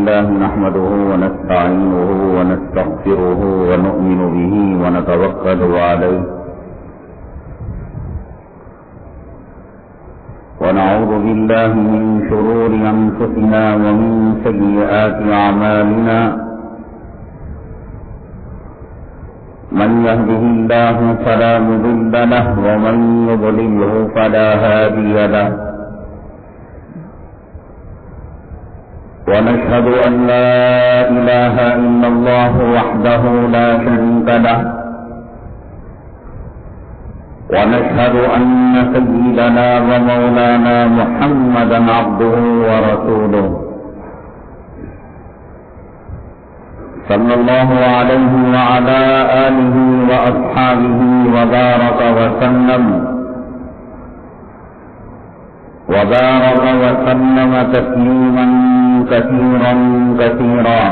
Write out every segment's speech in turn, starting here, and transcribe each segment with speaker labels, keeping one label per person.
Speaker 1: لله نحمده ونستعينه ونستغفره ونؤمن به ونتوكل عليه ونعوذ بالله من شرور أنفسنا ومن سيئات أعمالنا من يهده الله فلا مضل له ومن يضلله فلا هادي له ونشهد أن لا إله إلا الله وحده لا شريك له ونشهد أن سيدنا ومولانا محمدا عبده ورسوله صلى الله عليه وعلى آله وأصحابه وبارك وسلم تسليما كثيرا كثيرا.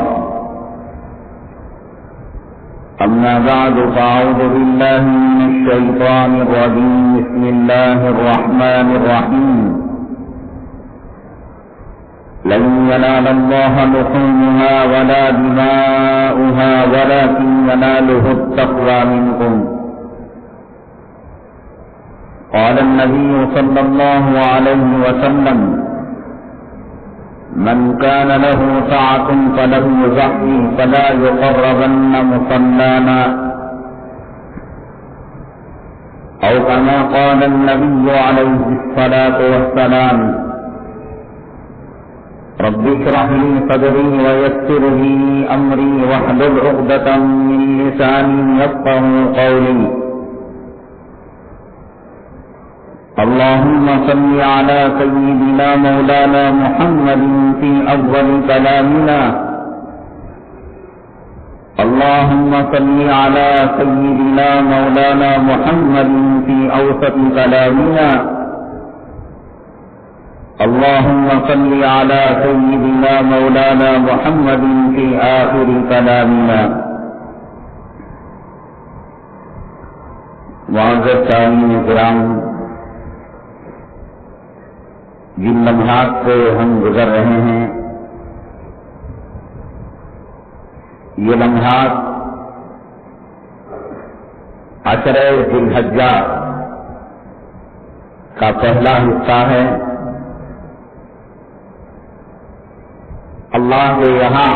Speaker 1: أما بعد فأعوذ بالله من الشيطان الرجيم. بسم الله الرحمن الرحيم. لن ينال الله لحومها ولا دماؤها ولكن يناله التقوى منكم. قال النبي صلى الله عليه وسلم: من كان له سعة فلم يزحي فلا يقربن مصلانا، أو كما قال النبي عليه الصلاة والسلام: رب اشرح لي صدري ويسر لي أمري واحلل عقدة من لساني يفقهوا قولي. اللهم صل على سيدنا مولانا محمد في أول كلامنا. اللهم صل على سيدنا مولانا محمد في أوسط كلامنا. اللهم صل على سيدنا مولانا محمد في آخر كلامنا. معزز سامعین کرام، جن لمحات سے ہم گزر رہے ہیں، یہ لمحات عشر ذی الحجہ کا پہلا حصہ ہے. اللہ کے یہاں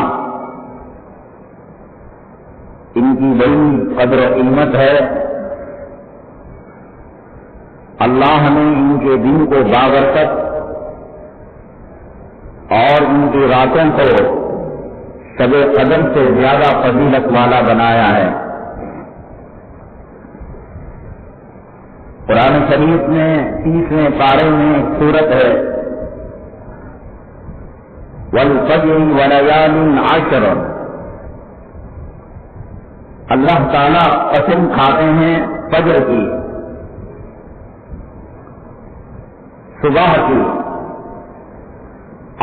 Speaker 1: ان کی بڑی قدر و قیمت ہے. اللہ نے ان کے دن کو بابرکت اور ان کی راتوں کو شب قدر سے زیادہ فضیلت والا بنایا ہے. قرآن شریف میں 30ویں پارے میں ایک سورت ہے: وَالْفَجْرِ وَلَيَالٍ عَشْرٍ. اللہ تعالیٰ قسم کھاتے ہیں فجر کی، صبح کی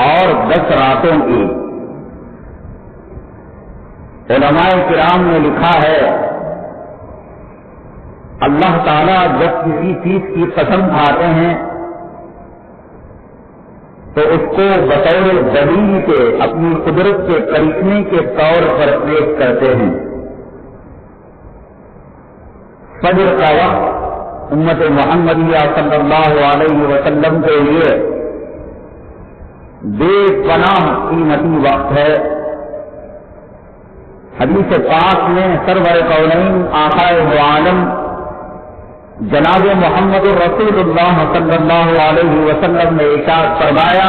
Speaker 1: اور 10 راتوں کی. علماء کرام نے لکھا ہے اللہ تعالیٰ جب کسی چیز کی قسم کھاتے ہیں تو اس کو بطور دلیل کے اپنی قدرت کے کرشمے کے طور پر پیش کرتے ہیں. فجر کا وقت امت محمدیہ صلی اللہ علیہ وسلم کے لیے بے پناہ قیمتی وقت ہے. حدیث پاک میں سرور کونین آقا دو عالم جناب محمد رسول اللہ صلی اللہ علیہ وسلم نے ارشاد فرمایا: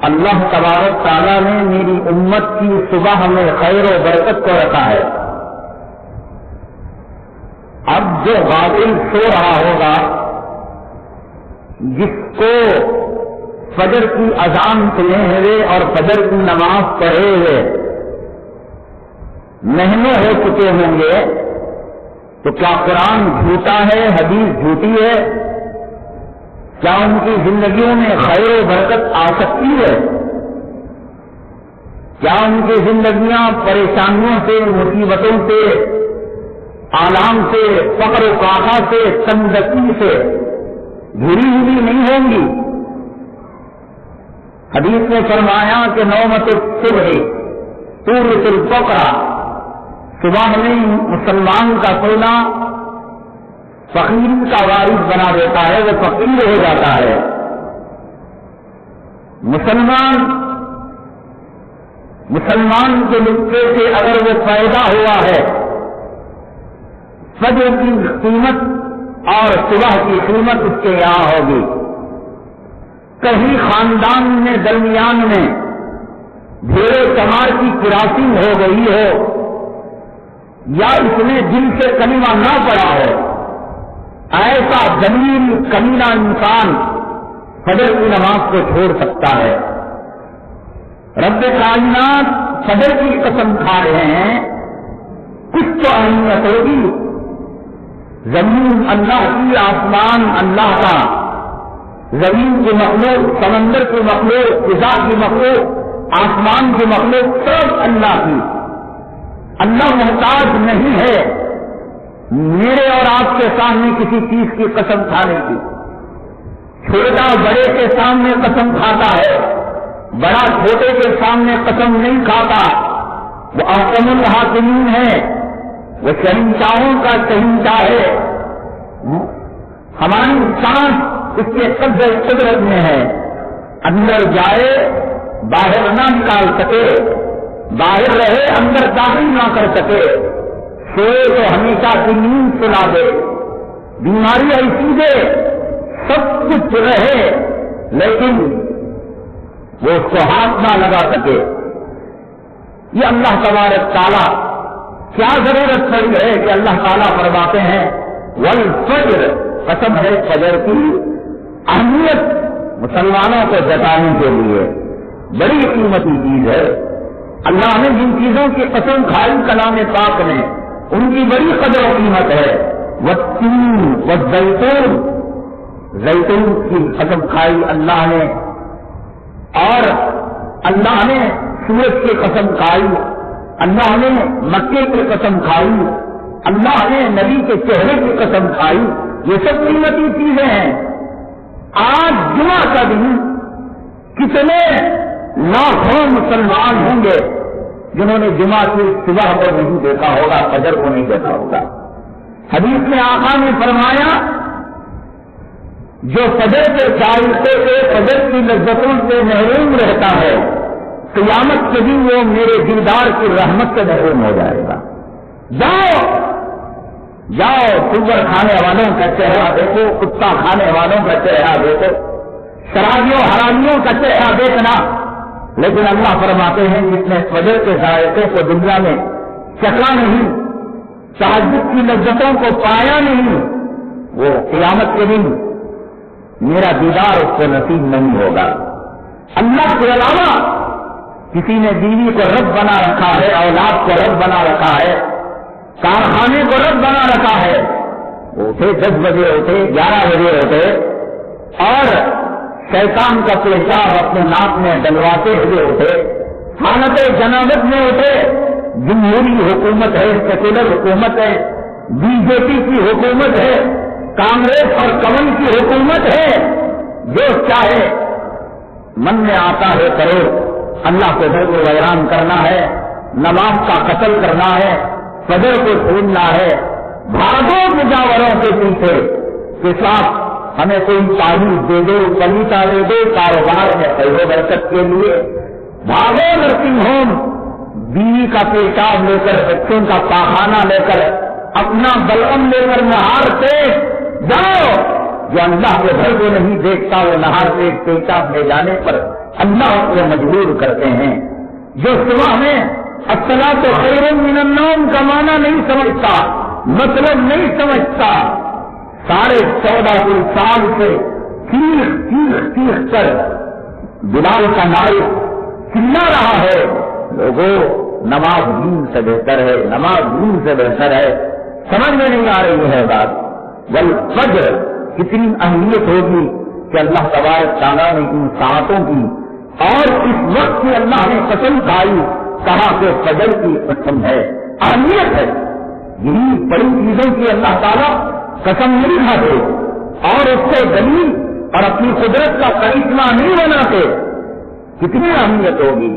Speaker 1: اللہ تبارک تعالیٰ نے میری امت کی صبح میں خیر و برکت کو رکھا ہے. اب جو غافل سو رہا ہوگا، جس کو فجر کی اذان سنے ہوئے اور فجر کی نماز پڑھے ہوئے مہینے ہو چکے ہوں گے، تو کیا قرآن جھوٹا ہے، حدیث جھوٹی ہے؟ کیا ان کی زندگیوں میں خیر و برکت آ سکتی ہے؟ کیا ان کی زندگیاں پریشانیوں سے، مصیبتوں سے، آلام سے، فقر و قحط سے، تنگی سے گھری ہوئی نہیں ہوں گی؟ حدیث نے فرمایا کہ نومت الصبح تورث الفقر، صبح میں مسلمان کا سونا فقیر کا وارث بنا دیتا ہے، وہ فقیر ہو جاتا ہے۔ مسلمان کے نطفے سے اگر وہ پیدا ہوا ہے، فجر کی قیمت اور صبح کی قیمت اس کے یہاں ہوگی۔ کہیں خاندان میں درمیان میں بھیڑے چمار کی کراسی ہو گئی ہو، یا اس نے دل سے کلمہ نہ پڑا ہو، ایسا ذلیل کمینہ انسان فجر کی نماز کو چھوڑ سکتا ہے۔ رب کائنات فجر کی قسم کھا رہے ہیں، کچھ تو اہمیت ہوگی۔ زمین اللہ کی، آسمان اللہ کا، زمین کی مخلوق، سمندر کی مخلوق، فضا کی مخلوق، آسمان کی مخلوق، سب اللہ کی۔ اللہ محتاج نہیں ہے میرے اور آپ کے سامنے کسی چیز کی قسم کھانے کی۔ چھوٹا بڑے کے سامنے قسم کھاتا ہے، بڑا چھوٹے کے سامنے قسم نہیں کھاتا۔ وہ احکم الحاکمین ہے، وہ شہنشاہوں کا شہنشاہ ہے۔ ہماری سانس اس کے قبضے قدرت میں ہے، اندر جائے باہر نہ نکال سکے، باہر رہے اندر داخل نہ کر سکے، سوئے تو ہمیشہ کی نیند سلا دے، بیماری ایسی دے، سب کچھ رہے لیکن وہ اس کو ہاتھ نہ لگا سکے۔ یہ اللہ تبارک تعالیٰ کیا ضرورت پڑی ہے کہ اللہ تعالیٰ فرماتے ہیں والفجر، قسم ہے فجر کی اہمیت مسلمانوں کو جتانے کے لیے بڑی قیمتی چیز ہے۔ اللہ نے جن چیزوں کی قسم کھائی کلام پاک میں، ان کی بڑی قدر و قیمت ہے۔ والتین والزیتون، زیتون کی قسم کھائی اللہ نے، اور اللہ نے سورج کی قسم کھائی، اللہ نے مکے کی قسم کھائی، اللہ نے نبی کے چہرے کی قسم کھائی۔ یہ سب قیمتی چیزیں ہیں۔ آج جمعہ کا دن کتنے لاکھوں مسلمان ہوں گے جنہوں نے جمعہ کی صبح کو نہیں دیکھا ہوگا، فجر کو نہیں دیکھا ہوگا۔ حدیث میں آقا نے فرمایا جو فجر کے ذائقے سے، فجر کی لذتوں سے محروم رہتا ہے، قیامت کے دن وہ میرے دیدار کی رحمت سے محروم ہو جائے گا۔ جاؤ سور کھانے والوں کا چہرہ دیکھو، کتا کھانے والوں کا چہرہ دیکھو، شرابیوں حرامیوں کا چہرہ دیکھنا۔ لیکن اللہ فرماتے ہیں جس نے فجر کے ذائقے کو دنیا میں چکھا نہیں، تہجد کی لذتوں کو پایا نہیں، وہ قیامت کے دن میرا دیدار اس کو نصیب نہیں ہوگا۔ اللہ کے علاوہ کسی نے بیوی کو رب بنا رکھا ہے، اولاد کو رب بنا رکھا ہے، کارخانے کو رب بنا رکھا ہے، اٹھے 10 بجے اٹھے 11 بجے اٹھے اور شیطان کا پیشاب اپنے ناک میں ڈلواتے ہوئے اٹھے، حالت جنابت میں اٹھے۔ جمہوری حکومت ہے، سیکولر حکومت ہے، بی جے پی کی حکومت ہے، کانگریس اور کمل کی حکومت ہے، جو چاہے من میں آتا ہے کرو۔ اللہ کو گھر کو ویران کرنا ہے، نماز کا قتل کرنا ہے، فجر کو ڈھونڈنا ہے، بھاگو مجاوروں کے پیچھے کے ساتھ ہمیں کوئی تعریف دے دو، کلیتا دے دو، کاروبار میں خیر و برکت کے لیے بھاگو نرسنگ ہوم، بیوی کا پیشاب لے کر، بچوں کا پاخانہ لے کر، اپنا بلغم لے کر نہار سے جاؤ۔ جو اللہ کے گھر کو نہیں دیکھتا وہ نہار سے پیشاب لے جانے پر اللہ کو مجبور کرتے ہیں۔ جو صبح میں الصلاۃ خیر من النوم کا معنی نہیں سمجھتا، مطلب نہیں سمجھتا، 14.5 سال سے چیخ کر بلال کا نائب چلا رہا ہے، لوگوں نماز دین سے بہتر ہے، نماز دین سے بہتر ہے، سمجھ میں نہیں آ رہی ہے بات۔ والفجر کتنی اہمیت ہوگی کہ اللہ تبارک تعالیٰ نے ان ساعتوں کی اور اس وقت کی اللہ نے قسم کھائی، کہا کہ فجر کی قسم ہے، اہمیت ہے۔ یہی بڑی چیزوں کی اللہ تعالیٰ قسم نہیں کھاتے اور اس سے دلیل اور اپنی قدرت کا کرشمہ نہیں بناتے۔ کتنی اہمیت ہوگی.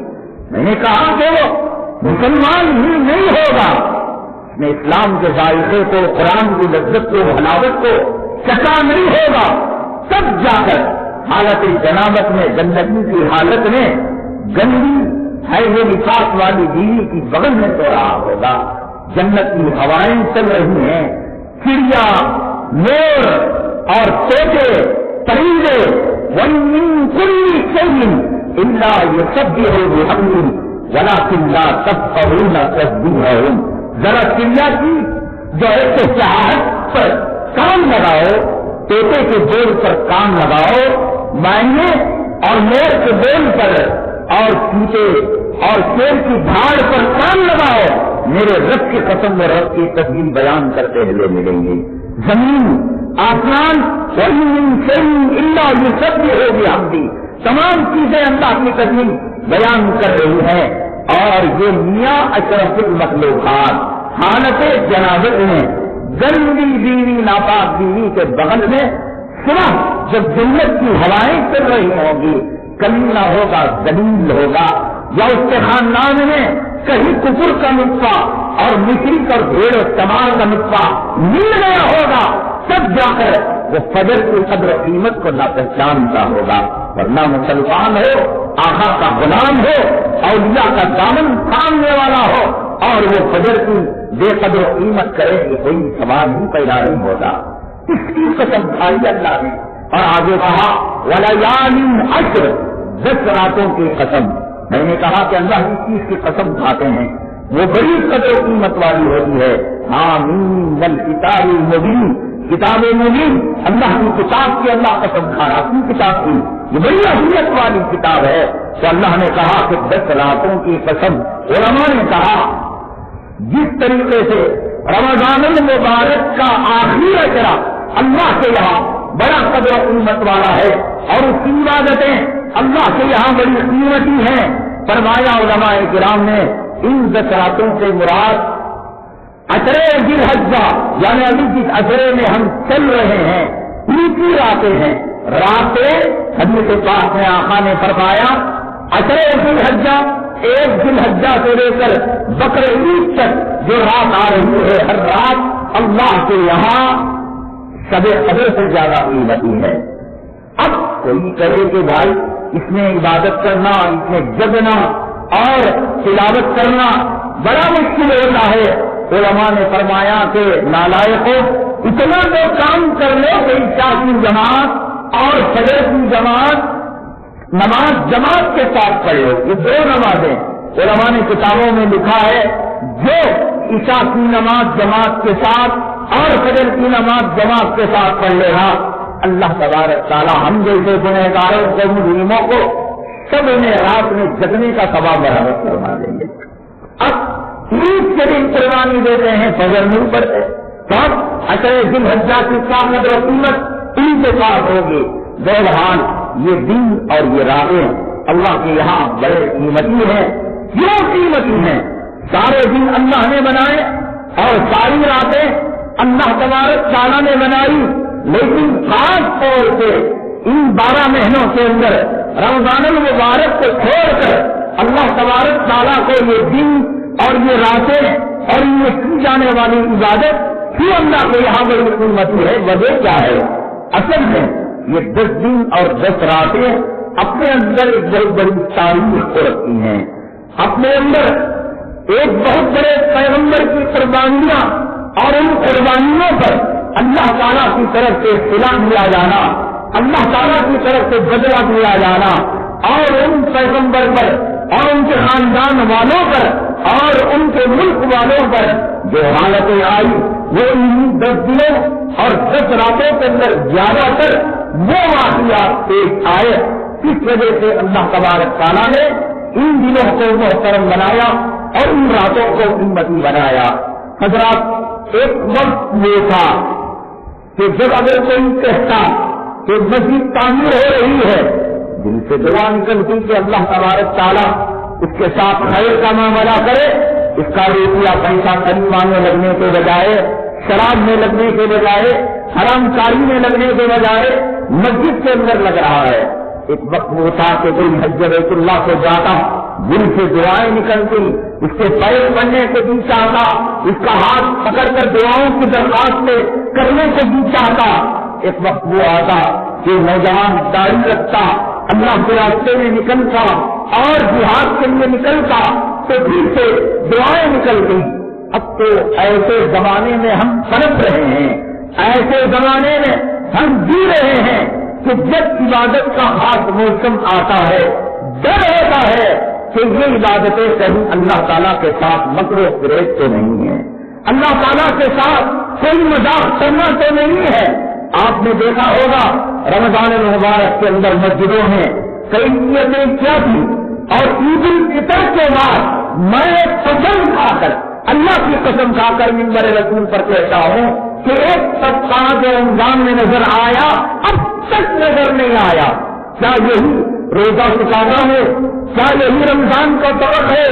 Speaker 1: میں نے کہا کہ وہ مسلمان ہی نہیں ہوگا، اس نے اسلام کے ذائقے کو، قرآن کی لذت کو، حلاوت کو چکا نہیں ہوگا، تب جا کر حالت جنابت میں، گندگی کی حالت میں، گندی ہے یہ نفاق والی بیوی کی بغل میں سو رہا ہوگا. جنت کی ہوائیں چل رہی ہیں، چڑیا، مور اور طوطے، پرندے، وَمِن كُلِّ شَيْءٍ إِلَّا يُسَبِّحُ بِحَمْدِهِ وَلَكِنْ لَا تَفْقَهُونَ تَسْبِيحَهُمْ. ذرا چڑیا کی جو ایک چاہت پر کام لگاؤ، طوطے کے بول پر کام لگاؤ، مائنے اور مور کے بول پر اور چیتے اور شیر کی دھاڑ پر کام لگاؤ، میرے رب کی قسم و رب کی تسبیح بیان کرتے ہوئے ملیں گے. زمین، آسمان، وَإِن شَيْءٍ إِلَّا يُسَبِّحُ بِحَمْدِهِ، تمام چیزیں اللہ کی تسبیح بیان کر رہی ہیں. اور یہ میاں اشرف المخلوقات حالت جنابت میں گندی بیوی، ناپاک بیوی کے بغل میں صبح جب جنت کی ہوائیں چل رہی ہوں گی، کلیلہ ہوگا، ذلیل ہوگا، یا اس کے خاندان میں کہیں کفر کا نطفہ اور مشرک اور بھیڑ و تمام کا نطفہ مل گیا ہوگا، تب جا کر وہ فجر کی قدر و قیمت کو نہ پہچانتا ہوگا. ورنہ مسلمان ہو، آقا کا غلام ہو، اولیاء کا دامن تھامنے والا ہو، اور وہ فجر کی بے قدر و قیمت کرے کہ کوئی سوال ہی پیدا نہیں ہوگا. اس کی قسم کھائی اللہ نے. اور آگے کہا وَلَيَالٍ عَشْرٍ، 10 راتوں کی قسم. میں نے کہا کہ اللہ اس چیز کی قسم کھاتے ہیں وہ بڑی قدر و قیمت والی ہوتی ہے. حامیم والکتاب المبین، کتاب مبین، اللہ کی کتاب کی اللہ قسم کھا رہا، اپنی کتاب کی یہ بڑی اہمیت والی کتاب ہے. تو اللہ نے کہا کہ 10 راتوں کی قسم. علماء نے کہا جس طریقے سے رمضان المبارک کا آخری اشرا اللہ کے یہاں بڑا قدر و قیمت والا ہے اور اس کی عبادتیں اللہ کے یہاں بڑی قیمتی ہیں، فرمایا علماء کرام نے ان 10 راتوں سے مراد اشرے ذی الحجہ، یعنی ابھی جس اشرے میں ہم چل رہے ہیں اونچی راتیں ہیں. راتیں حدیث پاک میں آقا نے فرمایا اشرے ذی الحجہ، 1 ذی الحجہ سے لے کر بقر عید تک جو رات آ رہی ہے، ہر رات اللہ کے یہاں شب قدر سے زیادہ قیمتی ہے. اب کوئی کہے کہ بھائی اس میں عبادت کرنا، اس میں جگنا اور تلاوت کرنا بڑا مشکل ہوتا ہے. علماء نے فرمایا کہ نالائقوں، اتنا تو کام کر لو کہ عشاء کی جماعت اور فجر کی جماعت نماز جماعت کے ساتھ پڑھ لو. یہ 2 نمازیں علماء نے کتابوں میں لکھا ہے، جو عشاء کی نماز جماعت کے ساتھ اور فجر کی نماز جماعت کے ساتھ پڑھ لے گا، اللہ تبارک تعالیٰ ہم جیسے گنہگاروں کو، مجرموں کو سب انہیں رات میں جگنے کا ثواب برابر فرما دیں گے. اب عید کے دن قربانی دیتے ہیں، فجر نہیں پڑتے، تو اشرے ذی الحجہ کی قدر و قیمت ان کے پاس ہوگی. بہرحال یہ دن اور یہ راتیں اللہ کے یہاں بڑے قیمتی ہیں. کیوں قیمتی ہیں؟ سارے دن اللہ نے بنائے اور ساری راتیں اللہ تبارک تعالیٰ نے بنائی، لیکن خاص طور سے ان 12 مہینوں کے اندر رمضان المبارک کو چھوڑ کر اللہ تبارک تعالیٰ کو یہ دن اور یہ راتیں اور یہ کی جانے والی عبادت کیوں اللہ کے یہاں بڑی قیمتی ہے؟ وجہ کیا ہے؟ اصل میں یہ 10 دن اور 10 راتیں اپنے اندر ایک بہت بڑی تاریخ کو رکھتی ہیں. اپنے اندر ایک بہت بڑے پیغمبر کی قربانیاں اور ان قربانیوں پر اللہ تعالیٰ کی طرف سے صلہ دیا جانا، اللہ تعالیٰ کی طرف سے بدلہ دیا جانا، اور ان پیغمبر پر اور ان کے خاندان والوں پر اور ان کے ملک والوں پر جو حالتیں آئی وہ ان 10 دنوں اور 10 راتوں کے اندر زیادہ تر وہ واقعات پیش آئے. اس وجہ سے اللہ تبارک تعالیٰ نے ان دنوں کو محترم بنایا اور ان راتوں کو قیمتی بنایا. حضرات، ایک وقت یہ تھا کہ جب اگر کوئی کہتا کہ مسجد تعمیر ہو رہی ہے، دل سے دعا نکلتی کہ اللہ تبارک تعالیٰ اس کے ساتھ خیر کا معاملہ کرے، اس کا روپیہ پیسہ خریدنے میں لگنے کے بجائے، شراب میں لگنے کے بجائے، حرام کاری میں لگنے کے بجائے مسجد کے اندر لگ رہا ہے. ایک وقت وہ تھا کہ کوئی حج بیت اللہ کو جاتا، دل سے دعائیں نکلتی، اس کے پیر بننے کو جی چاہتا، اس کا ہاتھ پکڑ کر دعاؤں کی درخواست کرنے کو جی چاہتا۔ ایک وقت وہ آتا کہ نوجوان داڑھی رکھتا، اللہ کے راستے میں نکلتا اور جہاد کے لیے نکلتا تو دل سے دعائیں نکلتی۔ اب تو ایسے زمانے میں ہم پنپ رہے ہیں، ایسے زمانے میں ہم جی رہے ہیں کہ جب عبادت کا خاص موسم آتا ہے ڈر ہوتا ہے کہ یہ عبادتیں کہیں اللہ تعالیٰ کے ساتھ مکر و فریب تو نہیں ہے، اللہ تعالیٰ کے ساتھ کوئی مذاق کرنا تو نہیں ہے۔ آپ نے دیکھا ہوگا رمضان المبارک کے اندر مسجدوں میں کیفیتیں کیا تھی، اور عید الفطر کے بعد میں قسم کھا کر، اللہ کی قسم کھا کر منبر رسول پر کہتا ہوں کہ ایک طبقہ جو رمضان میں نظر آیا اب تک نظر نہیں آیا۔ کیا یہی روزہ سکھانا ہے؟ کیا یہی رمضان کا طبق ہے؟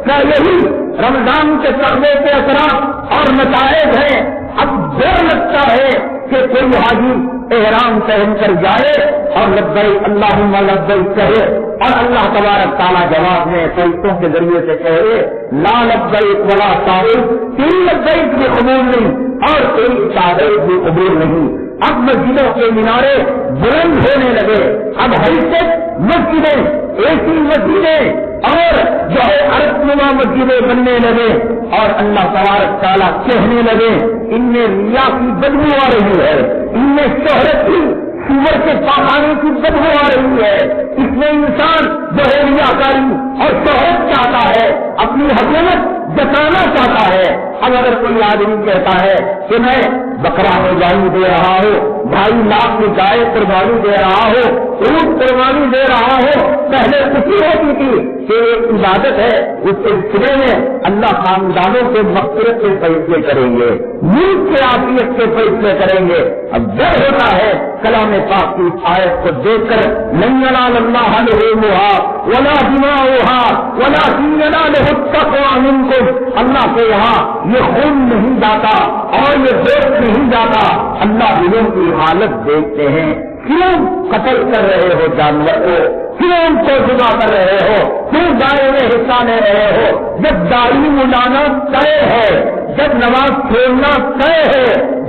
Speaker 1: کیا یہی رمضان کے تقوی کے اثرات اور نتائج ہیں؟ اب ڈر لگتا ہے کہ کوئی حاجی احرام پہن کر جائے اور لبیک اللہم لبیک کہے اور اللہ تبارک تعالیٰ جواب میں فرشتوں کے ذریعے سے کہے لا لبیک ولا سعید، تیری لبیک بھی قبول نہیں اور تیری سعید بھی قبول نہیں۔ اب مسجدوں کے مینارے بلند ہونے لگے، اب ہائیٹیک مسجدیں، اے سی مسجدیں اور جو ہے عرب نما مسجدیں بننے لگے، اور اللہ تبارک تعالیٰ کہنے لگے ان میں ریا کی بدبو آ رہی ہے، ان میں شہرت کی، سور کے پاخانے کی بدبو آ رہی ہے، اس میں انسان جو ہے ریاکاری اور شہرت چاہتا ہے، اپنی حکومت جتانا چاہتا ہے۔ اب اگر کوئی آدمی کہتا ہے کہ میں بکرا میں جانی دے رہا ہوں، 2.5 لاکھ میں گائے قربانی دے رہا ہوں، اونٹ قربانی دے رہا ہوں، پہلے خوشی ہوتی تھی کہ ایک عبادت ہے، اس سلسلے میں اللہ خاندانوں کے مغفرت کے فیصلے کریں گے، ملک کے عافیت کے فیصلے کریں گے۔ اب ڈر ہوتا ہے کلام پاک کی آیت کو دیکھ کر لن ینال اللہ لحومها ولا دماؤها ولکن ینالہ التقوی منکم، اللہ کے یہاں یہ خون نہیں جاتا اور یہ گوشت نہیں جاتا، اللہ دلوں کی حالت دیکھتے ہیں۔ کیوں قتل کر رہے ہو جانور کو، کیوں ان کو ذبح کر رہے ہو، کیوں دائرے میں حصہ لے رہے ہو؟ جب داڑھی مڈانا طے ہے، جب نماز چھوڑنا طے ہے،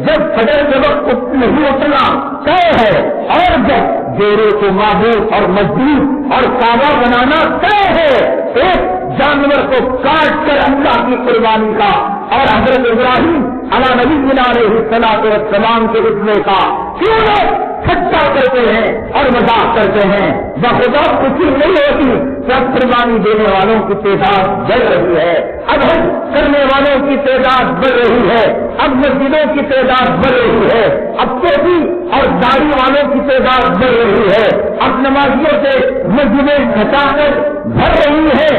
Speaker 1: جب فجر کے وقت نہیں اٹھنا طے ہے، اور جب ڈیرے کو معبود اور مسجد اور کعبہ بنانا طے ہے، ایک جانور کو کاٹ کر اللہ کی قربانی کا اور حضرت ابراہیم علی نبینا علیہ الصلوۃ والسلام کے اٹھنے کا کیوں لوگ ٹھٹا کرتے ہیں اور مذاق کرتے ہیں؟ بخدا خوشی نہیں ہوتی کہ اب قربانی دینے والوں کی تعداد بڑھ رہی ہے، اب حج کرنے والوں کی تعداد بڑھ رہی ہے، اب مسجدوں کی تعداد بڑھ رہی ہے، اب ٹوپی اور داڑھی والوں کی تعداد بڑھ رہی ہے، اب نمازیوں سے مسجدیں گھٹا کر بھر رہی ہے۔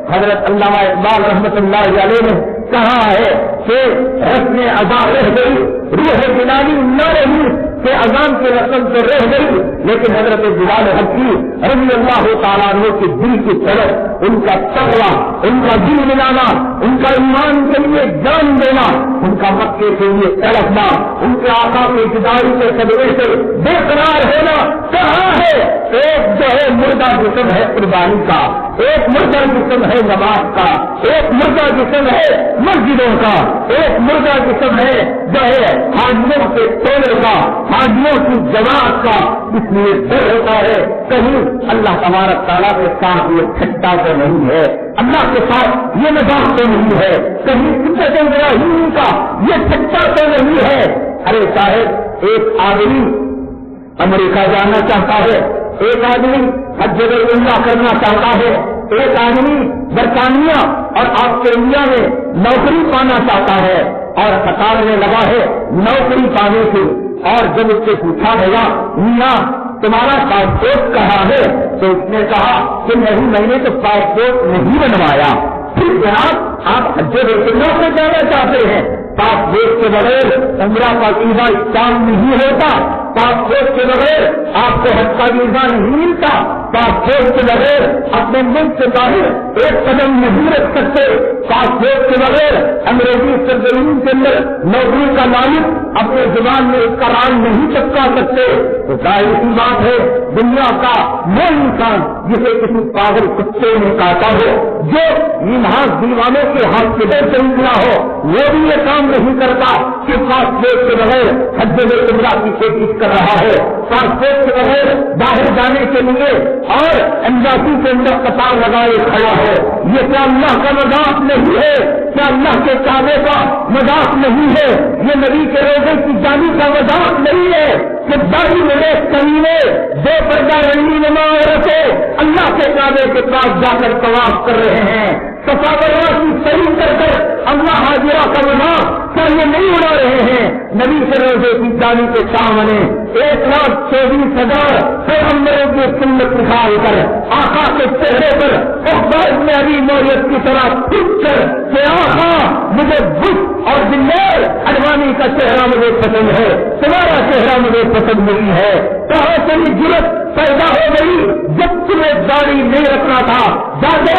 Speaker 1: حضرت علامہ اقبال رحمۃ اللہ علیہ نے کہا ہے کہ رسم ادا رہ گئی، روح بلالی نہ رہی، کہ اذان کی رسم تو رہ گئی، لیکن حضرت بلال حبشی رضی اللہ تعالیٰ عنہ کی دل کی طرف ان کا تقویٰ، ان کا دل ملانا، ان کا ایمان کے لیے جان دینا، ان کا مکے کے لیے تڑپنا، ان کے آقا کی جدائی کے صدقے سے بے قرار ہونا کہاں ہے؟ ایک جو ہے مردہ جسم ہے قربانی کا، ایک مردہ جسم ہے نماز کا، ایک مردہ جسم ہے مسجدوں کا، ایک مردہ جسم ہے جو ہے حاجیوں کے ٹولے کا، حاجیوں کی جماعت کا۔ اس لیے ڈر ہوتا ہے کہیں اللہ تبارک تعالیٰ کے ساتھ یہ ٹھٹا تو نہیں ہے، اللہ کے ساتھ یہ مذاق تو نہیں ہے، کہیں سنت ابراہیم کا یہ ٹھٹا تو نہیں ہے۔ ارے صاحب، ایک آدمی امریکہ جانا چاہتا ہے، ایک آدمی حج بیت اللہ کرنا چاہتا ہے، ایک آدمی برطانیہ اور آسٹریلیا میں نوکری پانا چاہتا ہے اور قطار میں لگا ہے نوکری پانے کی، اور جب اس سے پوچھا گیا میاں تمہارا پاسپورٹ کہاں ہے، تو اس نے کہا کہ نہیں، میں نے تو پاسپورٹ نہیں بنوایا۔ پھر جناب آپ حج بیت اللہ سے جانا چاہتے ہیں، پاسپورٹ کے بغیر عمرہ کا ویزا کام نہیں ہوتا، پاسپورٹ کے بغیر آپ کو حج کا ویزا نہیں ملتا، پاسپورٹ کے بغیر اپنے ملک سے باہر ایک قدم نہیں رکھ سکتے، پاسپورٹ کے بغیر انگریزی سرزمین کے اندر نوکری کا مالک اپنے زبان میں اس کا راج نہیں چپکا سکتے، تو ظاہر سی بات ہے دنیا کا وہ انسان جسے کسی پاگل کتے نے کاٹا ہو، جو محاذ دیوانوں کے ہاتھ کے در سے نکلا ہو، وہ بھی یہ کام نہیں کرتا کہ پاسپورٹ کے بغیر حج عمرہ کی کوشش کر رہا ہے، پاسپورٹ کے بغیر باہر جانے کے لیے اور ایمبیسی کے اندر قطار لگائے کھڑا ہے۔ یہ کیا اللہ کا مذاق نہیں ہے؟ کیا اللہ کے کعبے کا مذاق نہیں ہے؟ یہ نبی کے روزے کی جانی کا مذاق نہیں ہے کہ داڑھی میں کمینے بے پردہ رنگین عورتیں اللہ کے کعبے کے پاس جا کر طواف کر رہے ہیں، صفا مروا کی صحیح کر کر اللہ حاضرہ کا مذاق کیا یہ نہیں اڑا رہے ہیں؟ نبی کے روزے کی جانی کے سامنے 1,24,000 پیغمبروں کی سنت نکال کر آقا کے چہرے پر اخبار میں ابھی موریت کی طرح پھٹ کر کہ آقا مجھے بت اور دلیر اڈوانی کا چہرہ مجھے پسند ہے، تمہارا چہرہ مجھے پسند نہیں ہے، کہاں تیری جرت پیدا ہو گئی جب تمہیں داڑھی نہیں رکھنا تھا؟ جاتے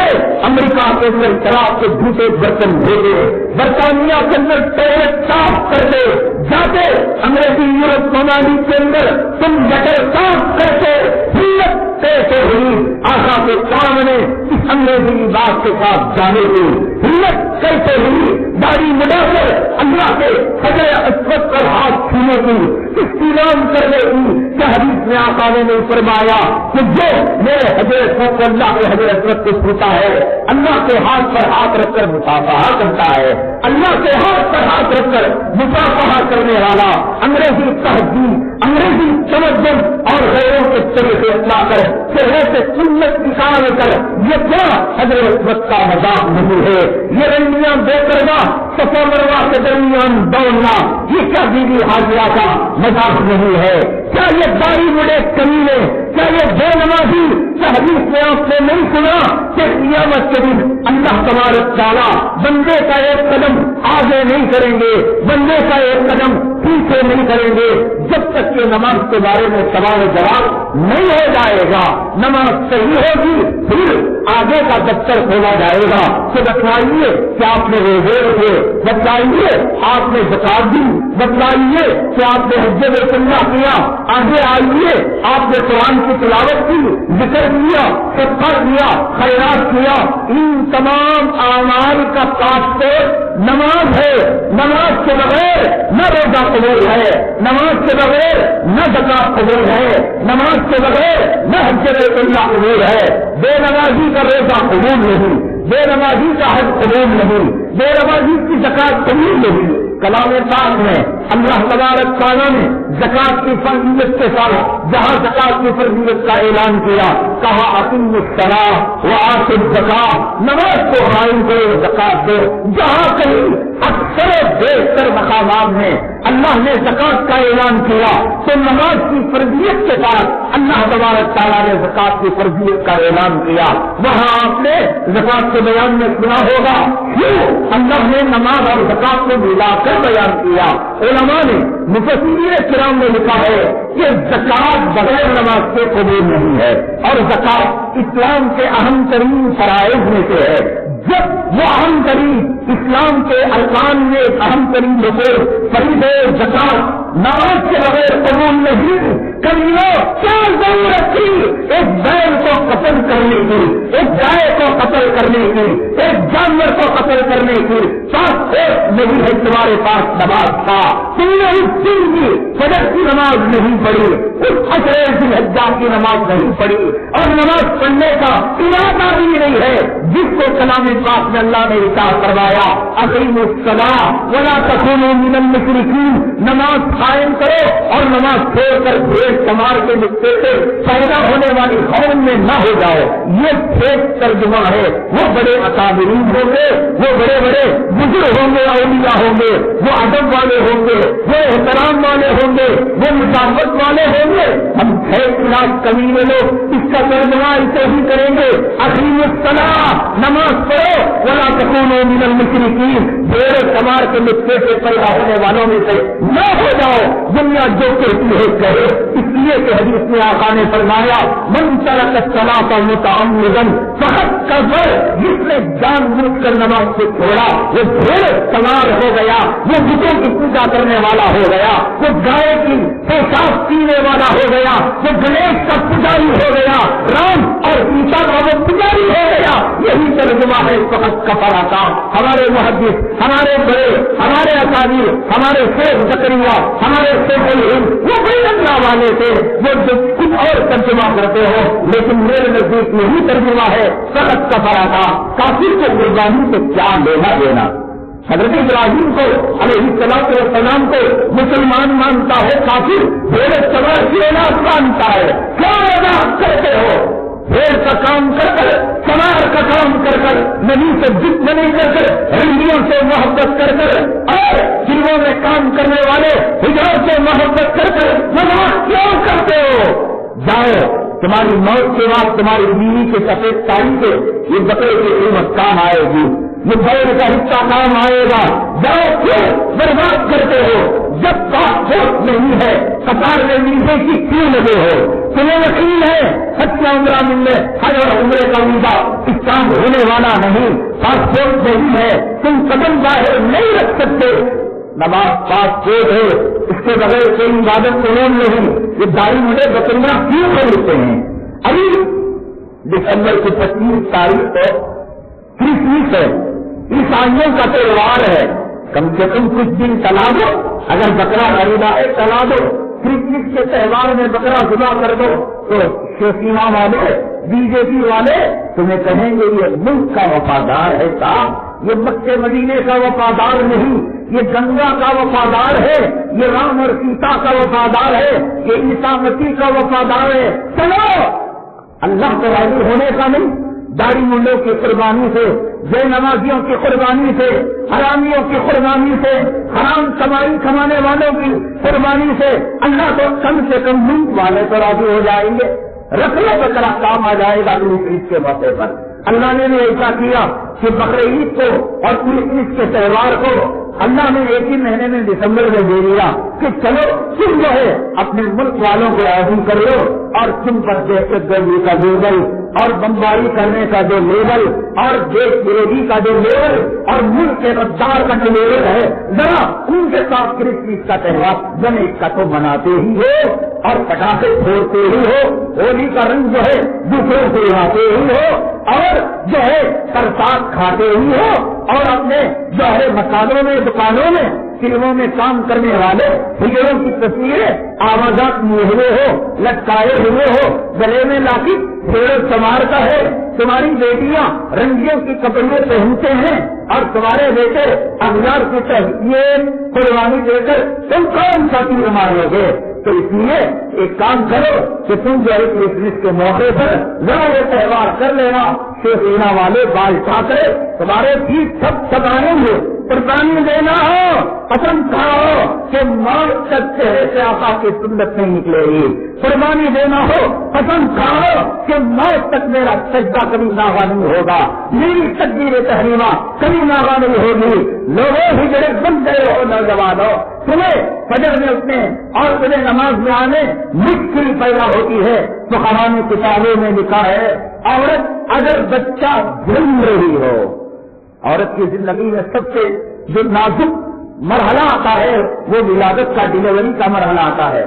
Speaker 1: امریکہ کے اندر شراب کے جھوٹے برتن بھیجے، برطانیہ کے اندر ٹوائلٹ صاف کر دے، جاتے انگریزی یورپ ممالک کے اندر تم گٹر صاف کرتے، ہمت کیسے ہوئی آقا کے سامنے اس انگریزی بات کے ساتھ جانے کی؟ ہمت کیسے ہوئی داڑھی مڈا کر اللہ کے حجر اسود پر ہاتھ چھونے کی، استعلام کرنے کی؟ کیا حدیث میں آقا نے فرمایا کہ جو میرے حجر اسود کو اللہ کے حجر اسود کو چھوتا ہے اللہ کے ہاتھ پر ہاتھ رکھ کر مصافحہ کرتا ہے، اللہ کے ہاتھ پر ہاتھ رکھ کر مصافحہ کرنے والا انگریزی تہذیب، انگریزی تمدن اور غیروں کے طریقے اپنا کر چہرے سے سنت نکال کر یہ کیا حجر اسود کا مذاق نہیں ہے؟ یہ رنگیاں بے پردہ صفا مروا کے درمیان دوڑنا یہ کیا بی بی حاجرہ کا مذاق نہیں ہے؟ کیا یہ داڑھی مڑے کمینے، کیا یہ بے نمازی حدیث میں آپ نے نہیں سنا کہ قیامت کے دن اللہ تبارک تعالیٰ بندے کا ایک قدم آگے نہیں کریں گے، بندے کا ایک قدم پیچھے نہیں کریں گے جب تک کہ نماز کے بارے میں سوال و جواب نہیں ہو جائے گا۔ نماز صحیح ہوگی پھر آگے کا دفتر کھولا جائے گا کہ بتلائیے کہ آپ نے روزے رکھے، بتلائیے آپ نے زکات دی، بتلائیے کہ آپ نے حج بیت اللہ کیا، آگے آئیے آپ نے قرآن کی تلاوت کی، ذکر کیا، صدقہ کیا، خیرات کیا۔ ان تمام اعمال کا پاسپورٹ نماز ہے۔ نماز کے بغیر نہ روزہ قبول ہے، نماز کے بغیر نہ زکات قبول ہے، نماز کے بغیر نہ حج بیت اللہ قبول ہے۔ بے نمازی کا روزہ قبول نہیں، بے نمازی کا حج قبول نہیں، بے نمازی کی زکات قبول نہیں۔ کلام پاک میں اللہ تبارک تعالیٰ نے زکات کی فرضیت کے ساتھ جہاں زکات کی فرضیت کا اعلان کیا کہا اقیموا الصلاۃ وآتوا الزکاۃ، نماز کو قائم کرو، زکات دو۔ جہاں کہیں اکثر بیشتر مقامات میں اللہ نے زکات کا اعلان کیا تو نماز کی فرضیت کے ساتھ اللہ تبارک تعالیٰ نے زکات کی فرضیت کا اعلان کیا۔ وہاں آپ نے زکات کے بیان میں سنا ہوگا کیوں اللہ نے نماز اور زکات کو ملا کر بیان کیا۔ علماء نے مفسرین کرام نے لکھا ہے کہ زکات بغیر نماز کے قبول نہیں ہے، اور زکات اسلام کے اہم ترین فرائض میں سے ہے۔ جب وہ اہم ترین اسلام کے ارکان میں اہم ترین رکن فریضہ زکات نماز کے بغیر قبول نہیں، کمیوں کیا ضرورت تھی ایک بیل کو قتل کرنے کی، ایک گائے کو قتل کرنے کی، ایک جانور کو قتل کرنے کی؟ نہیں ہے تمہارے پاس نماز تھا، تم نے اس دن کی فجر کی نماز نہیں پڑھی، اس عشرے ذی الحجہ کی نماز نہیں پڑھی، اور نماز پڑھنے کا ارادہ بھی نہیں ہے جس کو کلام پاک میں اللہ نے ارشاد فرمایا اقیموا الصلاۃ ولا تکونوا من المشرکین، نماز قائم کرو اور نماز چھوڑ کر بھیڑ چمار کے نقطے سے پیدا ہونے والی قوم میں نہ ہو جاؤ۔ یہ ٹھیک ترجمہ ہے، وہ بڑے آسان اکابرین ہوں گے، وہ بڑے بڑے بزرگ ہوں گے، اولیاء ہوں گے، وہ ادب والے ہوں گے، وہ احترام والے ہوں گے، وہ مساوت والے ہوں گے. ہم 6 لاکھ کمینے لوگ اس کا ترجمہ اسے ہی کریں گے، اقیم الصلاۃ، نماز پڑھو، ولا تکونوا من المشرکین، دیر سمار کے نسخے سے پیدا ہونے والوں میں سے نہ ہو جاؤ. دنیا جو کہتی ہے کہے، اس لیے کہ حدیث میں آقا نے فرمایا من ترک الصلاۃ متعمدا فقد کفر، جس نے جان بوجھ کر نماز کو چھوڑا وہ دیر سوار ہو گیا، وہ بتوں کی پوجا کرنے والا ہو گیا، وہ گائے کی پیشاب پینے والا ہو گیا، وہ گنیش کا پجاری ہو گیا، رام اور سیتا کا وہ پجاری ہو گیا. یہی ترجمہ ہے فقط کفر کا. ہمارے محدث، ہمارے بڑے، ہمارے اکابر، ہمارے شیخ زکریا، ہمارے شیخ الہند، وہ بڑے اللہ والے تھے، وہ جو کچھ اور ترجمہ کرتے ہو، لیکن میرے نزدیک یہی ترجمہ ہے فقط کفر کا. کافر کو قربانی سے کیا لینا دینا؟ حضرت ابراہیم کو علیہ الصلوۃ والسلام کو مسلمان مانتا ہے، کافر بھیڑ سوار کینا مانتا ہے. کیا وضاحت کرتے ہو؟ بھیڑ کا کام کر کر، سوار کا کام کر کر، نبی سے جت نہیں کر کر، رنگیوں سے محبت کر کر، اور فلموں میں کام کرنے والے حجاب سے محبت کر کر نماز کیوں کرتے ہو؟ جاؤ، تمہاری موت کے بعد تمہاری بیوی کے سفید ساڑی سے یہ بکرے کی قیمت کام آئے گی، یہ بھیڑ کا حصہ کام آئے گا. جاؤ، کیوں برباد کرتے ہو؟ جب پاسپورٹ نہیں ہے قطار میں ویزے کی کیوں لگے ہو؟ تمہیں یقین ہے سچا عمرہ ملنے، حج اور عمرے کا ویزا اس کام ہونے والا نہیں. پاسپورٹ نہیں ہے، تم قدم باہر نہیں رکھ سکتے. نماز پاسپورٹ ہے، اس کے بغیر کوئی عبادت قانون نہیں. یہ داڑھی مجھے بکریاں کیوں خریدتے ہیں؟ ابھی دسمبر کی 25 تاریخ کو کرسمس ہے، عیسائیوں کا تہوار ہے. کم سے کم کچھ دن چلا دو، اگر بکرا خریدا ہے چلا دو. کرسمس کے تہوار میں بکرا ذبح کر دو تو شیوسینا والے، بی جے پی والے تمہیں کہیں گے یہ ملک کا وفادار ہے صاحب، یہ مکے مدینے کا وفادار نہیں، یہ گنگا کا وفادار ہے، یہ رام اور سیتا کا وفادار ہے، یہ عیسیٰ مسیح کا وفادار ہے. چلو، اللہ کو راضی ہونے کا نہیں. داڑھی منڈوں کی قربانی سے، بے نمازیوں کی قربانی سے، حرامیوں کی قربانی سے، حرام کمائی کمانے والوں کی قربانی سے اللہ تو کم سے کم ملک والے تو راضی ہو جائیں گے. رکھ لو بکرا، کام آ جائے گا عید کے موقع پر. اللہ نے بھی ایسا کیا کہ بقرعید کو اور کرسمس کے تہوار کو اللہ نے ایک ہی مہینے میں دسمبر میں دے دیا کہ چلو تم جو ہے اپنے ملک والوں کو راضی کر لو، اور تم پر دہشت گردی کا لیبل اور بمباری کرنے کا جو لیبل اور دیش وروہی کا جو لیبل اور ملک کے غدار کا جو لیبل ہے، ذرا ان کے ساتھ کرسمس کا تہوار جنیش کا تو مناتے ہی ہو اور پٹاخے پھوڑتے ہی ہو، ہولی کا رنگ جو ہے دوسروں سے لگاتے ہی ہو، اور جو ہے پرساد کھاتے ہی ہو، اور اپنے جو ہے مسالوں میں، دکانوں میں، فلموں میں کام کرنے والے ہجڑوں کی تصویریں آوازات لیے ہوئے ہو، لٹکائے ہوئے ہو، گلے میں لاٹھی پھیڑ سوار کا ہے. تمہاری بیٹیاں رنگیوں کی کپڑے پہنتے ہیں اور تمہارے بیٹے اخبار کی تصویر قربانی دے کر تم کون سا تیر مارو گے؟ تو اس لیے ایک کام کرو کہ تم جو ہے کرسمس کے موقع پر ذرا یہ تہوار کر لینا. شیخینا والے بال ٹھاکرے تمہارے پیٹ سب آئیں گے. قربانی دینا ہو، قسم کھاؤ کہ موت تک چہرے سے آقا کی سنت نہیں نکلے گی. قربانی دینا ہو، قسم کھاؤ کہ موت تک میرا سجدہ کبھی ناغا نہیں ہوگا، میری تکبیر تحریمہ کبھی ناغا نہیں ہوگی. لوگوں ہجڑے بن گئے ہو نوجوانوں، تمہیں فجر میں اٹھنے اور تمہیں نماز میں آنے مشکل پیدا ہوتی ہے. تو قرآن کتابوں میں لکھا ہے عورت اگر بچہ جنم رہی ہو، عورت کی زندگی میں سب سے جو نازک مرحلہ آتا ہے وہ ولادت کا، ڈیلیوری کا مرحلہ آتا ہے،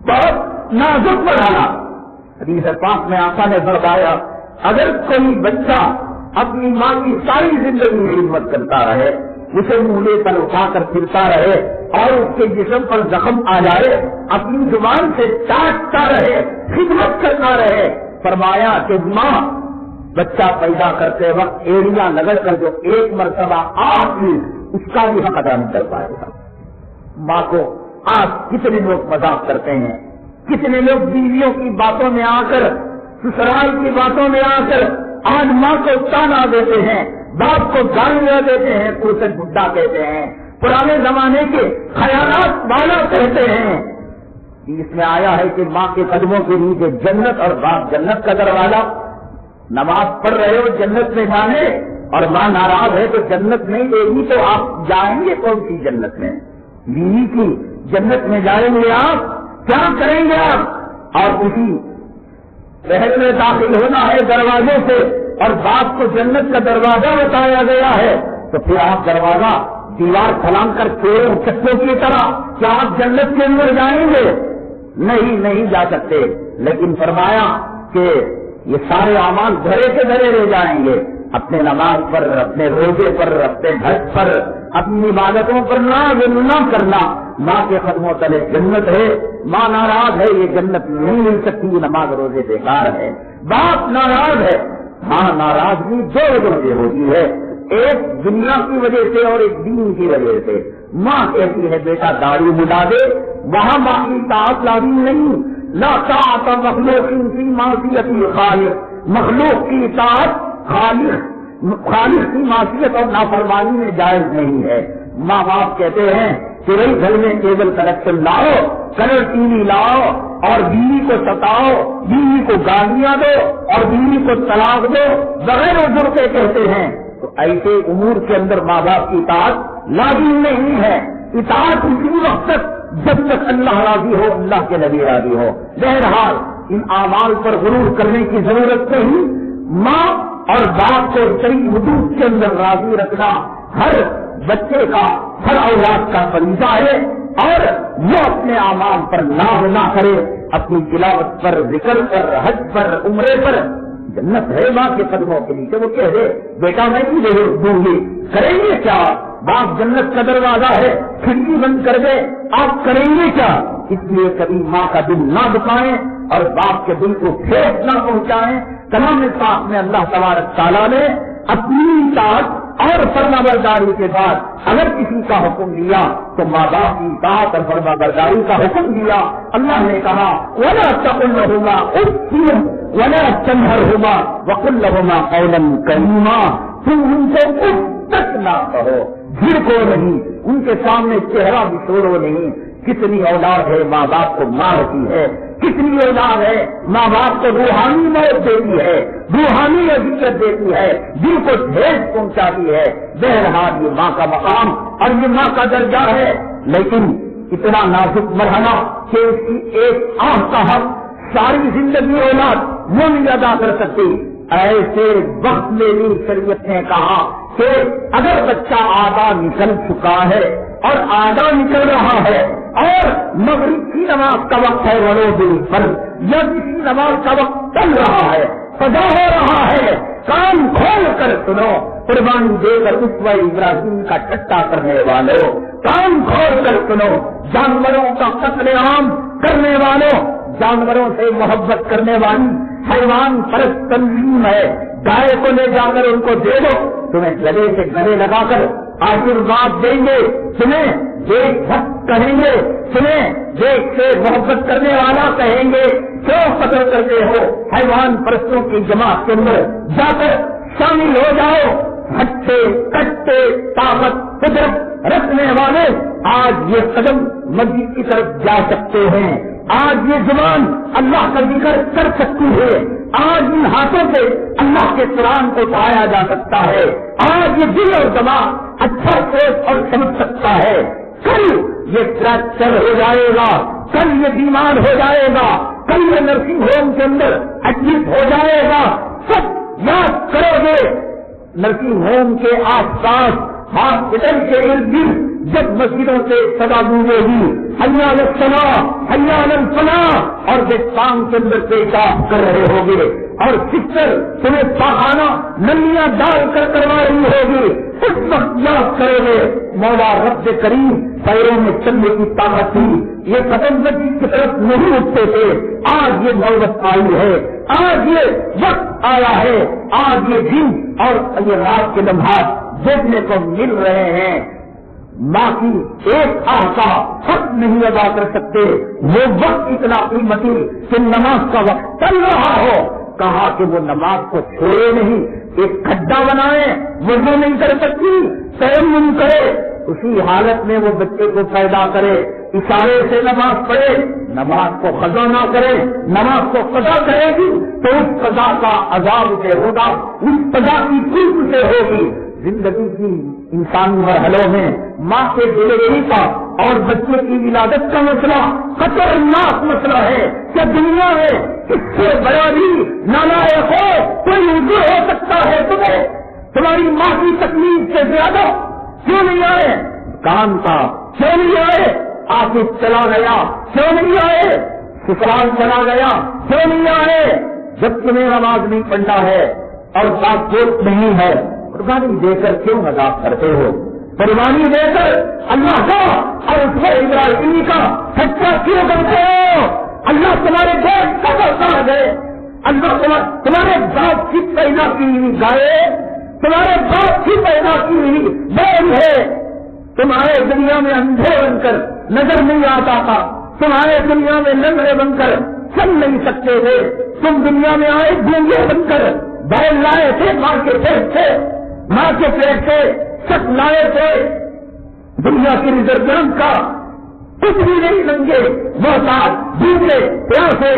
Speaker 1: بہت نازک مرحلہ. حدیث پاک میں آقا نے فرمایا اگر کوئی بچہ اپنی ماں کی ساری زندگی خدمت کرتا رہے، اسے مولے پر اٹھا کر پھرتا رہے اور اس کے جسم پر زخم آ جائے، اپنی زبان سے چاٹتا رہے، خدمت کرتا رہے، فرمایا کہ ماں بچہ پیدا کرتے وقت ایڑیاں لگڑ کر جو ایک مرتبہ آپ بھی اس کا بھی حق ادا نہیں کر پائے گا. ماں کو آج کتنے لوگ مذاق کرتے ہیں، کتنے لوگ بیویوں کی باتوں میں آ کر، سسرال کی باتوں میں آ کر آج ماں کو تانا دیتے ہیں، باپ کو گالیاں دیتے ہیں، پوچھن بڈھا کہتے ہیں، پرانے زمانے کے خیالات والا کہتے ہیں۔ اس میں آیا ہے کہ ماں کے قدموں کے نیچے جنت اور باپ جنت کا دروازہ، نماز پڑھ رہے ہو جنت میں جانے اور ماں ناراض ہے تو جنت نہیں دے گی تو آپ جائیں گے کون سی جنت میں؟ بیوی کی جنت میں جائیں گے آپ، کیا کریں گے آپ؟ اور اسی شہر میں داخل ہونا ہے دروازے سے اور باپ کو جنت کا دروازہ بتایا گیا ہے تو پھر آپ دروازہ دیوار پھلانگ کر چوروں چکوں کی طرح کیا آپ جنت کے اندر جائیں گے؟ نہیں جا سکتے۔ لیکن فرمایا کہ یہ سارے اعمال دھرے کے دھرے رہ جائیں گے، اپنے نماز پر، اپنے روزے پر، اپنے حج پر، اپنی عبادتوں پر نہ کرنا۔ ماں کے قدموں تلے جنت ہے، ماں ناراض ہے یہ جنت نہیں مل سکتی، نماز روزے بیکار ہے۔ باپ ناراض ہے، ماں ناراضگی دو وجہ سے ہوتی ہے، ایک دنیا کی وجہ سے اور ایک دین کی وجہ سے۔ ماں کہتی ہے بیٹا داڑھی مڈا دے، وہاں ماں کی اطاعت لازم نہیں، لا طاعت مخلوق فی معصیت الخالق، مخلوق کی اطاعت خالق کی معصیت اور نافرمانی میں جائز نہیں ہے۔ ماں باپ کہتے ہیں کہ بھائی گھر میں کیبل کنیکشن لاؤ، کلر ٹی وی لاؤ اور بیوی کو ستاؤ، بیوی کو گالیاں دو اور بیوی کو طلاق دو بغیر عذر کے کہتے ہیں، تو ایسے امور کے اندر ماں باپ کی اطاعت لازم نہیں ہے۔ اطاعت اسی وقت تک جب تک اللہ راضی ہو، اللہ کے نبی راضی ہو۔ بہرحال ان اعمال پر غرور کرنے کی ضرورت نہیں، ماں اور باپ کو صحیح حدود کے اندر راضی رکھنا ہر بچے کا، ہر اولاد کا فریضہ ہے، اور وہ اپنے اعمال پر ناز نہ کرے، اپنی تلاوت پر، ذکر پر، حج پر، عمرے پر۔ جنت ہے ماں کے قدموں کے نیچے، وہ کہہ دے بیٹا میں نہیں دوں گی، کریں گے کیا؟ باپ جنت کا دروازہ ہے، کھڑکی بند کر دے، آپ کریں گے کیا؟ اس لیے کبھی ماں کا دل نہ دکھائیں اور باپ کے دل کو ٹھیس نہ پہنچائیں۔ کلام پاک میں اللہ تبارک تعالیٰ نے اپنی اطاعت اور فرما برداری کے بعد اگر کسی کا حکم دیا تو ماں باپ کی اطاعت اور فرما برداری کا حکم دیا۔ اللہ نے کہا وَلَا تَقُلْ لَهُمَا أُفٍّ وَلَا تَنْهَرْهُمَا وَقُلْ لَهُمَا قَوْلًا كَرِيمًا، تم ان کو اف تک نہ کہو، جھڑکو نہیں، ان کے سامنے چہرہ بچھوڑو نہیں۔ کتنی اولاد ہے ماں باپ کو مارتی ہے، کتنی اولاد ہے ماں باپ کو روحانی موت دیتی ہے، روحانی اذیت دیتی ہے، دل کو ٹھیس پہنچاتی ہے۔ بہرحال یہ ماں کا مقام اور یہ ماں کا درجہ ہے، لیکن اتنا نازک مرحلہ کہ اس کی ایک آنکھ کا حق ساری زندگی اولاد وہ نہیں ادا کر سکتی۔ ایسے وقت میں بھی شریعت نے کہا کہ اگر بچہ آدھا نکل چکا ہے اور آدھا نکل رہا ہے اور مغرب کی نماز کا وقت ہے ولو بالفرض یا کسی نماز کا وقت چل رہا ہے، قضا ہو رہا ہے، کان کھول کر سنو، قربانی دے کر اسوہ ابراہیم کا ٹھٹا کرنے والوں، کان کھول کر سنو، جانوروں کا قتل عام کرنے والوں، جانوروں سے محبت کرنے والی حیوان پرست تنظیم ہے، گائے کو لے جا کر ان کو دے دو، تمہیں گلے سے گلے لگا کر آشیرواد دیں گے، تمہیں دیکھ بھکت کہیں گے، تمہیں دیکھ سے محبت کرنے والا کہیں گے، کیوں قتل کرتے ہو؟ حیوان پرستوں کی جماعت کے اندر جا کر شامل ہو جاؤ۔ ہٹے کٹے طاقت قدرت رکھنے والے آج یہ قدم مسجد کی طرف جا سکتے ہیں، آج یہ زبان اللہ کا ذکر کر سکتی ہے، آج ان ہاتھوں سے اللہ کے قرآن کو پایا جا سکتا ہے، آج یہ دل اور دماغ اچھا سوچ اور سمجھ سکتا ہے۔ کل یہ فریکچر ہو جائے گا، کل یہ بیمار ہو جائے گا، کل یہ نرسنگ ہوم کے اندر ایڈمٹ ہو جائے گا، سب یاد کرو گے۔ نرسنگ ہوم کے آس پاس، ہاسپٹل کے ارد گرد جب مسجدوں سے صدا گونجے گی حی علی الصلاۃ حی علی الفلاح اور دیکھان کے اندر پیشاب کر رہے ہوگے اور سسٹر تمہیں پاخانہ نلیاں ڈال کر کروا رہی ہوگی، اس وقت یاد کرو گے مولا رب کریم پیروں میں چلنے کی طاقت تھی، یہ قدم مسجد کی طرف نہیں اٹھتے تھے، آج یہ نوبت آئی ہے، آج یہ وقت آیا ہے، آج یہ دن اور یہ رات کے لمحات دیکھنے کو مل رہے ہیں۔ ماں کی ایک آہ کا حق نہیں ادا کر سکتے، وہ وقت اتنا قیمتی کہ نماز کا وقت چل رہا ہو، کہا کہ وہ نماز کو چھوڑے نہیں، ایک کھڈا بنائے، وضو نہیں کر سکتی، تیمم کرے، اسی حالت میں وہ بچے کو پیدا کرے، اشارے سے نماز پڑھے، نماز کو قضا نہ کرے، نماز کو قضا کرے گی تو اس قضا کا عذاب سے ہوگا، اس قضا کی قرب سے ہوگی۔ زندگی کی انسانی مرحلوں میں ماں کے ڈلیوری کا اور بچے کی ولادت کا مسئلہ خطرناک مسئلہ ہے کہ دنیا میں اس سے بڑا بھی نالائق ہو کوئی عذر ہو سکتا ہے تمہیں، تمہاری ماں کی تکلیف سے زیادہ کیوں نہیں آئے؟ کام کا کیوں نہیں آئے؟ آفس چلا گیا کیوں نہیں آئے؟ سسرال چلا گیا کیوں نہیں آئے؟ جب تمہیں نماز نہیں پڑھنا ہے اور بات گوشت نہیں ہے، قربانی دے کر کیوں مذاق کرتے ہو؟ قربانی دے کر اللہ کا اور اس میں ابراہیم کا سچا کیوں کرتے ہو؟ اللہ تمہارے گوشت کا برسات ہے، اللہ تمہارے باپ کی پیدا کی ہوئی گائے، تمہارے باپ کی پیدا کی ہوئی بیل ہے، تمہارے دنیا میں اندھے بن کر نظر نہیں آتا تھا، تمہارے دنیا میں لنگڑے بن کر چل نہیں سکتے تھے، تم دنیا میں آئے گونگے بن کر، بیل لائے تھے ماں کے پیٹ سے، ماں کے پیٹ سے سچ لائے تھے، دنیا کی ریزرو کا کچھ بھی نہیں لنگے محتاج بھوکے پیاسے،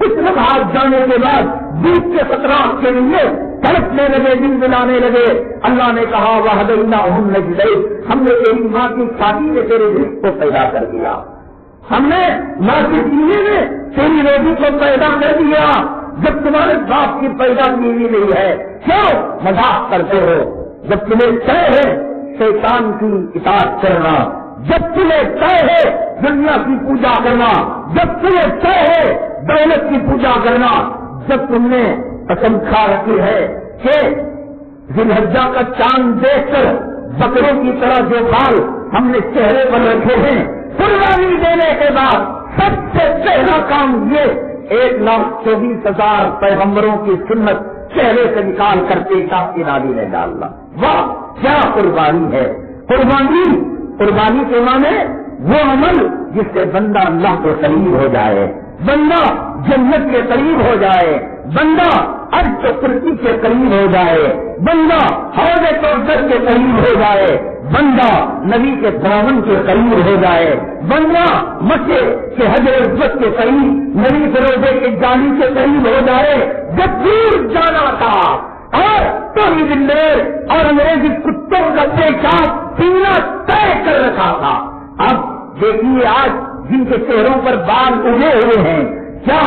Speaker 1: کچھ لمحات جانے کے بعد دودھ کے خطرات کے لیے تڑپنے لگے، دل دلانے لگے۔ اللہ نے کہا وَهَدَيْنَاهُمْ النَّجْدَيْنِ، ہم نے تیری ماں کی چھاتی میں تیرے رزق کو پیدا کر دیا، ہم نے ماں کے سینے میں تیری روزی کو پیدا کر دیا۔ جب تمہارے باپ کی پیدا کی ہوئی نہیں ہے کیوں مذاق کرتے ہو؟ جب تمہیں طے ہے شیطان کی اطاعت کرنا، جب تمہیں طے ہے دنیا کی پوجا کرنا، جب تمہیں طے ہے دولت کی پوجا کرنا، جب تم نے قسم کھا رکھی ہے کہ ذی الحجہ کا چاند دیکھ کر بکروں کی طرح جو بال ہم نے چہرے پر رکھے ہیں، قربانی دینے کے بعد سب سے پہلا کام یہ 1,24,000 پیغمبروں کی سنت چہرے سے نکال کر پیشاب کی نالی میں ڈالنا۔ واہ کیا قربانی ہے! قربانی کے معنی وہ عمل جس سے بندہ اللہ کے قریب ہو جائے، بندہ جنت کے قریب ہو جائے، بندہ عرش و کرسی کے قریب ہو جائے، بندہ حوض کوثر کے قریب ہو جائے، بندہ نبی کے دامن کے قریب ہو جائے، بندہ مکے کے حجر اسود کے قریب، نبی کے روضے کے جانی کے قریب ہو جائے۔ جب دور جانا تھا اور توحید اللہ اور انگریزی کتوں کا پیشاب پینا طے کر رکھا تھا، اب دیکھیے آج جن کے چہروں پر بال اگے ہوئے ہیں، کیا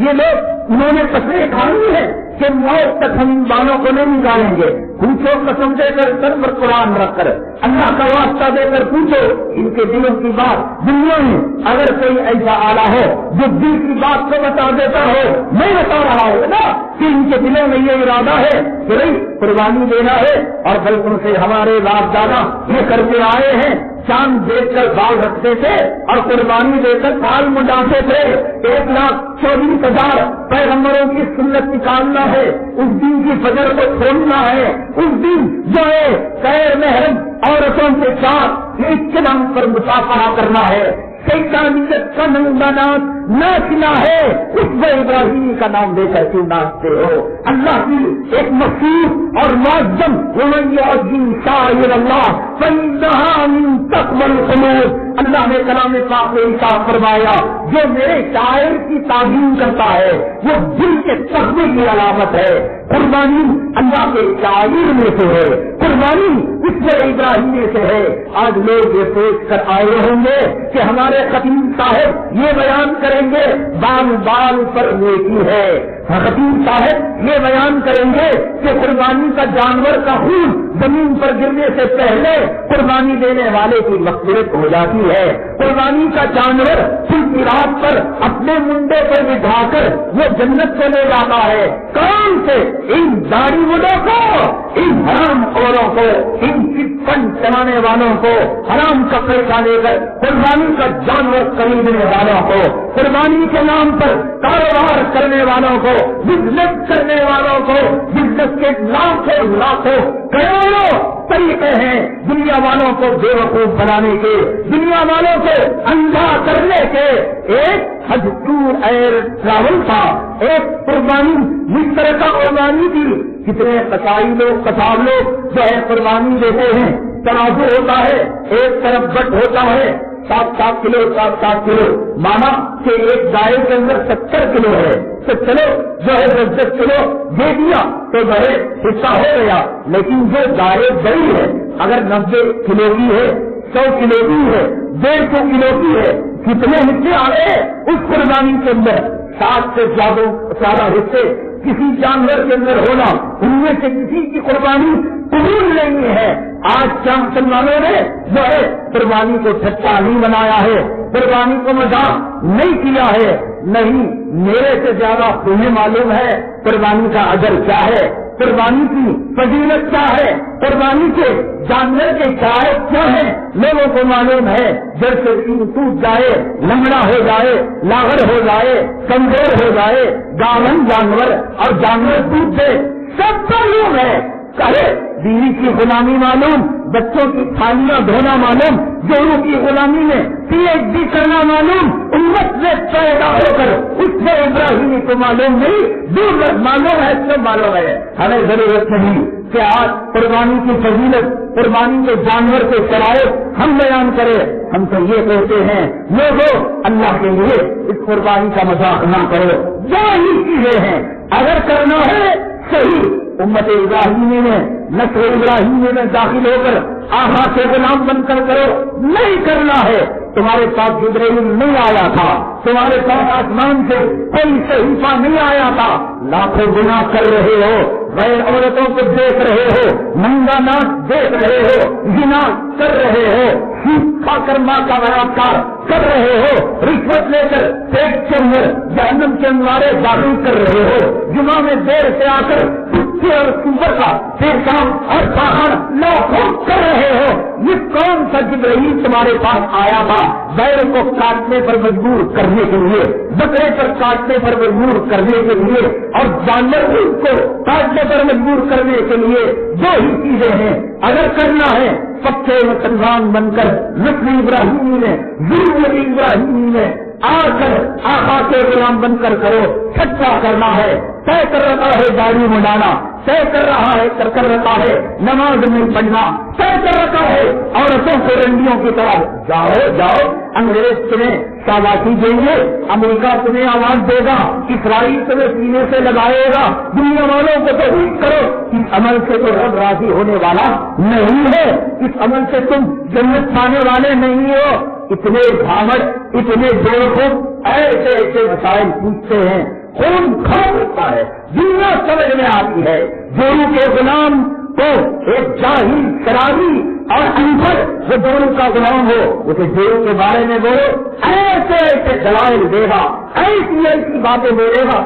Speaker 1: یہ لوگ انہوں نے قسمیں کھائی ہیں کہ موت تک ہم ان بالوں کو نہیں نکالیں گے؟ پوچھو قسم دے کر سر پر قرآن رکھ کر، اللہ کا واسطہ دے کر پوچھو ان کے دلوں کی بات۔ دنیا میں اگر کوئی ایسا آلہ ہے جو دل کی بات کو بتا دیتا ہو، میں بتا رہا ہوں نا کہ ان کے دلوں میں یہ ارادہ ہے کہ نہیں قربانی دینا ہے، اور بلکہ سے ہمارے باپ دادا یہ کرتے آئے ہیں، چاند دیکھ کر بال رکھتے تھے اور قربانی دے کر بال منڈاتے تھے۔ 1,24,000 پیغمبروں کی سنت نکالنا ہے، اس دن کی فجر کو چھوڑنا ہے، اس دن جو ہے غیر محرم عورتوں کے ساتھ اس کے نام پر مصافحہ کرنا ہے، شیطانیت کا نمونات ناچنا ہے۔ اس میں ابراہیم کا نام دے کر کیوں ناچتے ہو؟ اللہ کی ایک مخصوص اور معظم ومن یعظم شعائر اللہ فإنها من تقوى القلوب، اللہ نے کلام پاک میں ارشاد فرمایا جو میرے شاعر کی تعظیم کرتا ہے وہ دل کے تقوی کی علامت ہے۔ قربانی اللہ کے شاعر میں سے ہے، قربانی اس میں ابراہیم سے ہے۔ آج لوگ یہ سوچ کر آئے ہوں گے کہ ہمارے خطیب صاحب یہ بیان کریں گے بال بال پر نیکی ہے، خطیب صاحب یہ بیان کریں گے کہ قربانی کا جانور کا خون زمین پر گرنے سے پہلے قربانی دینے والے کی مغفرت ہو جاتی ہے، قربانی کا جانور کی رات پر اپنے منڈے پر بٹھا کر وہ جنت کو لے جاتا ہے۔ کون سے؟ ان داڑھی مڈوں کو، ان حرام خوروں کو، ان چٹ فنڈ چلانے والوں کو، حرام کا پیسہ لے کر قربانی کا جانور خریدنے والوں کو، قربانی کے نام پر کاروبار کرنے والوں کو، بزنس کرنے والوں کو، بزنس اس کے لاکھوں لاکھوں کروڑوں طریقے ہیں دنیا والوں کو بیوقوف بنانے کے، دنیا والوں کو اندھا کرنے کے۔ ایک حج ٹور ایئر ٹریول تھا، ایک قربانی مشترکہ قربانی تھی۔ کتنے قصائی لوگ کساب لوگ جو ہے قربانی دیتے ہیں، تنازع ہوتا ہے، ایک طرف بٹ ہوتا ہے 7-7 کلو 7-7 کلو، مانا کہ ایک گائے کے اندر 70 کلو ہے تو چلو جو ہے 10-10 کلو دے دیا تو جو ہے حصہ ہو گیا۔ لیکن جو گائے بڑی ہے، اگر 90 کلو کی ہے، 100 کلو کی ہے، 150 کلو کی ہے، کتنے حصے آ گئے اس قربانی کے اندر؟ 60 سے زیادہ حصے کسی جانور کے اندر ہونا، ان میں سے کسی کی قربانی قبول نہیں ہے۔ آج کیا مسلمانوں نے جو ہے قربانی کو ٹھٹا نہیں بنایا ہے، قربانی کو مذاق نہیں کیا ہے۔ نہیں، میرے سے زیادہ تمہیں معلوم ہے قربانی کا اجر کیا ہے، قربانی کی فضیلت کیا ہے، قربانی کے جانور کے شرائط کیا ہے، لوگوں کو معلوم ہے۔ جیسے ٹوٹ جائے، لنگڑا ہو جائے، لاغر ہو جائے، کمزور ہو جائے، گاون جانور اور جانور ٹوٹ جائے، سب معلوم ہے۔ کہے بیوی کی غلامی معلوم، بچوں کی تھالیاں دھونا معلوم، جوروں کی غلامی میں PhD کرنا معلوم، امت سے پیدا ہو کر اس سے ابراہیمی کو معلوم نہیں، دور معلوم ہے، سب معلوم ہے۔ ہمیں ضرورت نہیں کہ آج قربانی کی فضیلت، قربانی کے جانور کے شرائط ہم بیان کریں۔ ہم تو یہ کہتے ہیں لوگوں اللہ کے لیے اس قربانی کا مذاق نہ کرو، جو ہی چیزیں ہیں اگر کرنا ہے صحیح امت ابراہیمی میں، نسل ابراہیمی میں داخل ہو کر آقا کے غلام بن کر کرو، نہیں کرنا ہے۔ تمہارے پاس جبرائیل نہیں آیا تھا، تمہارے پاس آسمان سے کوئی صحیفہ نہیں آیا تھا، لاکھوں گناہ کر رہے ہو، غیر عورتوں کو دیکھ رہے ہو، ننگا ناچ دیکھ رہے ہو، زنا کر رہے ہو، سود کھا کر ماں کا بلاತ್ಕಾರ کر رہے ہو، رشوت لے کر پیٹ کے اندر جہنم کے انوارے داخل کر رہے ہو، جمعہ میں دیر سے آ کر کتے اور سور کا پیشاب اور پاخر لاکھوں کر رہے ہو۔ یہ کون سا جبرائیل تمہارے پاس آیا تھا بیل کو کاٹنے پر مجبور کرنے کے لیے، بکرے پر کاٹنے پر مجبور کرنے کے لیے، اور جانور کو کاٹنے پر مجبور کرنے کے لیے؟ جو ہی چیزیں ہیں اگر کرنا ہے پکے مسلمان بن کر نسل ابراہیمی میں، ضرورت ابراہیمی میں آ کر آقا کے غلام بن کر کرو۔ سچا کرنا ہے، طے کر رہا ہے داڑھی مڈانا، طے کر رہا ہے کر رکھا ہے نماز نہیں پڑھنا، طے کر رکھا ہے عورتوں کو رنڈیوں کی طرح جاؤ، انگریز تمہیں شاباشی دیں گے، امریکہ تمہیں آواز دے گا، اسرائیل تمہیں سینے سے لگائے گا، دنیا والوں کو توحید کرو۔ اس عمل سے تو رب راضی ہونے والا نہیں ہے، اس عمل سے تم جنت پانے والے نہیں ہو۔ اتنے بھاوڑ، اتنے بیوقوف ایسے ایسے مسائل پوچھتے ہیں، خون کھول ہوتا ہے، دنیا سمجھ میں آتی ہے۔ جورو کے غلام کو ایک جاہل، شرابی اور انپڑھ جو جورو کا غلام ہو اسے جورو کے بارے میں بولو، ایسے ایسے دلائل دے گا، ایسی ایسی باتیں بولے گا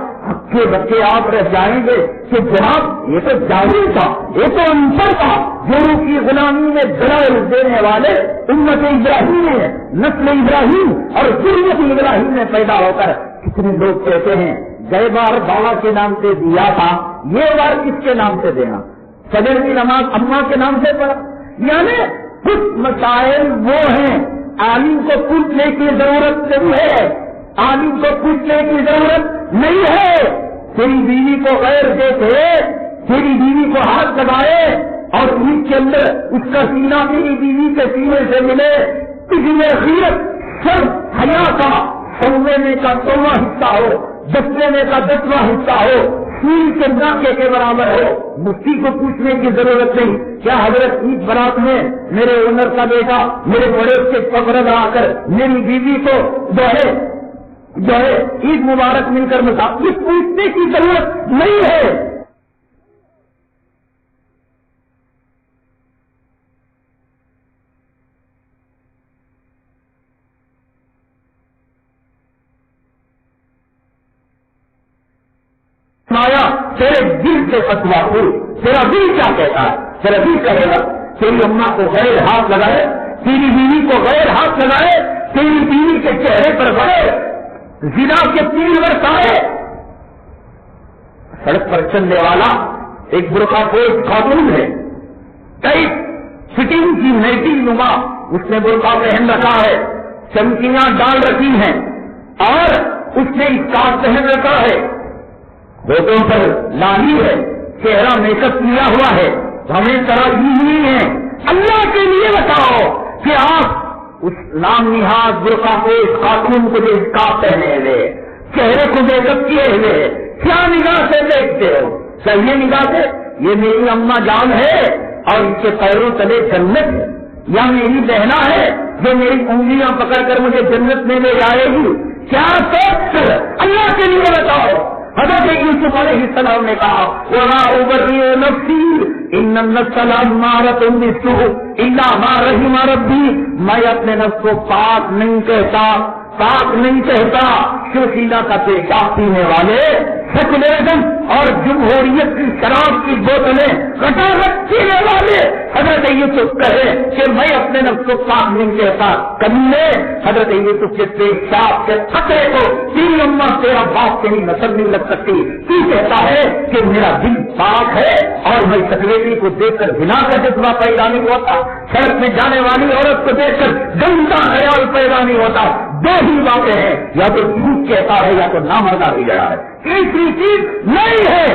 Speaker 1: کہ بچے آپ رہ جائیں گے کہ جناب یہ تو جاہل تھا، یہ تو انپڑھ تھا۔ جورو کی غلامی میں دلائل دینے والے امت ابراہیم ہے، نسل ابراہیم اور ذریت ابراہیم میں پیدا ہو کر کتنے لوگ کہتے ہیں گئے بار بابا کے نام سے دیا تھا، یہ بار کس کے نام سے دینا؟ فجر کی نماز اماں کے نام سے پڑھا۔ یعنی کچھ مسائل وہ ہیں عالم کو پوچھنے کی ضرورت نہیں ہے، عالم کو پوچھنے کی ضرورت نہیں ہے۔ تیری بیوی کو غیر دیکھے، تیری بیوی کو ہاتھ لگائے اور عید کے اندر اس کا سینہ میری بیوی کے سینے سے ملے، اس میں غیرت سب حیا کا 100 کا 100واں حصہ ہو، 10 کا 10واں حصہ ہو، سیل کے ناکے کے برابر ہو، مفتی کو پوچھنے کی ضرورت نہیں۔ کیا حضرت عید برات میں میرے اونر کا بیٹا میرے پڑوس کے پکڑ آ کر میری بیوی کو جو ہے عید مبارک مل کر اس پوچھنے کی ضرورت نہیں ہے۔ تیرے دل سے فتوا ہو، تیرا دل کیا کہتا ہے؟ تیرا دل کہے گا تیری اماں کو غیر ہاتھ لگائے، تیری بیوی کو غیر ہاتھ لگائے، تیری بیوی کے چہرے پر غیر زنا کے 3 برس آئے، سڑک پر چلنے والا ایک برقع پوش خاتون ہے، کئی فٹنگ کی نیٹی نما اس نے برقع پہن رکھا ہے، چمکیاں ڈال رکھی ہیں اور اس نے اسکارف پہن رکھا ہے، ہونٹوں پر لالی ہے، چہرہ میک اپ کیا ہوا ہے، ہمیں تراجی نہیں ہے۔ اللہ کے لیے بتاؤ کہ آپ اس نام نہاد برقع کو اس خاتون کو جو اسکارف پہنے ہوئے، چہرے کو میک اپ کیے ہوئے، کیا نگاہ سے دیکھتے ہو؟ صحیح نگاہ سے یہ میری اماں جان ہے اور اس کے پیروں تلے جنت ہے، یا میری بہنا ہے جو میری انگلیاں پکڑ کر مجھے جنت میں لے جائے گی؟ کیا سوچ؟ اللہ کے لیے بتاؤ۔ حضرت یوسف علیہ السلام نے کہا وَمَا أُبَرِّئُ نَفْسِي إِنَّ النَّفْسَ لَأَمَّارَةٌ بِالسُّوءِ إِلَّا مَا رَحِمَ رَبِّي، میں اپنے نفس کو پاک نہیں کہتا، شوشیدہ کا پیشاب پینے والے، سیکولرزم اور جمہوریت کی شراب کی بوتلیں کٹاکٹ پینے والے حضرت یوسف کہے کہ میں اپنے نفس کو پاک نہیں کہتا، کمینے حضرت یوسف کے پیشاب کے خطرے کو تیری اماں تیرا باپ سے نظر نہیں لگ سکتی، تو کہتا ہے کہ میرا دل پاک ہے اور میں سکریٹری کو دیکھ کر بنا کا جذبہ پیدا نہیں ہوتا، سڑک میں جانے والی عورت کو دیکھ کر گندا خیال پیدا نہیں ہوتا۔ دو ہی باتیں ہیں، یا تو جھوٹ کہتا ہے یا تو نامردہ ہی گیا ہے، تیسری چیز نہیں ہے۔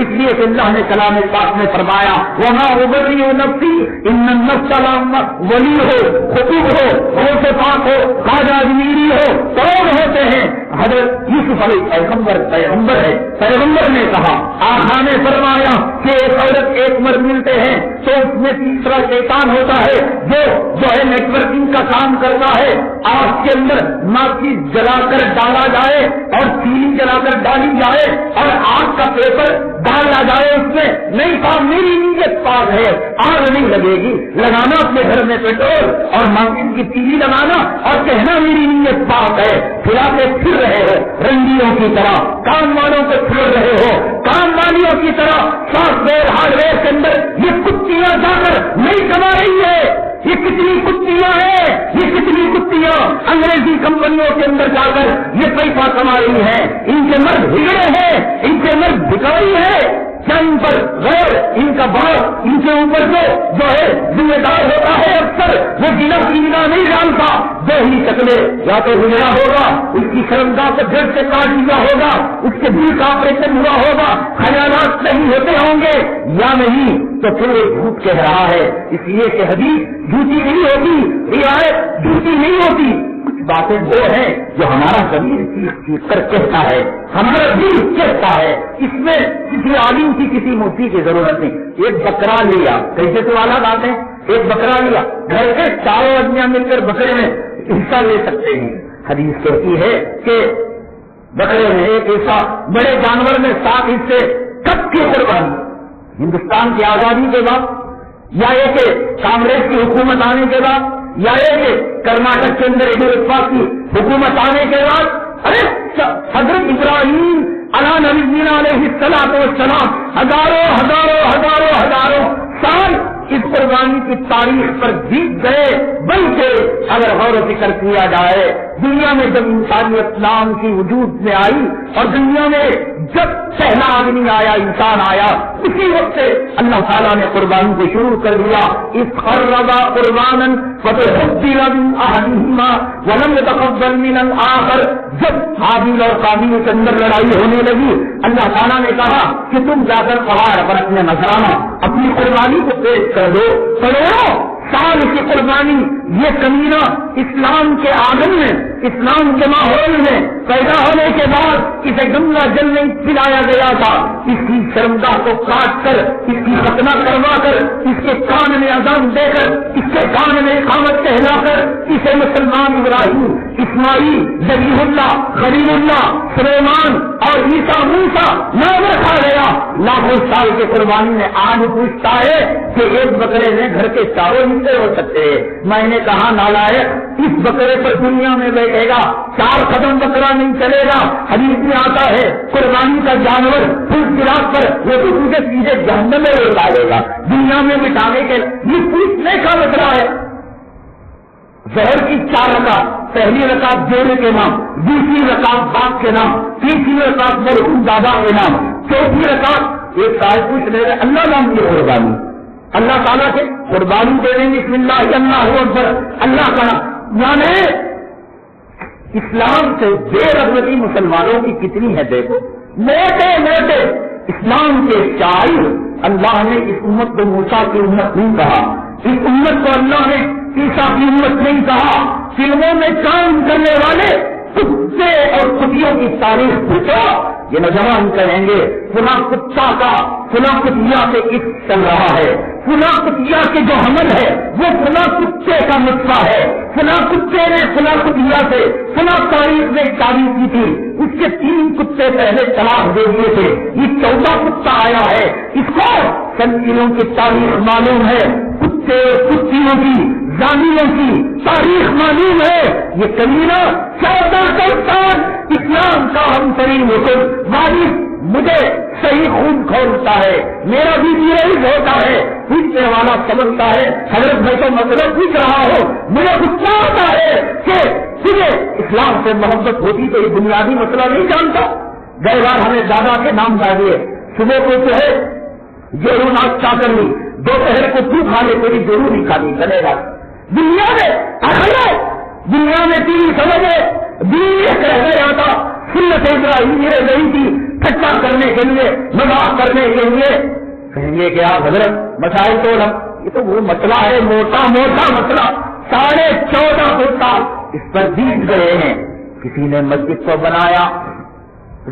Speaker 1: اس لیے کہ اللہ نے کلام پاک میں فرمایا وَمَا أُبَرِّئُ نَفْسِي إِنَّ النَّفْسَ لَأَمَّارَةٌ، ولی ہو، خطوب ہو، روز پاک ہو، خواجہ اجمیری ہو، کون ہوتے ہیں؟ حضرت یوسف علیہ پیغمبر ہے، پیغمبر نے کہا، آقا نے فرمایا کہ ایک عورت ایک مرد ملتے ہیں تو اس میں تیسرا شیطان ہوتا ہے جو ہے نیٹ ورکنگ کا کام کرتا ہے، آگ کے اندر ماچس جلا کر ڈالا جائے اور تیلی جلا کر ڈالی جائے اور آگ کا پیپر ڈالا جائے، اس میں نہیں تھا میری نیت پاک ہے، آگ نہیں لگے گی، لگانا اپنے گھر میں پیٹرول اور ماچس کی تیلی لگانا اور کہنا میری نیت پاک ہے، پھر پھر رہے ہو رنگیوں کی طرح، کام والوں کو پھر رہے ہو کام والیوں کی طرح، سافٹ ویئر ہارڈ ویئر کے اندر یہ کتیاں جا کر نہیں کما رہی ہے، یہ کتنی کتیاں ہیں، یہ کتنی کتیاں انگریزی کمپنیوں کے اندر جا کر یہ پیسہ کما رہی ہیں، ان کے مرد بگڑے ہیں، ان کے مرد بھکاری ہیں، کیا ان پر غیر ان کا باپ ان کے اوپر جو ہے ذمہ دار ہوتا ہے، اکثر وہ گنا نہیں جانتا، دو ہی شکلیں، یا تو ہجڑا ہوگا، اس کی شرمگاہ کو جڑ سے کاٹ دیا ہوگا، اس کے دل کا آپریشن ہوا ہوگا، خیالات نہیں ہوتے ہوں گے، یا نہیں تو پھر وہ جھوٹ کہہ رہا ہے۔ اس لیے کہ حدیث جھوٹی نہیں ہوتی، روایت جھوٹی نہیں ہوتی، کچھ باتیں وہ ہیں جو ہمارا ضمیر چیز کر کہتا ہے، ہمارا دل کہتا ہے، اس میں کسی عالم کی کسی مفتی کی ضرورت نہیں۔ ایک بکرا لیا، کیسے تو والا بات ہے، ایک بکرا لیا، گھر کے چاروں آدمیاں مل کر بکرے میں حصہ لے سکتے ہیں۔ حدیث کہتی ہے کہ بکرے میں ایک حصہ، بڑے جانور میں 7 حصے، کب کی قربانی؟ ہندوستان کی آزادی کے بعد، یا یہ کہ کانگریس کی حکومت آنے کے بعد، یا یہ کہ کرناٹک کے اندر یڈیورپا کی حکومت آنے کے بعد؟ ارے حضرت ابراہیم علیہ السلام ہزاروں سال اس قربانی کی تاریخ پر جیت گئے، بلکہ اگر غور و فکر کیا جائے، دنیا میں جب انسانیت نام کی وجود میں آئی اور دنیا میں جب پہلا آدمی آیا، انسان آیا، اسی وقت سے اللہ تعالیٰ نے قربانی کو شروع کر دیا۔ اس قربا قربانا فتقبل من احدهما ولم يتقبل من الاخر، جب حابیل اور قابیل کے اندر لڑائی ہونے لگی، اللہ تعالیٰ نے کہا کہ تم جا کر پہاڑ پر اپنے نذرانہ اپنی قربانی کو پیش کر دو، کروڑوں سال کی قربانی یہ کمینہ اسلام کے آنگن میں، اسلام کے ماحول میں پیدا ہونے کے بعد اسے گنگا جل نہیں پلایا گیا تھا، اس کی شرمگاہ کو کاٹ کر، اس کی ختنہ کروا کر، اس کے کان میں اذان دے کر، اس کے کان میں اقامت کہلا کر اسے مسلمان ابراہیم، اسماعیل، ذبیح اللہ، خلیل اللہ، سلیمان اور عیسیٰ موسیٰ نام رکھا گیا۔ لاکھوں سال کی قربانی میں آج پوچھتا ہے کہ ایک بکرے میں گھر کے چاروں حصے ہو سکتے ہیں۔ میں نے کہا نالائق، اس بکرے پر دنیا میں بیٹھے گا 4 قدم بکرا نہیں چلے گا۔ حدیث میں آتا ہے قربانی کا جانور پھر چراغ پر وہ تو تجھے سیدھے جہنم میں لے جائے گا، دنیا میں بٹھانے کے یہ پوچھنے کا مسئلہ ہے۔ ظہر کی 4 رکعت، پہلی رکعت جوڑے کے نام، دوسری رکعت باپ کے نام، تیسری رکعت مرحوم دادا کے نام، چوتھی رکعت ایک صاحب پوچھ رہے ہیں اللہ نام کی قربانی، اللہ تعالیٰ سے قربانی دے دیں گے، بسم اللہ اللہ اکبر اللہ کا نام، یعنی اسلام سے بے رغبتی مسلمانوں کی کتنی ہے دیکھو، موٹے موٹے اسلام کے شاعر، اللہ نے اس امت کو موسیٰ کی امت نہیں کہا، اس امت کو اللہ نے عیسیٰ کی امت نہیں کہا، فلموں میں کام کرنے والے کتے اور کتیوں کی تاریخ پوچھو، یہ نوجوان کہیں گے فلاں کتا کا فلاں کتیا سے عشق چل رہا ہے، فلاں کتیا کے جو حمل ہے وہ فلاں کتے کا نسخہ ہے، فلاں کتے نے فلاں کتیا سے فلاں تاریخ میں شادی کی تھی، اس کے 3 کتے پہلے طلاق دے دیے تھے، یہ 14 کتا آیا ہے، اس کو سنگینوں کی تاریخ معلوم ہے، کتے کتیوں کی زانیوں کی تاریخ معلوم ہے، یہ کمینہ 1400 سال اسلام کا ہم ترین حکم مالک مجھے صحیح خون کھولتا ہے، میرا بھی یہ ہوتا ہے، پوچھنے والا سمجھتا ہے حضرت میں تو مطلب پوچھ رہا ہوں، مجھے غصہ آتا ہے کہ تجھے اسلام سے محبت ہوتی تو یہ بنیادی مسئلہ نہیں جانتا۔ گئے بار ہمیں دادا کے نام دا دیے، صبح کو جو ہے ضرور ناشتہ کر لی، دوپہر کو تو کھانے تیری ضرور ہی کھانی چلے گا۔ دنیا میں دنیا میں تین سمجھے دین کہہ گیا تھا، سنت ابراہیمی رہی تھی ٹھٹا کرنے کے لیے، مذاق کرنے کے لیے، کہیں گے کہ آپ حضرت مسائل تو یہ تو وہ مسئلہ ہے، موٹا موٹا مسئلہ 14.5 سال اس پر بیت گئے ہیں۔ کسی نے مسجد کو بنایا،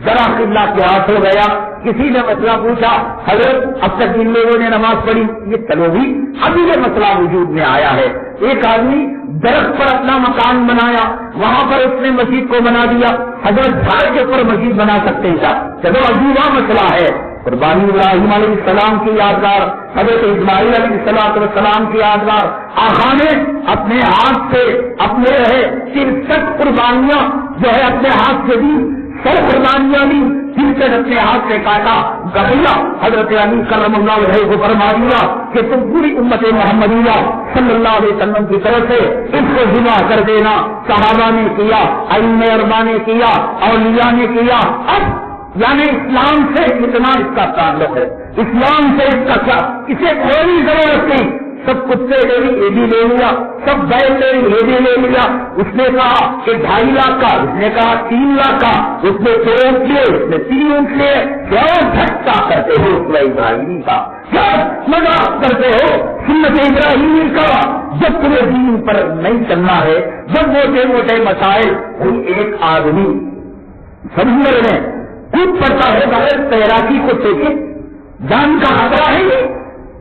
Speaker 1: ذرا قبلہ کے ہاتھ ہو گیا، کسی نے مسئلہ پوچھا حضرت اب تک جن لوگوں نے نماز پڑھی، یہ چلو بھی ابھی یہ مسئلہ وجود میں آیا ہے۔ ایک آدمی درخت پر اپنا مکان بنایا، وہاں پر اس نے مسجد کو بنا دیا، حضرت جھاڑ کے اوپر مسجد بنا سکتے ہیں کیا؟ چلو عجیبہ مسئلہ ہے۔ قربانی ابراہیم علیہ السلام کی یادگار، حضرت اسماعیل علیہ السلام کی یادگار، آقا نے اپنے ہاتھ سے اپنے 63 قربانیاں جو ہے اپنے ہاتھ سے دی، 100 قربانیاں دی، پھر سے اپنے ہاتھ سے کاٹا، گبیا حضرت علی کرم اللہ وجہہ کو فرما دیا کہ تم پوری امت محمدیہ صلی اللہ علیہ وسلم کی طرف سے اس کو ذبح کر دینا۔ صحابہ نے کیا، ائمہ اربعہ نے کیا، اولیاء نے کیا، اب یعنی اسلام سے اتنا اس کا تعلق ہے، اسلام سے اس کا کیا، اسے کوئی ضرورت نہیں، سب کتے لے لی یہ بھی لے لیا، سب بیل لے لی یہ بھی لے لیا، اس نے کہا کہ 2.5 لاکھ کا، اس نے کہا 3 لاکھ کا، اس نے 2 اونٹ لیے، اس نے 3 اونٹ لیے، کیا دھکا کرتے ہو اس ابراہیمی کا، کیا مذاق کرتے ہو سنت ابراہیمی کا؟ جب تمہیں دین پر نہیں چلنا ہے، جب موٹے موٹے مسائل، کوئی ایک آدمی سمندر میں کود پڑتا ہے بغیر تیراکی کو سیکھے، جان کا خطرہ ہے،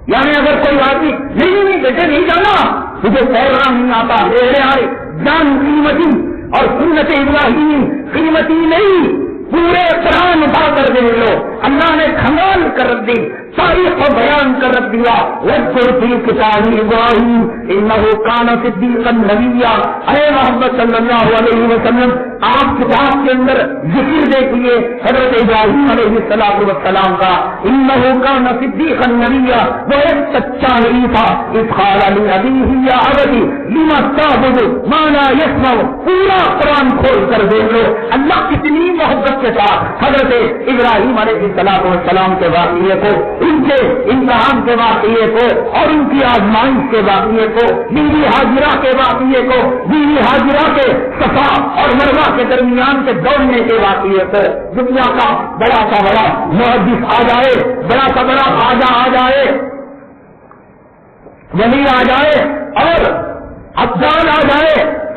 Speaker 1: یعنی اگر کوئی آدمی نہیں بیٹے نہیں جانا تجھے تیرنا نہیں آتا، میرے آئے جان قیمتی اور سنت ابراہیمی قیمتی نہیں، پورے قرآن اٹھا کر دے لو، اللہ نے کمال کر دی، تاریخ کو بیان کر رکھ دیا، وَاذْكُرْ فِي كِتَابِ إِبْرَاهِيمَ إِنَّهُ كَانَ صِدِّيقًا نَبِيًّا۔ اے محمد صلی اللہ علیہ وسلم، آپ کتاب کے اندر ذکر دیکھیے حضرت ابراہیم علیہ السلام کا، إِنَّهُ كَانَ صِدِّيقًا نَبِيًّا، وہ ایک سچا نبی تھا، إِذْ قَالَ لِأَبِيهِ يَا أَبَتِ لِمَ تَعْبُدُ مَا لَا يَسْمَعُ۔ پورا قرآن کھول کر دیکھ لو، اللہ کتنی محبت کے ساتھ حضرت ابراہیم علیہ السلام کے واقعے کو، ان کے امتحان کے واقعے کو اور ان کی آزمائش کے واقعے کو، بیوی حاجرہ کے واقعے کو، بیوی حاجرہ کے صفا اور مروہ کے درمیان کے دوڑنے کے واقعے کو، دنیا کا بڑا سا بڑا محدث آ جائے، بڑا سا بڑا خواجہ آ جائے، ولی آ جائے اور افضال آ جائے،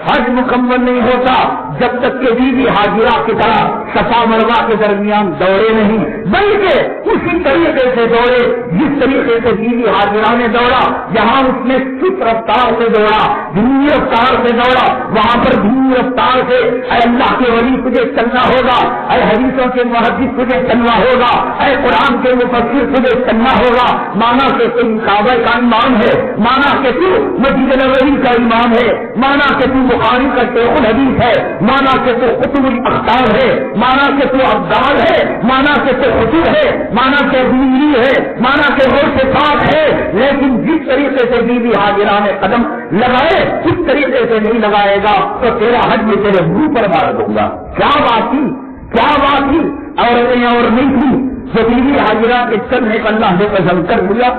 Speaker 1: حج مکمل نہیں ہوتا جب تک کہ بیوی حاجرہ کی طرح صفا مروہ کے درمیان دوڑے نہیں، بلکہ اسی طریقے سے دوڑے جس طریقے سے بیوی حاجرہ نے دوڑا، جہاں اس نے سست رفتار سے دوڑا، دھیمی رفتار سے دوڑا، وہاں پر دھیمی رفتار سے اے اللہ کے ولی تجھے چلنا ہوگا، اے حدیثوں کے محدث تجھے چلنا ہوگا، اے قرآن کے مفسر تجھے چلنا ہوگا، مانا کہ تو کعبہ کا امام ہے، مانا کہ تو مسجد نبوی کا امام ہے، مانا کہ تو بخاری کا شیخ الحدیث ہے، مانا کہ تو قطب الاقطار ہے، مانا کہ تو ابدال ہے، مانا کہ تو حضور ہے، مانا کہ بیوی ہے، مانا کہ وہ صفات ہے، لیکن جس طریقے سے بیوی حاجرہ نے قدم لگائے اس طریقے سے نہیں لگائے گا تو تیرا حج میں تیرے منہ پر مار دوں گا۔ کیا بات تھی، کیا بات تھی، عورتیں اور نہیں تھی، جو بیوی حاجرہ کے چلنے کا اللہ نے پسند کر لیا،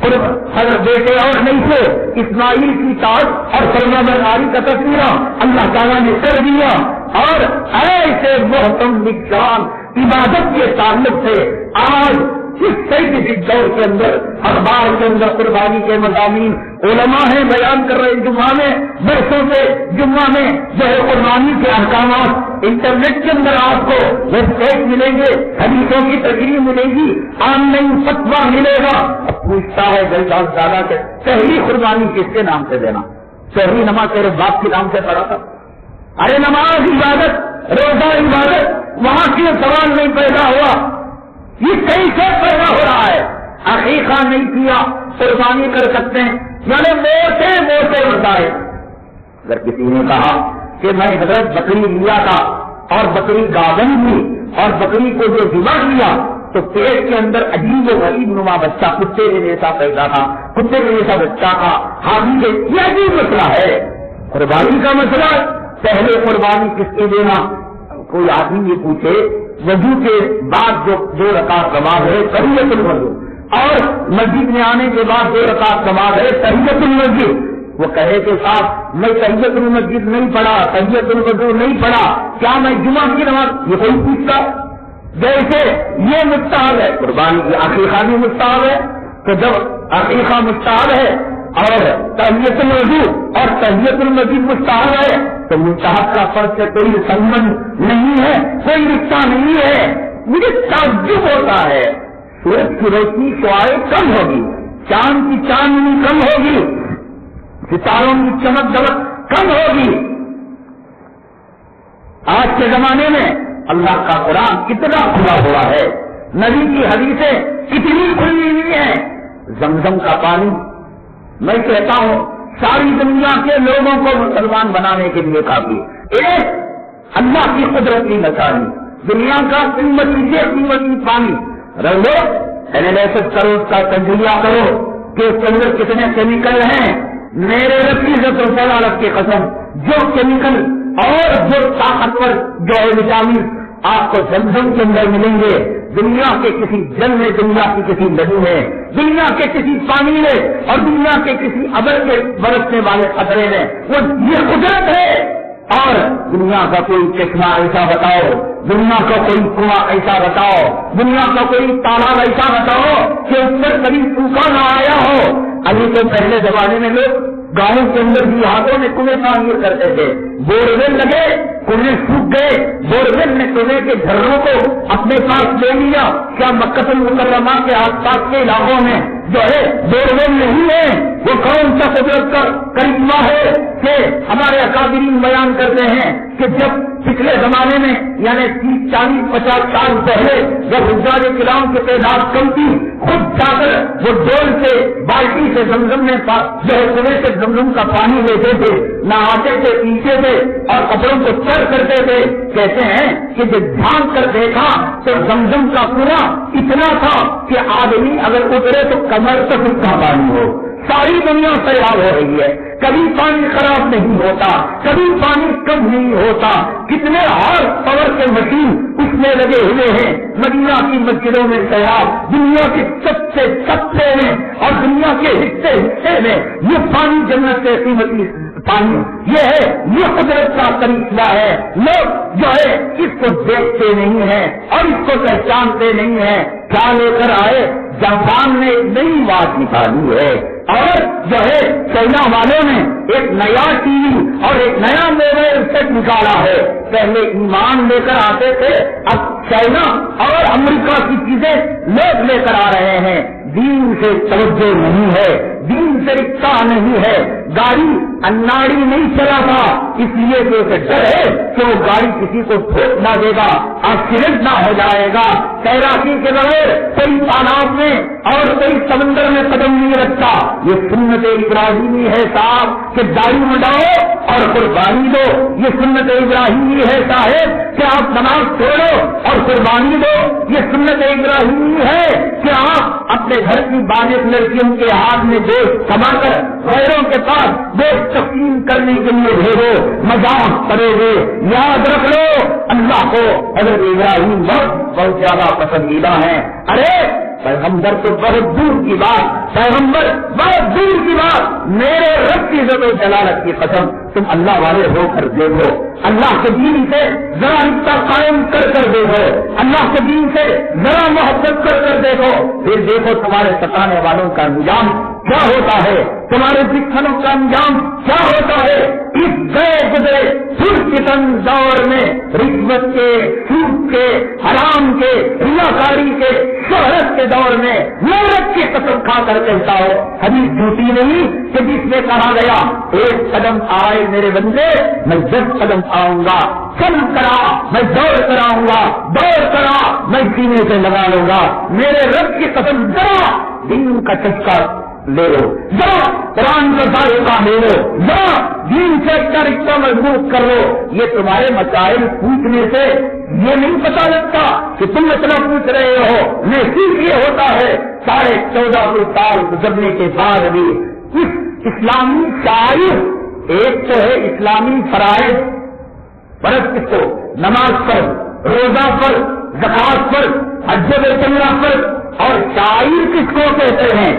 Speaker 1: حضرت بیٹے اور نہیں تھے اسماعیل کی تاج اور سرما برداری کا تذکرہ اللہ تعالیٰ نے کر دیا، اور ایسے محتم نقصان عبادت کے تعلق سے آج اس سائنٹفک دور کے اندر اخبار کے اندر قربانی کے مضامین علماء ہیں بیان کر رہے ہیں، جمعہ میں برسوں سے جمعہ میں جو ہے قربانی کے احکامات انٹرنیٹ کے اندر آپ کو ویب سائٹ ملیں گے، حدیثوں کی تقریر ملے گی، آن لائن فتویٰ ملے گا۔ پوچھتا ہے جلداز دادا کہ پہلی قربانی کس کے نام سے دینا؟ پہلی نماز تیرے باپ کے نام سے پڑھا تھا۔ ارے نماز عبادت، روزہ عبادت، وہاں کیوں سوال نہیں پیدا ہوا؟ یہ کیسے پیدا ہو رہا ہے؟ عقیقہ نہیں کیا قربانی کر سکتے ہیں، یعنی موٹے مسائل۔ اگر کسی نے کہا کہ میں حضرت بکری لیا تھا اور بکری گاون بھی اور بکری کو جو ذبح کیا تو پیٹ کے اندر عجیب و غریب نما بچہ کتے کے جیسا پیدا تھا، کتے کے جیسا بچہ تھا، حامی کے یہ عجیب مسئلہ ہے، قربانی کا مسئلہ۔ پہلے قربانی کس کی دینا؟ کوئی آدمی یہ پوچھے وضو کے بعد جو 2 رکعت نماز ہے تحیۃ الوضو، اور مسجد میں آنے کے بعد 2 رکعت نماز ہے تحیۃ المسجد، وہ کہے کہ صاحب میں تحیۃ المسجد نہیں پڑھا، تحیۃ الوضو نہیں پڑھا، کیا میں جمعہ کی نماز؟ یہ کوئی پوچھتا؟ جیسے یہ مستحب ہے قربانی کی، عقیقہ بھی مستحب ہے، تو جب عقیقہ مستحب ہے اور تحیۃ الوضو اور تحیۃ المسجد مستحب ہے تو مستحب کا فرض سے کوئی سنبند نہیں ہے، کوئی رشتہ نہیں ہے۔ مجھے تعجب ہوتا ہے، سورج کی روشنی شعاع کم ہوگی، چاند کی چاندنی کم ہوگی، ستاروں کی چمک دمک کم ہوگی، آج کے زمانے میں اللہ کا قرآن کتنا کھلا ہوا ہے، نبی کی حدیثیں کتنی کھلی ہوئی ہیں۔ زمزم کا پانی میں کہتا ہوں ساری دنیا کے لوگوں کو مسلمان بنانے کے لیے کافی، ایک اللہ کی قدرت کی نشانی، دنیا کا قیمتی پانی رکھ لو، اینالیسس کرو، اس کا تجزیہ کرو کہ اس کے اندر کتنے کیمیکل ہیں۔ میرے رب کی عزت و جلالت کی قسم، جو کیمیکل اور جو طاقتور جو ہے وٹامن آپ کو زمزم کے اندر ملیں گے، دنیا کے کسی جل میں، دنیا کی کسی ندی میں، دنیا کے کسی پانی میں اور دنیا کے کسی ابر کے برسنے والے خطرے میں، وہ یہ قدرت ہے۔ اور دنیا کا کوئی چشمہ ایسا بتاؤ، دنیا کا کوئی کنواں ایسا بتاؤ، دنیا کا کوئی تالاب ایسا بتاؤ کہ اس پر کبھی سوکھا نہ آیا ہو۔ ابھی تو پہلے زمانے میں لوگ گاؤں کے اندر بھی ہاتھوں میں کنویں تعمیر کرتے تھے، بورویل لگے، کنویں سوکھ گئے، بورویل نے کنویں کے گھروں کو اپنے پاس لے لیا۔ کیا مکہ المکرمہ کے آس پاس کے علاقوں میں جو ہے بورویل نہیں ہے؟ وہ کون سا قدرت کا کرشمہ ہے کہ ہمارے اکابرین بیان کرتے ہیں کہ جب پچھلے زمانے میں یعنی 30, 40, 50 سال پہلے جب حجاج کرام کی تعداد کم تھی، خود جا کر وہ ڈول سے بالٹی سے زمزم میں جو ہے کنویں سے زمزم کا پانی لیتے تھے، نہاتے تھے، پیتے تھے اور کپڑوں کو چر کرتے تھے۔ کہتے ہیں کہ جب جھانک کر دیکھا تو زمزم کا کنواں اتنا تھا کہ آدمی اگر اترے تو کمر تک اس کا پانی ہو۔ ساری دنیا سیراب ہو رہی ہے، کبھی پانی خراب نہیں ہوتا، کبھی پانی کم نہیں ہوتا۔ کتنے ہارس پاور کے مشین اس میں لگے ہوئے ہیں۔ مدینہ کی مسجدوں میں سیراب، دنیا کے سب سے سطح میں اور دنیا کے حصے میں یہ پانی جنت سے قیمتی پانی یہ ہے، یہ قدرت کا کرشمہ ہے۔ لوگ جو ہے اس کو دیکھتے نہیں ہیں اور اس کو پہچانتے نہیں ہیں۔ کیا لے کر آئے؟ جاپان نے ایک نئی بات نکالی ہے اور جو ہے چائنا والوں نے ایک نیا ٹی وی اور ایک نیا موبائل سیٹ نکالا ہے۔ پہلے ایمان لے کر آتے تھے، اب چائنا اور امریکہ کی چیزیں لوگ لے کر آ رہے ہیں۔ دین سے توجہ نہیں ہے، دین سے رشتہ نہیں ہے۔ گاڑی اناڑی نہیں چلا تھا اس لیے کہ اسے ڈر ہے کہ وہ گاڑی کسی کو ٹھوک نہ دے گا، ایکسیڈنٹ نہ ہو جائے گا۔ تیراکی کے بغیر کوئی تالاب میں اور کوئی سمندر میں قدم نہیں رکھتا۔ یہ سنت ابراہیمی ہے صاحب کہ داڑھی مڈاؤ اور قربانی دو۔ یہ سنت ابراہیمی ہے صاحب کہ آپ نماز چھوڑو اور قربانی دو۔ یہ سنت ابراہیمی ہے کہ آپ اپنے گھر اپنی بالغ لڑکیوں کے ہاتھ میں گوشت تھما کر غیروں کے پاس گوشت تقسیم کرنے کے لیے بھیجو، مذاق کرو گے۔ یاد رکھ لو اللہ کو حضرت ابراہیم بہت زیادہ پسندیدہ ہیں۔ ارے پیغمبر تو بہت دور کی بات، پیغمبر بہت دور کی بات، میرے رب کی عزت و جلالت کی قسم تم اللہ والے ہو کر دیکھو، اللہ کے دین سے ذرا رشتہ قائم کر دیکھو، اللہ کے دین سے ذرا محبت کر دیکھو، پھر دیکھو تمہارے ستانے والوں کا انجام کیا ہوتا ہے، تمہارے دشمنوں کا انجام کیا ہوتا ہے۔ اس گئے گزرے پرفتن دور میں رشوت کے، سود کے، حرام کے، ریاکاری کے، شہرت کے دور میں لعنت کی قسم کھا کر کہتا ہو، حدیث جھوٹی نہیں کہ جس میں کہا گیا ایک قدم آئے میرے بندے میں 10 قدم آؤں گا، چل کرا میں دوڑ کراؤں گا، دوڑ کرا میں سینے سے لگا لوں گا۔ میرے رب کی قسم ذرا دین کا چسکا لے لو، ذرا قرآن کا ذائقہ لے لو، ذرا دین سے اچھا رشتہ مضبوط کر لو۔ یہ تمہارے مسائل پوچھنے سے یہ نہیں پتا لگتا کہ تم اتنا پوچھ رہے ہو، محسوس یہ ہوتا ہے 14.5 سال گزرنے کے بعد بھی اس اسلامی شاعر ایک تو ہے اسلامی فرائض، فرض کس کو؟ نماز پر، روزہ پر، زکات پر، حج بیت اللہ پر، اور شاعر کس کو کہتے ہیں؟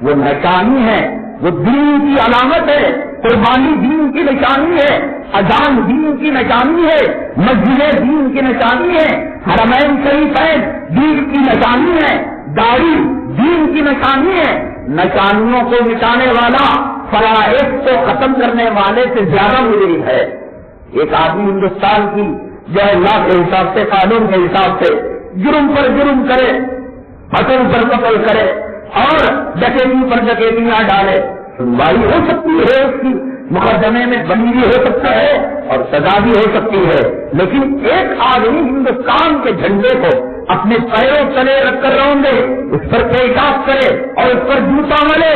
Speaker 1: وہ نشانی ہے، وہ دین کی علامت ہے، قربانی دین کی نشانی ہے، اذان دین کی نشانی ہے، مسجد دین کی نشانی ہے، حرمین شریفین دین کی نشانی ہے، داڑھی دین کی نشانی ہے۔ نشانیوں کو مٹانے والا فرائض کو ختم کرنے والے سے زیادہ مجرم ہے۔ ایک آدمی ہندوستان کی جو اللہ کے حساب سے، قانون کے حساب سے جرم پر جرم کرے، قتل پر قتل کرے اور ڈکیتی پر ڈکیتیاں ڈالے، سنوائی ہو سکتی ہے، اس کی مقدمے میں بندی بھی ہو سکتا ہے اور سزا بھی ہو سکتی ہے، لیکن ایک آدمی ہندوستان کے جھنڈے کو اپنے پیروں تلے رکھ کر رونگے، اس پر پیشاب کرے اور اس پر جوتا ملے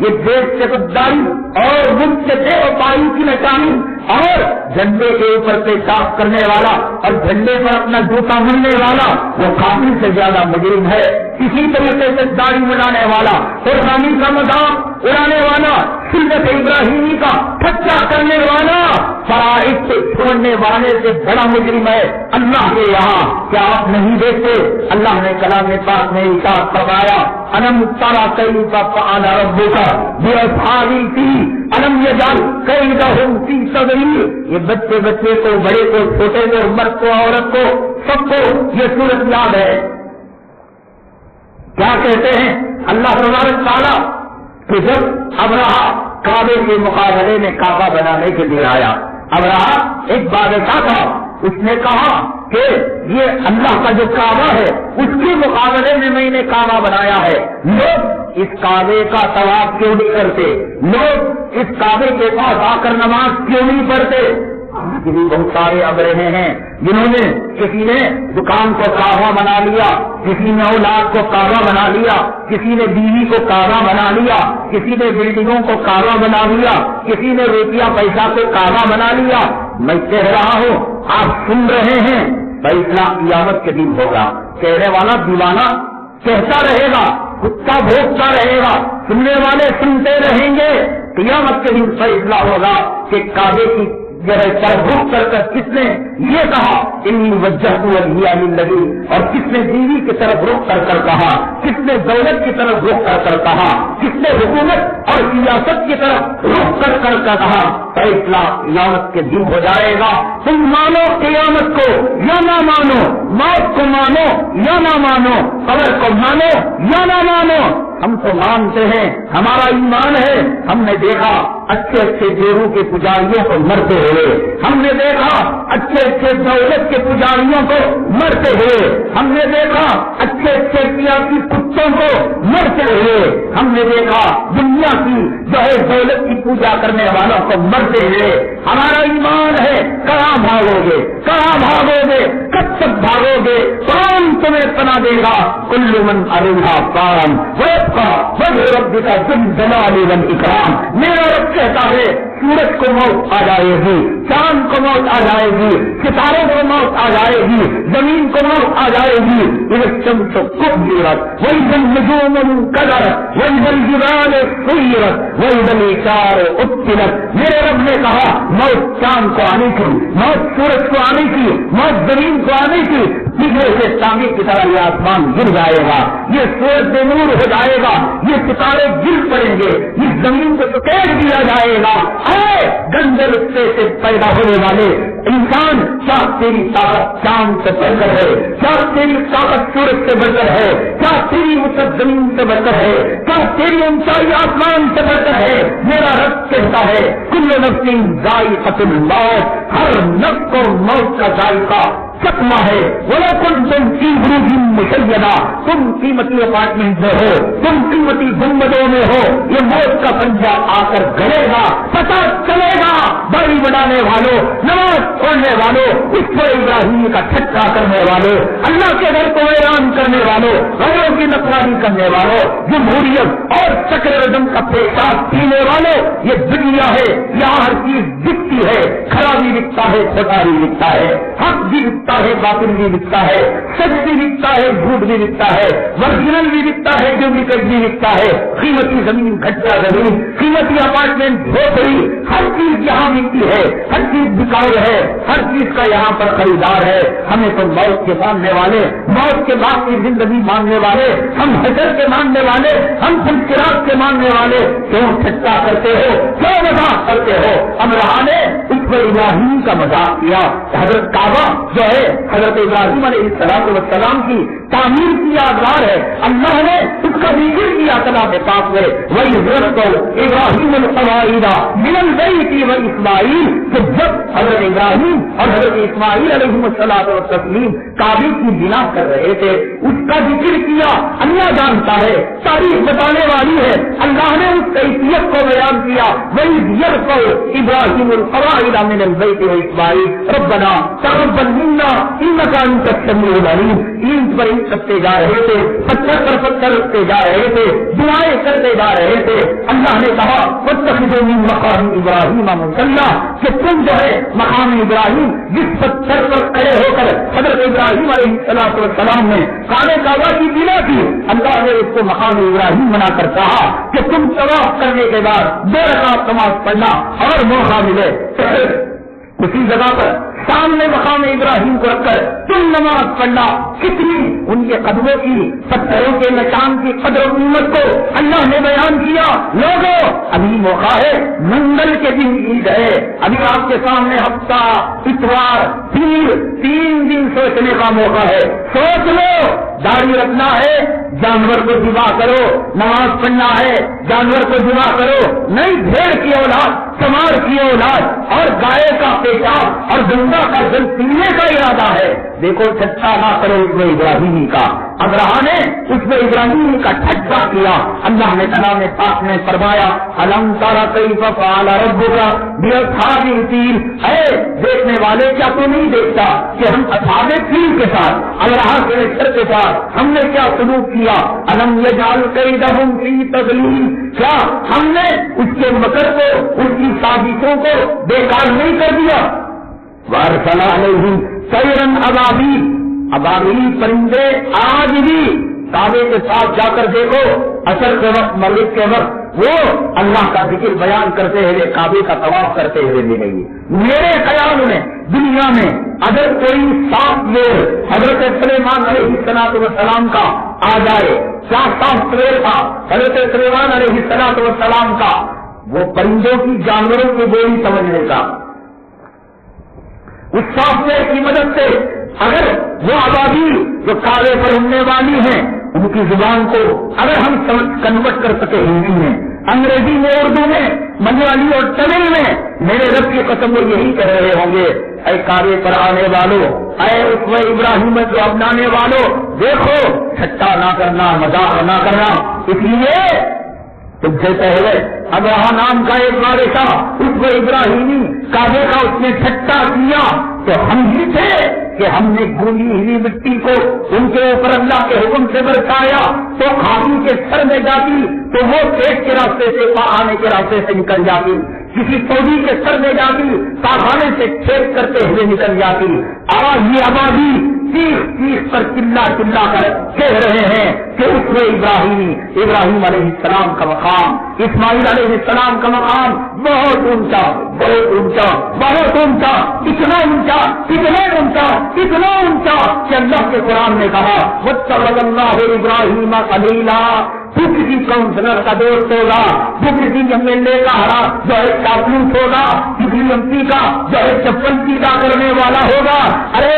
Speaker 1: یہ دیش سے غداری اور ملک سے بے وفائی کی نشانی، اور جھنڈے کے اوپر پیشاب کرنے والا اور جھنڈے پر اپنا جوتا ملنے والا وہ قاتل سے زیادہ مجرم ہے۔ اسی طریقے سے داڑھی بنانے والا، قربانی کا مذاق اڑانے والا، سنت ابراہیمی کا ٹھٹا کرنے والا، فرائض سے چھوڑنے والے سے بڑا مجرم ہے اللہ کے یہاں۔ کیا آپ نہیں دیکھتے اللہ نے کلام پاک میں ارشاد فرمایا الم تری کیف فعل ربک باصحاب الفیل الم یجعل کیدہم فی تضلیل۔ یہ بچے کو، بڑے کو، چھوٹے کو، مرد کو، عورت کو، سب کو یہ صورت یاد ہے۔ کیا کہتے ہیں اللہ تبارک تعالیٰ کہ جب ابرہا کعبے کے مقابلے میں کعبہ بنانے کے لیے آیا، ابرہا ایک بادشاہ تھا، اس نے کہا کہ یہ اللہ کا جو کعبہ ہے اس کے مقابلے میں نے کعبہ بنایا ہے، لوگ اس کعبے کا طواف کیوں نہیں کرتے، لوگ اس کعبے کے پاس آ کر نماز کیوں نہیں پڑھتے۔ آج بھی بہت سارے ابرہے ہیں جنہوں نے، کسی نے دکان کو کعبہ بنا لیا، کسی نے اولاد کو کعبہ بنا لیا، کسی نے بیوی کو کعبہ بنا لیا، کسی نے بلڈنگوں کو کعبہ بنا لیا، کسی نے روپیہ پیسہ کو کعبہ بنا لیا۔ میں کہہ رہا ہوں آپ سن رہے ہیں فیصلہ قیامت کے دن ہوگا، کہنے والا دیوانہ کہتا رہے گا، کتا بھوکتا رہے گا، سننے والے سنتے رہیں گے، قیامت کے دن فیصلہ ہوگا کہ کعبے کی جو ہے طرف رخ کر کر کس نے یہ کہا انی وجہت وجہی للذی، اور کس نے بیوی کی طرف رخ کر کر کہا، کس نے دولت کی طرف رخ کر کر کہا، کس نے حکومت اور سیاست کی طرف رخ کر کر کہا۔ فیصلہ قیامت کے دن ہو جائے گا، تم مانو قیامت کو یا نہ مانو، موت کو مانو یا نہ مانو، قبر کو مانو یا نہ مانو۔ ہم تو مانتے ہیں، ہمارا ایمان ہے، ہم نے دیکھا اچھے اچھے دیووں کے پجاریوں کو مرتے ہوئے، ہم نے دیکھا اچھے اچھے دولت کے پجاریوں کو مرتے ہوئے، ہم نے دیکھا اچھے اچھے سیاسی کتوں کو مرتے ہوئے، ہم نے دیکھا دنیا کی جو ہے دولت کی پوجا کرنے والوں کو مرتے ہوئے۔ ہمارا ایمان ہے کہاں بھاگو گے، کہاں بھاگو گے، کب تک بھاگو گے، قرآن تمہیں پناہ دے گا. کل من علیہا فان ویبقی وجہ ربک ذو الجلال والاکرام. میرا رب کہتا ہے سورج کو موت آ جائے گی, چاند کو موت آ جائے گی, ستاروں کو موت آ جائے گی, زمین کو موت آ جائے گی. الشمس کبرت واذا النجوم انکدرت واذا الجبال سیرت واذا العشار عطلت. میرے رب نے کہا موت چاند کو آنے کی, موت سورج کو آنے کی, موت زمین کو آنے کی. پچھلے سے تانبے کی طرح یہ آسمان گر جائے گا, یہ سورج بے نور ہو جائے گا, یہ ستارے گر پڑیں گے, اس زمین کو سکیٹ دیا جائے گا. اے گندے رشتے سے پیدا ہونے والے انسان, کیا تیری طاقت چاند سے بڑھ کر ہے, کیا تیری طاقت سورج سے بڑھ کر ہے, کیا تیری وسعت زمین سے بڑھ کر ہے, کیا تیری اونچائی آسمان سے بڑھ کر ہے. میرا رب کہتا ہے کل نفس ذائقۃ الموت, ہر نفس کو موت کا ذائقہ چکما ہے. وَلَكُنْ تُمْ فِي بُرُوجٍ مُشَيَّدَةٍ, تم قیمتی اپارٹمنٹ میں ہو, تم قیمتی گنبدوں میں ہو, یہ موت کا پنجہ آ کر گڑے گا, پتہ چلے گا. داڑھی بڑھانے والوں, نماز پڑھنے والوں, اس پر ابراہیم کا ٹھٹا کرنے والوں, اللہ کے گھر کو ویران کرنے والوں, غیروں کی نفرانی کرنے والوں, جمہوریت اور سیکولرزم کا پیشاب پینے والوں, یہ دنیا ہے, یہاں ہر چیز بکتی ہے. خرابی بکتا ہے, چھوٹاری بکتا ہے, حق بھی بکتا ہے, باطل بھی بکتا ہے, سچ بھی بکتا ہے, جھوٹ بھی بکتا ہے, ورجنل بھی بکتا ہے, ڈپلیکیٹ بھی بکتا ہے. قیمتی زمین, گھٹیا زمین, قیمتی اپارٹمنٹ, جھوپڑی, ہر چیز یہاں ملتی ہے, ہر چیز بکاؤ ہے, ہر چیز کا یہاں پر خریدار ہے. ہمیں تو موت کے ماننے والے, موت کے بعد کی زندگی ماننے والے, ہم حشر کے ماننے والے, ہم فلکرات کے ماننے والے کیوں ٹھٹا کرتے ہو, کیوں مذاق کرتے ہو؟ امراء نے اس پر ابراہیم کا مذاق کیا. حضرت کعبہ جو ہے حضرت ابراہیم علیہ السلام کی تعمیر کی یادگار ہے. اللہ نے اس کا ذکر کیا کلام پاک میں, وَإِذْ ابراہیم القواعد من البیت واسماعیل, کہ جب حضرت ابراہیم اور حضرت اسماعیل علیہ الصلوۃ والتسلیم کعبے کی بنا کر رہے تھے, اس کا ذکر کیا. اللہ جانتا ہے, تاریخ بتانے والی ہے. اللہ نے اس کیفیت کو بیان کیا. وَإِذْ يَرْفَعُ إِبْرَاهِيمُ الْقَوَاعِدَ مِنَ الْبَيْتِ وَإِسْمَاعِيلُ رَبَّنَا تَقَبَّلْ مِنَّا إِنَّكَ أَنتَ السَّمِيعُ الْعَلِيمُ. اینٹ پر اینٹ رکھتے جا رہے تھے, پتھر پر پتھر رکھتے جا رہے تھے, دعائیں کرتے جا رہے تھے. اللہ نے کہا وَاتَّخِذُوا مِن مَقَامِ إِبْرَاهِيمَ مُصَلًّى, کہ تم جو ہے مقام ابراہیم جس پتھر پر کھڑے ہو کر حضرت ابراہیم علیہ السلام نے کعبے کعبہ کی بنا کی, اللہ نے اس کو مقام ابراہیم بنا کر کہا کہ تم طواف کرنے کے بعد 2 رکعت نماز پڑھنا اور موقع ملے اسی جگہ پر سامنے مقام ابراہیم کو رکھ کر تم نماز پڑھنا. کتنی ان کے قدموں کی, پتھروں کے نشان کی قدر و قیمت کو اللہ نے بیان کیا. لوگوں, ابھی موقع ہے, منگل کے دن عید ہے, ابھی آپ کے سامنے ہفتہ, اتوار, پیر, 3 دن سوچنے کا موقع ہے. سوچ لو, داڑھی رکھنا ہے, جانور کو ذبح کرو, نماز پڑھنا ہے, جانور کو ذبح کرو, نہیں بھیڑ کی اولاد, سمار کی اولاد اور گائے کا پیشاب اور گنگا کا جل پینے کا ارادہ ہے. دیکھو ٹھٹا نہ کرو اس میں ابراہیمی کا. ابراہ نے اس میں ابراہیمی کا ٹھٹا کیا. اللہ نے کلام پاک میں فرمایا الم تر کیف فعل ربک باصحاب الفیل, اے دیکھنے والے کیا تو نہیں دیکھتا کہ ہم اصحاب الفیل کے ساتھ, ابراہ کے لشکر کے ساتھ ہم نے کیا سلوک کیا. الم یجعل کیدہم فی تضلیل, کیا ہم نے اس کے مکر کو, اس کی سازشوں کو بیکار نہیں کر دیا. وارسل علیہم طیرا ابابیل, ابابیل پرندے آج بھی کعبے کے ساتھ جا کر دیکھو, عصر کے وقت, مغرب کے وقت وہ اللہ کا ذکر بیان کرتے ہوئے کعبے کا طواف کرتے ہوئے ملیں گے. میرے خیال میں دنیا میں اگر کوئی سافٹ ویئر حضرت سلیمان علیہ السلام کا آ جائے, کیا سافٹ ویئر تھا حضرت سلیمان علیہ السلام کا, وہ پرندوں کی, جانوروں کی بولی سمجھنے کا. اس سافٹ ویئر کی مدد سے اگر وہ آبادی جو کعبے پر اڑنے والی ہیں ان کی زبان کو اگر ہم کنورٹ کر سکے ہندی میں, انگریزی میں, اردو میں, ملیالی اور تمل میں, میرے رب کی قسم وہ یہی کہہ رہے ہوں گے اے کعبے پر آنے والوں, اے اسوہ ابراہیم کو اپنانے والوں, دیکھو ٹھٹا نہ کرنا, مذاق نہ کرنا. اس لیے تم سے پہلے ابراہ نام کا ایک بادشاہ اسوہ ابراہیمی کعبے کا اس نے ٹھٹا کیا, تو ہم ہی تھے کہ ہم نے گونی ہوئی مٹی کو ان کے اوپر اللہ کے حکم سے برسایا تو کھاتی کے سر میں جاتی تو وہ پیٹ کے راستے سے آنے کے راستے سے نکل جاتی، کسی فوجی کے سر میں جاتی کارخانے سے چھید کرتے ہوئے نکل جاتی۔ آج یہ آبادی چیخ چیخ پر چلا چلا کر کہہ رہے ہیں کہ اس میں ابراہیم علیہ السلام کا مقام، اسماعیل علیہ السلام کا مقام بہت اونچا، بہت اونچا، بہت اونچا، اتنا اونچا، اتنا اونچا، اتنا اونچا کہ اللہ کے قرآن نے کہا وَاتَّخَذَ اللَّهُ إِبْرَاهِيمَ خَلِيلًا۔ تو کسی کاؤنسلر کا دوست ہوگا، تو کسی ایم ایل اے کا ہرا جو ہے چاپلوس ہوگا، کسی ایم پی کا جو ہے چپل پیدا کرنے والا ہوگا، ارے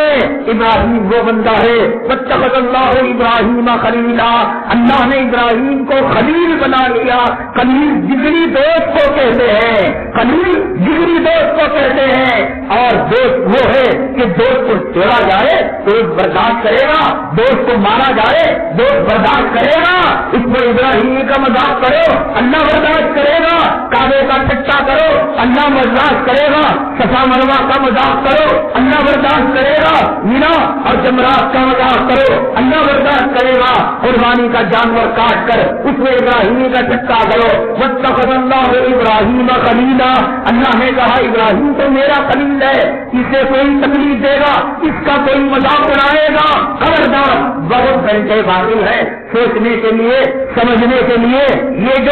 Speaker 1: ابراہیم وہ بندہ ہے وَاتَّخَذَ اللَّهُ إِبْرَاهِيمَ خَلِيلًا، اللہ نے ابراہیم کو خلیل بنا لیا۔ خلیل جگری دوست کو کہتے ہیں، خلیل جگری دوست کو کہتے ہیں، اور دوست وہ ہے کہ دوست کو چھوڑا جائے دوست برداشت کرے گا، دوست کو مارا جائے دوست برداشت کرے گا۔ اس میں ابراہیم کا مذاق کرو اللہ برداشت کرے گا، کعبے کا ٹھٹا کرو اللہ برداشت کرے گا، صفا مروہ کا مذاق کرو اللہ برداشت کرے گا، مینا اور جمرات کا مذاق کرو اللہ برداشت کرے گا، قربانی کا جانور کاٹ کر اس میں ابراہیم کا ٹھٹا کرو۔ وَاتَّخَذَ اللَّهُ إِبْرَاهِيمَ خَلِيلًا، اللہ نے کہا ابراہیم تو میرا خلیل ہے، اسے کوئی تکلیف دے گا، اس کا کوئی مذاق اڑائے گا، خبردار۔ بہت گھنٹے باقی ہے سوچنے کے لیے، سمجھنے کے لیے۔ یہ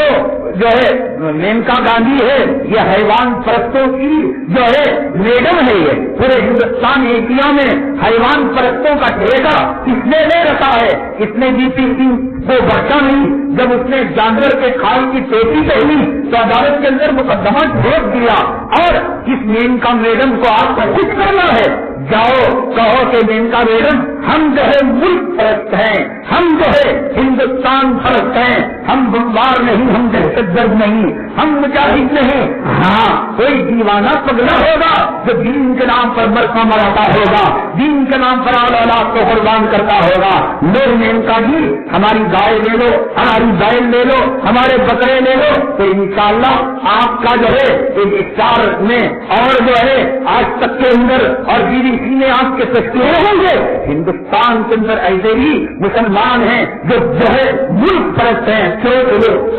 Speaker 1: جو ہے مینکا گاندھی ہے، یہ حیوان پرستوں کی جو ہے میڈم ہے، یہ پورے ہندوستان ایشیا میں حیوان پرستوں کا ٹھیکہ اس نے لے رکھا ہے۔ اس نے جی پی سنگھ کو بچا نہیں، جب اس نے جانور کے کھال کی ٹوپی پہنی تو عدالت کے اندر مقدمہ ٹھوک دیا، اور اس مینکا میڈم کو آپ کو کچھ کرنا ہے، جاؤ کہو کہ مینکا میڈم ہم جو ہے ملک پرست ہیں، ہم جو ہے ہندوستان پرست ہیں، ہم بمبار نہیں، ہم دہشت گرد نہیں، ہم مجاہد نہیں۔ ہاں کوئی دیوانہ پگلا ہوگا جو دین کے نام پر مرکا مراتا ہوگا، دین کے نام پر اولاد کو قربان کرتا ہوگا۔ لوگ مینکا جی ہماری گائے لے لو، ہماری بیل لے لو، ہمارے بکرے لے لو، تو انشاءاللہ آپ کا جو ہے افطار میں اور جو ہے آج تک کے اندر اور BBC میں آپ کے تذکرے ہوں گے۔ ہندوستان کے اندر ایسے ہی مسلمان ہیں جو ہے ملک پرست ہیں،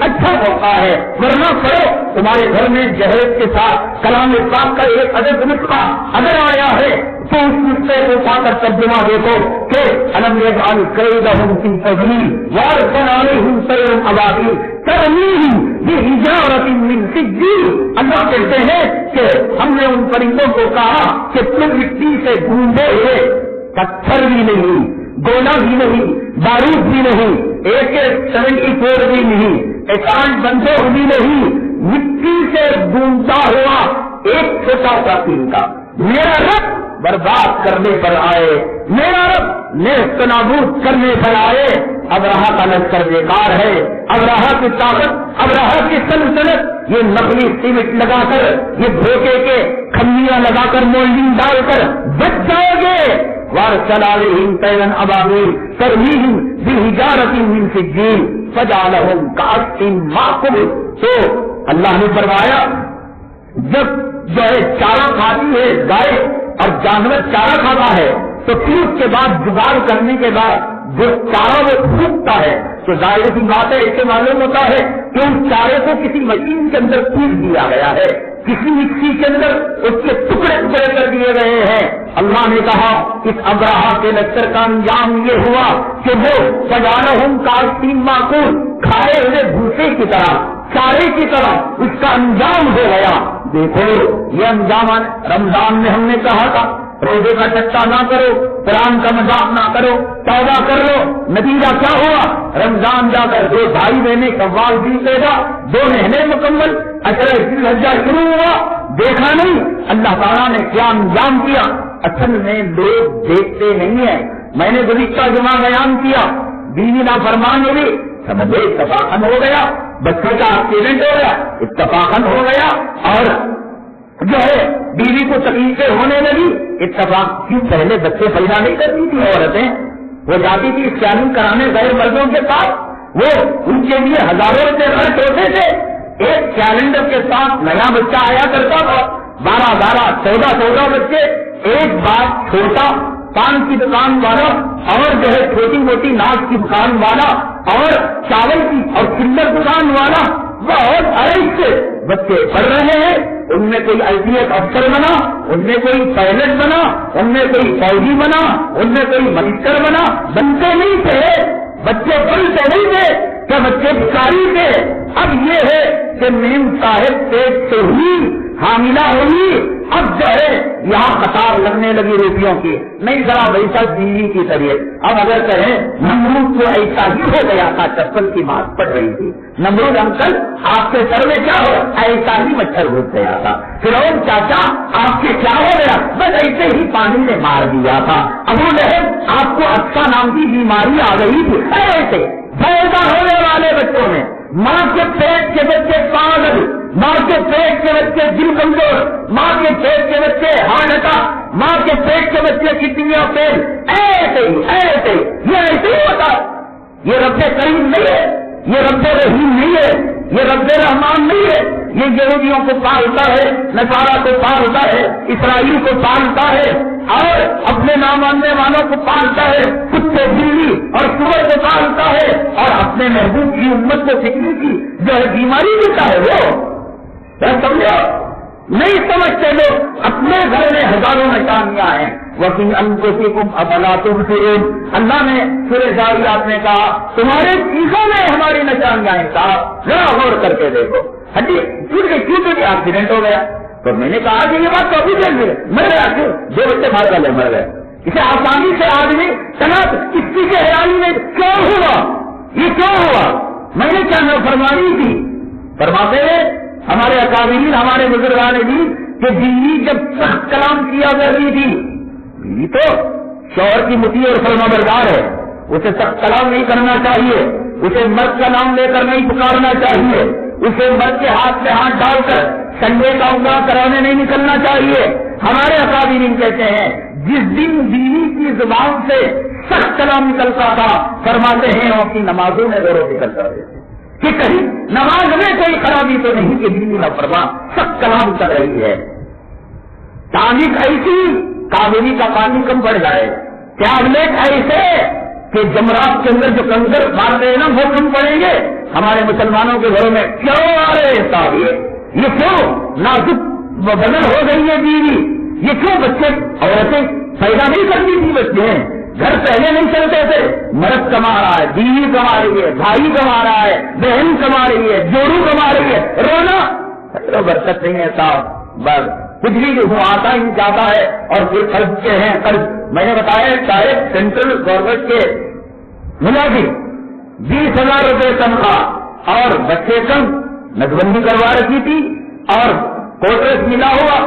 Speaker 1: اچھا موقع ہے، ورنہ پڑھو تمہارے گھر میں جہیز کے ساتھ کلام پاک کا ایک عدد نسخہ اگر آیا ہے تو اس نسخے کو اٹھا کر ترجمہ دیکھو کہ الم یجعل کیدہم فی تضلیل وارسل علیہم طیرا ابابیل ترمیہم بحجارۃ من سجیل۔ اللہ کہتے ہیں کہ ہم نے ان پرندوں کو کہا کہ تم مٹی سے گوندے ہوئے پتھر بھی نہیں، گولا بھی نہیں، بارود بھی نہیں، AK-74 بھی نہیں، اکانٹ بندوق بھی نہیں، مٹی سے گونتا ہوا ایک چھوٹا سا تنکا میرا رب برباد کرنے پر آئے، میرا رب نیست نابود کرنے پر آئے۔ ابرہا کا لشکر بیکار ہے، ابرہا کی طاقت، ابرہا کی سلطنت، یہ نقلی سیمنٹ لگا کر، یہ دھوکے کے کھمیاں لگا کر مولڈنگ ڈال کر بچ جاؤ گے۔ وارسل علیہم طیرا ابابیل ترمیہم بحجارۃ من سجیل فجعلہم کعصف مأکول۔ تو اللہ نے فرمایا جب جو ہے چارہ کھاتی ہے گائے اور جانور چارہ کھاتا ہے تو پھر اس کے بعد جگاڑ کرنے کے بعد جو چارہ وہ پھونکتا ہے تو ظاہر سی بات ہے، اسے معلوم ہوتا ہے کہ اس چارے کو کسی مشین کے اندر پیس دیا گیا ہے، کسی مکسی کے اندر اس کے ٹکڑے ٹکڑے کر دیے گئے ہیں۔ اللہ نے کہا اس ابرہا کے لشکر کا انجام یہ ہوا کہ وہ فجعلہم کعصف مأکول، کھائے ہوئے بھوسے کی طرح، چارے کی طرح اس کا انجام ہو گیا۔ دیکھو یہ انجام رمضان میں ہم نے کہا تھا روزے کا چٹا نہ کرو، قرآن کا مذاق نہ کرو، توبہ کر لو۔ نتیجہ کیا ہوا؟ رمضان جا کر دو بھائی بہنیں سوال جیتے گا، 2 مہینے مکمل، ذی الحجہ شروع ہوا، دیکھا نہیں اللہ تعالیٰ نے کیا انجام کیا۔ اصل میں لوگ دیکھتے نہیں ہیں۔ میں نے گزشتہ جمعہ بیان کیا، بیوی نافرمان ہوئی، سمجھے اتفاقاً ہو گیا، بچے کا ایکسیڈنٹ ہو گیا، اتفاقاً ہو گیا، اور جو ہے بیوی کو تکلیفیں ہونے لگی، اتفاق کیوں پہلے بچے پیدا نہیں کرتی تھی عورتیں، وہ جاتی تھی اسکیننگ کرانے غیر مردوں کے ساتھ، وہ ان کے لیے ہزاروں روپے خرچ ہوتے تھے۔ ایک کیلنڈر کے ساتھ نیا بچہ آیا کرتا تھا، 12 14 بچے ایک بات چھوٹا پان کی دکان والا اور جو ہے چھوٹی موٹی ناک کی دکان والا اور چاول کی اور چلر دکان والا بہت عرض سے بچے پڑھ رہے ہیں. ان میں کوئی IPS افسر بنا, ان میں کوئی پائلٹ بنا, ان میں کوئی فوجی بنا, ان میں کوئی منسٹر بنا. بنتے نہیں تھے, بچے پڑھتے نہیں تھے کہ بچے بھکاری تھے. اب یہ ہے کہ میم صاحب پیٹ سے ہوئی حاملہ ہوئی, اب جو ہے یہاں قطار لگنے لگی روپیوں کی. نہیں ذرا ویسا بیوی کی طبیعت. اب اگر کہیں نمرود کو ایسا ہی ہو گیا تھا, چپل کی مات پڑ رہی تھی. نمرود انکل آپ کے سر میں کیا ہو, ایسا ہی مچھر گھس گیا تھا. فرعون چاچا آپ کے کیا ہو گیا, بس ایسے ہی پانی نے مار دیا تھا. ابو لہب آپ کو اچھا نام کی بیماری آ گئی تھی. ایسے پیدا ہونے والے بچوں میں ماں کے پیٹ کے بچے پاگل, ماں کے پیٹ کے بچے دل کمزور, ماں کے پیٹ کے بچے ہارٹ اٹیک, ماں کے پیٹ کے بچے کڈنیاں فیل. ایسے یہ ایسے ہی ہوتا. یہ رب کریم نہیں ہے, یہ رب رحیم نہیں ہے, یہ رب رحمان نہیں ہے. یہ یہودیوں کو پالتا ہے, نصارا کو پالتا ہے, اسرائیل کو پالتا ہے اور اپنے ناماننے والوں کو پالتا ہے, کتے بلی اور سور کو پالتا ہے اور اپنے محبوب کی امت کو فکر کی جو ہے بیماری دیتا ہے. وہ سمجھو نہیں سمجھتے لوگ. اپنے گھر میں ہزاروں نشانیاں ہیں. وفی انفسکم افلا تبصرون, اللہ نے سورہ ذاریات میں کہا تمہارے چیزوں میں ہماری نشانیاں ہیں. صاحب ذرا غور کر کے دیکھو, ہڈی ٹوٹ گئی, کیوں ٹوٹی, ایکسیڈنٹ ہو گیا. تو میں نے کہا کہ یہ بات تو ابھی دل میں مر گیا, کیوں, جو بچے مار والے مر گئے. اسے آسانی سے آدمی تناب کسی کے حیرانی میں کیوں ہوا, یہ کیوں ہوا. میں نے کیا فرمانی تھی, فرماتے ہیں ہمارے اکابرین, ہمارے بزرگان دین کہ بیوی جب سخت کلام کیا کرتی تھی, بیوی تو شوہر کی مطیع اور فرمانبردار ہے, اسے سخت کلام نہیں کرنا چاہیے, اسے مرد کا نام لے کر نہیں پکارنا چاہیے, اسے مرد کے ہاتھ میں ہاتھ ڈال کر سنڈے کا عمرہ کرانے نہیں نکلنا چاہیے. ہمارے اکابرین کہتے ہیں جس دن بیوی کی زبان سے سخت کلام نکلتا تھا, فرماتے ہیں وہ اپنی نمازوں میں غور نکلتا ہے کہ کہیں نماز میں کوئی خرابی تو نہیں کہ بیوی نافرمان سخت کلام کر رہی ہے. تانک ایسی کابلی کا پانی کم پڑ جائے, ٹیبلٹ ایسے کہ جمرات کے اندر جو کنکر مار رہے ہیں نا وہ کم پڑیں گے. ہمارے مسلمانوں کے گھروں میں کیوں آ رہے ہیں صاحب, یہ کیوں نازک بدل ہو گئی ہے بیوی, یہ کیوں بچے عورتیں پیدا نہیں کرتی تھی, بچے ہیں گھر پہلے نہیں چلتے تھے. مرد کما رہا ہے, بیوی کما رہی ہے, بھائی کما رہا ہے, بہن کما رہی ہے, جوڑو کما رہی ہے, رونا برکت نہیں ہے صاحب. بس کچھ بھی جو آتا ہی جاتا ہے اور پھر قرض کے ہیں قرض. میں نے بتایا شاید سینٹرل گورنمنٹ کے ملازم 20,000 روپے تنخواہ اور بچے کم, نظربندی کروا رکھی تھی اور کوٹرس ملا ہوا,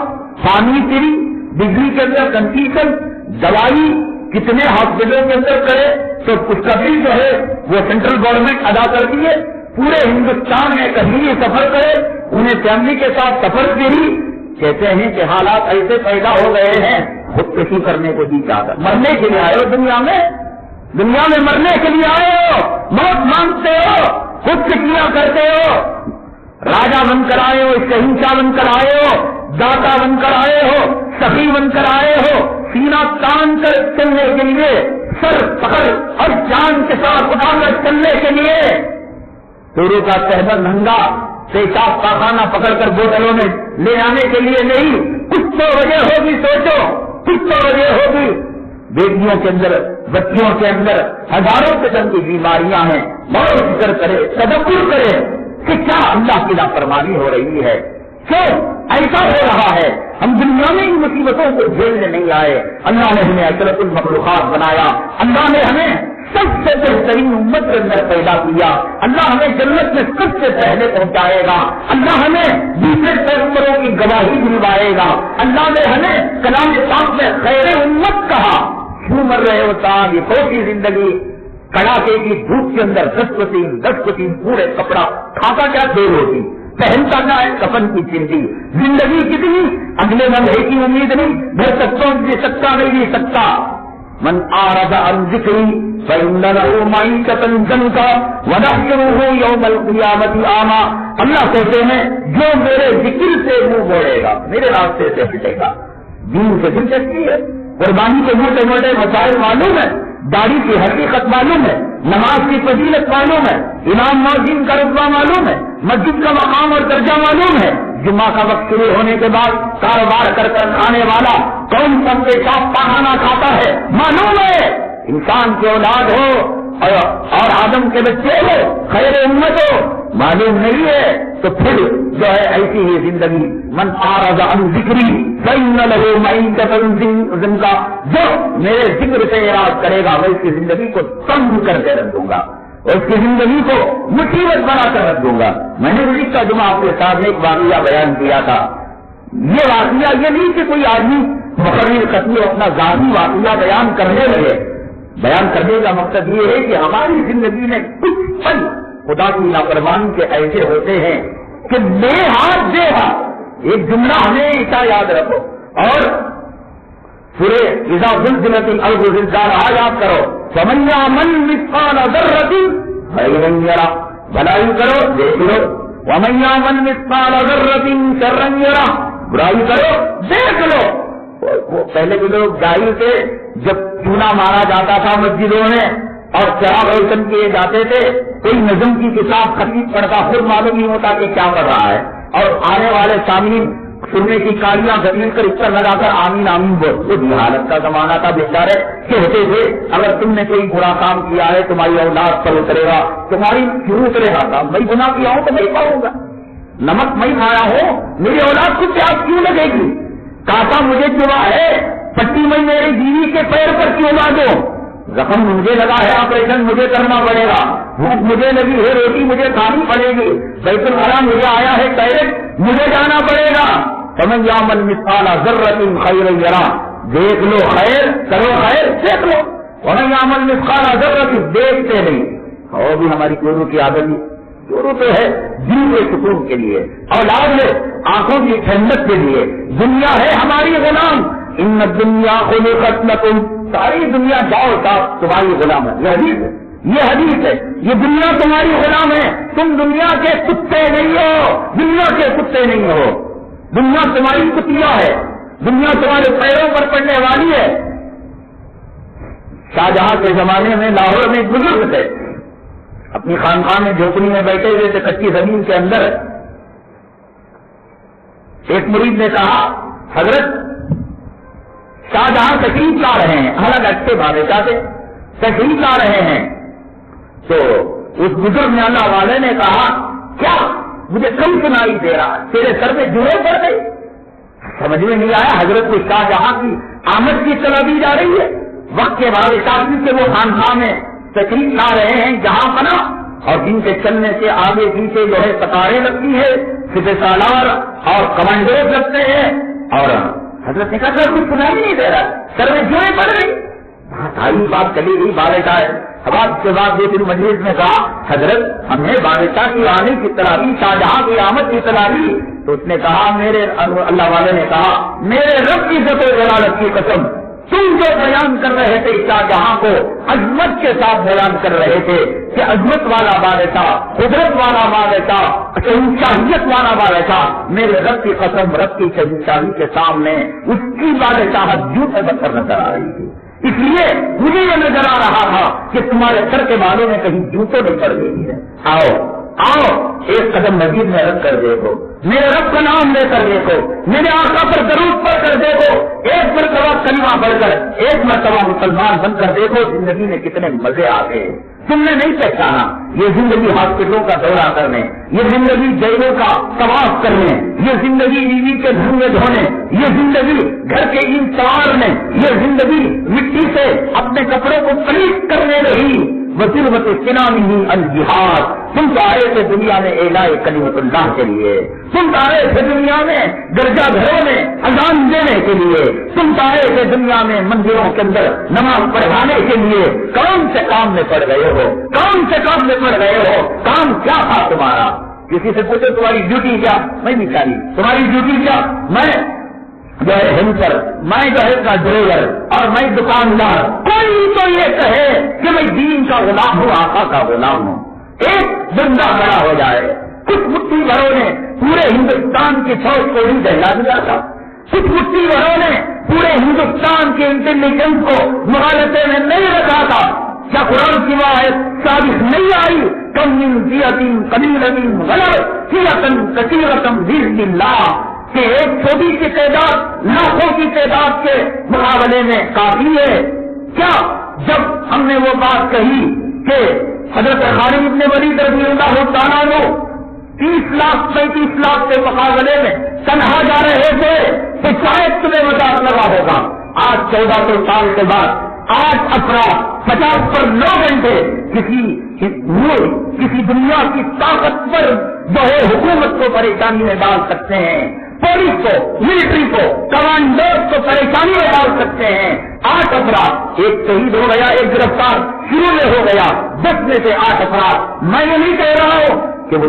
Speaker 1: پانی فری, بجلی کے اندر کنسیشن, دوائی کتنے ہاسپٹلوں کے اندر کرے تو اس کا بل جو ہے وہ سینٹرل گورنمنٹ ادا کرتی ہے. پورے ہندوستان میں کہیں بھی سفر کرے, انہیں فیملی کے ساتھ سفر کری. کہتے ہیں کہ حالات ایسے پیدا ہو گئے ہیں خودکشی کرنے کو جی چاہتا. مرنے کے لیے آئے ہو دنیا میں مرنے کے لیے آئے ہو, موت مانگتے ہو, خودکشیاں کرتے ہو, راجا بن کر آئے ہو, شہنشاہ بن کر آئے ہو, داتا بن کر آئے ہو, سخی بن کر آئے ہو, سینہ تان کر چلنے کے لیے, سر پکڑ اور جان کے ساتھ اٹھا کر چلنے کے لیے, چوروں کا تہبر ننگا پیشاب پاخانہ پکڑ کر بوتلوں میں لے آنے کے لیے نہیں. کچھ تو وجہ ہوگی, سوچو کچھ تو وجہ ہوگی. بیٹیوں کے اندر, بچیوں کے اندر ہزاروں قسم کی بیماریاں ہیں. بہت فکر کرے, تدبر کرے کہ کیا اللہ کی نافرمانی ہو رہی ہے, کیوں ایسا ہو رہا ہے. ہم دنیا میں ان مصیبتوں کو جھیلنے نہیں آئے. اللہ نے ہمیں اشرف المخلوقات بنایا, اللہ نے ہمیں سب سے بہترین امت کے اندر پیدا کیا, اللہ ہمیں جنت میں سب سے پہلے پہنچائے گا, اللہ ہمیں دوسرے پیغمبروں کی گواہی دلوائے گا, اللہ نے ہمیں کلام پاک میں خیر امت کہا. کیوں مر رہے ہوتا یہ چھوٹی زندگی, کڑاکے کی دھوپ کے اندر 10 پتین پورے کپڑا, کھاتا کیا 2 روٹی, پہنتا کیا ہے کفن کی چندی. زندگی کتنی, اگلے لمحے کی امید نہیں, گھر تک پہنچ بھی سکتا نہیں بھی سکتا. من اعرض عن ذکری فإن له معیشة ضنکا ونحشره یوم القیامة اعمی. اللہ کہتے ہیں جو میرے ذکر سے منہ موڑے گا, میرے راستے سے ہٹے گا, دین سے دلچسپی ہے، قربانی کے موٹے موٹے مسائل معلوم ہے، داڑھی کی حقیقت معلوم ہے، نماز کی فضیلت معلوم ہے، امام مؤذن کا رتبہ معلوم ہے، مسجد کا مقام اور درجہ معلوم ہے، جمعہ کا وقت شروع ہونے کے بعد کاروبار کر آنے والا کون سب کے ساتھ پہانا کھاتا ہے معلوم ہے۔ انسان کی اولاد ہو اور آدم کے بچے ہو، خیر امت ہو، معلوم نہیں ہے تو پھر جو ہے ایسی ہی زندگی من اعرض عن ذکری فإن له معیشة ضنکا، جو میرے ذکر سے اعراض کرے گا میں اس کی زندگی کو تنگ کر کے رکھ دوں گا اور اس کی زندگی کو مصیبت بنا کر رکھ دوں گا۔ میں نے گزشتہ جمعہ آپ کے ساتھ ایک واقعہ بیان کیا تھا۔ یہ واقعہ یہ نہیں کہ کوئی آدمی مقرر قتل اپنا ذاتی واقعہ بیان کرنے لگے، بیان کرنے کا مقصد یہ ہے کہ ہماری زندگی میں کچھ پل خدا کی نافرمانی کے ایسے ہوتے ہیں کہ بے ہاتھ دے ہاتھ۔ ایک جملہ ہمیشہ یاد رکھو اور سورہ اذا زلزلت الارض زلزالها یاد کرو، فمن یعمل مثقال ذرۃ خیرا یرہ، بھلائی کرو دیکھ لو، ومن یعمل مثقال ذرۃ شرا یرہ، برائی کرو دیکھ لو۔ وہ پہلے کے لوگ جاہل تھے، جب چونا مارا جاتا تھا مسجدوں میں اور چراغ روشن کیے جاتے تھے، کوئی نظم کی کتاب خطیب پڑھتا خود معلوم نہیں ہوتا کہ کیا کر رہا ہے، اور آنے والے سامعین سننے کی کالیاں گھسیٹ کر اس پر لگا کر آمین آمین بول۔ خود حالت کا زمانہ تھا، بیچارے کہتے تھے اگر تم نے کوئی برا کام کیا ہے تمہاری اولاد پر اترے گا، تمہاری کیوں اترے گا؟ میں گناہ کیا ہوں تو میں پاؤں گا، نمک میں کھایا ہوں میری اولاد کو پیاس کیوں لگے گی، کاٹا مجھے چبا ہے، پٹی میں میری بیوی کے پیر پر کیوں لا دو، زخم مجھے لگا ہے آپریشن مجھے کرنا پڑے گا، بھوک مجھے لگی ہے روٹی مجھے کھانی پڑے گی، بیت الخلا مجھے آیا ہے ڈائریکٹ مجھے جانا پڑے گا۔ فمن یعمل مثقال ذرۃ خیرا یرہ، دیکھ لو خیر کرو خیر دیکھ لو، ومن یعمل مثقال ذرۃ دیکھتے نہیں۔ اور بھی ہماری چوروں کی عادت ہی، چوروں تو ہے دل کے سکون کے لیے، اولاد ہے آنکھوں کی ٹھنڈک کے لیے، دنیا ہے ہماری غلام، ان الدنیا خلقت لکم، ساری دنیا جاؤ صاحب تمہاری غلام ہے، یہ حدیث ہے، یہ دنیا تمہاری غلام ہے، تم دنیا کے کتے نہیں ہو، دنیا کے کتے نہیں ہو، دنیا تمہاری کتیا ہے، دنیا تمہارے پیروں پر پڑنے والی ہے۔ شاہجہاں کے زمانے میں لاہور میں ایک بزرگ تھے، اپنی خانقاہ میں جھوپڑی میں بیٹھے ہوئے تھے کچی زمین کے اندر۔ ایک مرید نے کہا حضرت شاہجہاں تشریف لا رہے ہیں، الگ اچھے بادشاہ سے تشریف لا رہے ہیں، تو اس بزرگ نے اللہ والے نے کہا کیا مجھے کم سنائی دے رہا، تیرے سر میں جوڑے پڑ گئی؟ سمجھ میں نہیں آیا، حضرت کو شاہجہاں کی آمد کی طرح دی جا رہی ہے، وقت کے بادشاہ سے وہ خانقاہ میں تشریف لا رہے ہیں جہاں پنا، اور جن کے چلنے سے آگے پیچھے جو ہے قطاریں لگتی ہے، سپہ سالار اور کمانڈوز لگتے ہیں، اور حضرت نے کہا سر کچھ سنائی نہیں دے رہا، سر میں جوئیں پڑ گئی۔ ساری بات چلی گئی بادشاہ ہے، اب اس کے بعد یہ پھر مجلس میں کہا حضرت ہم نے بادشاہ کی آنے کی طرح بھی شاہجہاں کی آمد کی طرح بھی، تو اس نے کہا میرے اللہ والے نے کہا میرے رب کی عزت و جلالت کی قسم، تم جو بیان کر رہے تھے شاہجہاں کو عظمت کے ساتھ بیان کر رہے تھے کہ عظمت والا بادشاہ، قدرت والا بادشاہ، شہنشاہیت والا بادشاہ، میرے رب کی قسم رب کی شہنشاہی کے سامنے اس کی بادشاہت جوتے بکر نظر آ رہی تھی، اس لیے مجھے یہ نظر آ رہا تھا کہ تمہارے سر کے بالوں میں کہیں جوتوں نہیں پڑ گئی ہے۔ آؤ آؤ ایک قدم مزید میں رکھ کر دیکھو، میرے رب کا نام لے کر دیکھو، میرے آقا پر درود پڑھ کر دیکھو، ایک مرتبہ کلمہ پڑھ کر ایک مرتبہ مسلمان بن کر دیکھو، زندگی میں کتنے مزے آتے ہیں۔ تم نے نہیں پہچانا یہ زندگی ہاسپٹلوں کا دورہ کرنے، یہ زندگی جیلوں کا طواف کرنے، یہ زندگی بیوی کے دھونے دھونے، یہ زندگی گھر کے انتظارنے، یہ زندگی مٹی سے اپنے کپڑوں کو پلیت کرنے رہی، وسیلۃ سنامہ الجہاد۔ تم تو آئے تھے دنیا میں اعلاء کلمۃ اللہ کے لیے، تم تو آئے تھے دنیا میں گرجا گھروں میں اذان دینے کے لیے، تم تو آئے تھے دنیا میں مندروں کے اندر نماز پڑھانے کے لیے، کون سے کام میں پڑ گئے ہو، کون سے کام میں پڑ گئے ہو، کام کیا تھا تمہارا؟ کسی سے پوچھو تمہاری ڈیوٹی کیا؟ میں نہیں چاہیے تمہاری ڈیوٹی کیا؟ میں جو ہے ہیلپر، میں جو ہے کا ڈرائیور اور میں دکاندار، کوئی تو یہ کہے کہ میں دین کا غلام ہوں، آقا کا غلام ہوں۔ ایک بندہ بڑا ہو جائے، کچھ مٹھی بھروں نے پورے ہندوستان کی فوج کو ہی دہلا دیا تھا، کچھ مٹھی بھروں نے پورے ہندوستان کے انٹیلیجنس کو مغالطے میں نہیں رکھا تھا؟ کیا قرآن کی آیت ثابت نہیں آئی؟ کم من فئۃ قلیلۃ غلبت فئۃ کثیرۃ بإذن اللہ، کہ ایک چھوٹی سی تعداد لاکھوں کی تعداد کے مقابلے میں کافی ہے؟ کیا جب ہم نے وہ بات کہی کہ حضرت خالد بن ولید رضی اللہ تعالیٰ عنہ 30 لاکھ 35 لاکھ کے مقابلے میں تنہا جا رہے تھے تو شاید تمہیں مذاق لگا ہوگا، آج 1400 سال کے بعد 8 افراد 50 پر 9 گھنٹے کسی دنیا کی طاقتور حکومت کو پریشانی میں ڈال سکتے ہیں، پولیس کو، ملٹری کو، کمانڈوز کو پریشانی میں ڈال سکتے ہیں۔ 8 افراد، ایک شہید ہو گیا، ایک گرفتار شروع میں ہو گیا، 10 میں سے 8 افراد۔ میں یہ نہیں کہہ رہا ہوں کہ وہ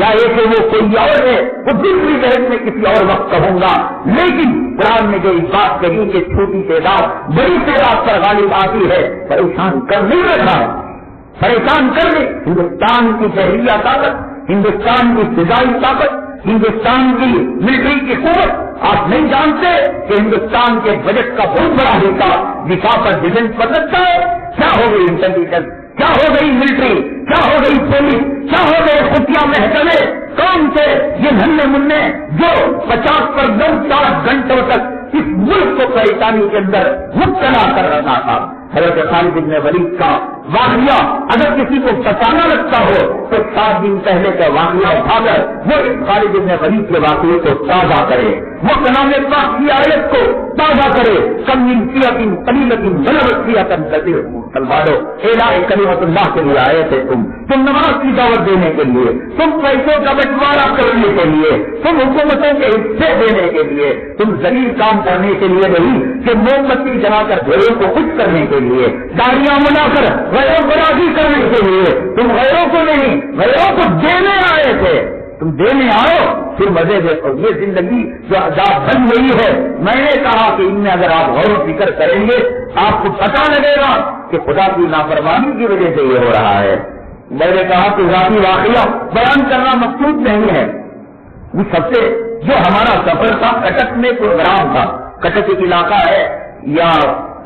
Speaker 1: یا یہ کہ وہ کوئی اور ہے، وہ دوسری بحث میں کسی اور وقت کہوں گا، لیکن قرآن نے جو اس بات کہی کہ چھوٹی تعداد بڑی تعداد پر غالب آتی ہے، پریشان کر نہیں رکھا، پریشان کر نہیں۔ ہندوستان کی بحریہ طاقت، ہندوستان کی فضائی طاقت، ہندوستان کی ملٹری کی قوت، آپ نہیں جانتے کہ ہندوستان کے بجٹ کا بہت بڑا حصہ دفاع پر ڈیفینس پر لگتا ہے۔ کیا ہو گئی انٹیلیجنس، کیا ہو گئی ملٹری، کیا ہو گئی پولیس، کیا ہو گئے خفیہ محکمے، کون سے یہ ننھے منھے جو 50 پر 60 گھنٹوں تک اس ملک کو پریشانی کے اندر مبتلا کر رہا تھا۔ حضرت خالد بن ولید کا واقعہ اگر کسی کو بتانا لگتا ہو تو 7 دن پہلے کا واقعہ اٹھا کر وہ اس خالد بن ولید کے واقعے کو تازہ کرے، وہ کلام پاک کی آیت کو تازہ کرے۔ کم من فئۃ قلیلۃ غلبت فئۃ کثیرۃ۔ مسلمانوں، اعلاء کلمۃ اللہ کے لیے آئے تھے تم نماز کی دعوت دینے کے لیے، تم پیسوں کا بٹوارا کرنے کے لیے، تم حکومتوں کے حصے دینے کے لیے، تم ذلیل کام کرنے کے لیے نہیں کہ موم بتی جلا کر گھروں کو خوش کرنے کے لیے، گاڑیاں ملا کر غیروں کو راضی کرنے کے لیے، تم غیروں کو نہیں غیروں کو دینے آئے تھے۔ تم دینے آؤ پھر مزے دیکھو۔ یہ زندگی جو عذاب بن گئی ہے، میں نے کہا کہ ان میں اگر آپ غور و فکر کریں گے آپ کو پتہ لگے گا کہ خدا کی نافرمانی کی وجہ سے یہ ہو رہا ہے۔ میں نے کہا کہ ذاتی واقعہ بیان کرنا مقصود نہیں ہے، وہ سب سے جو ہمارا سفر تھا کٹک میں پروگرام تھا، کٹک ایک علاقہ ہے یا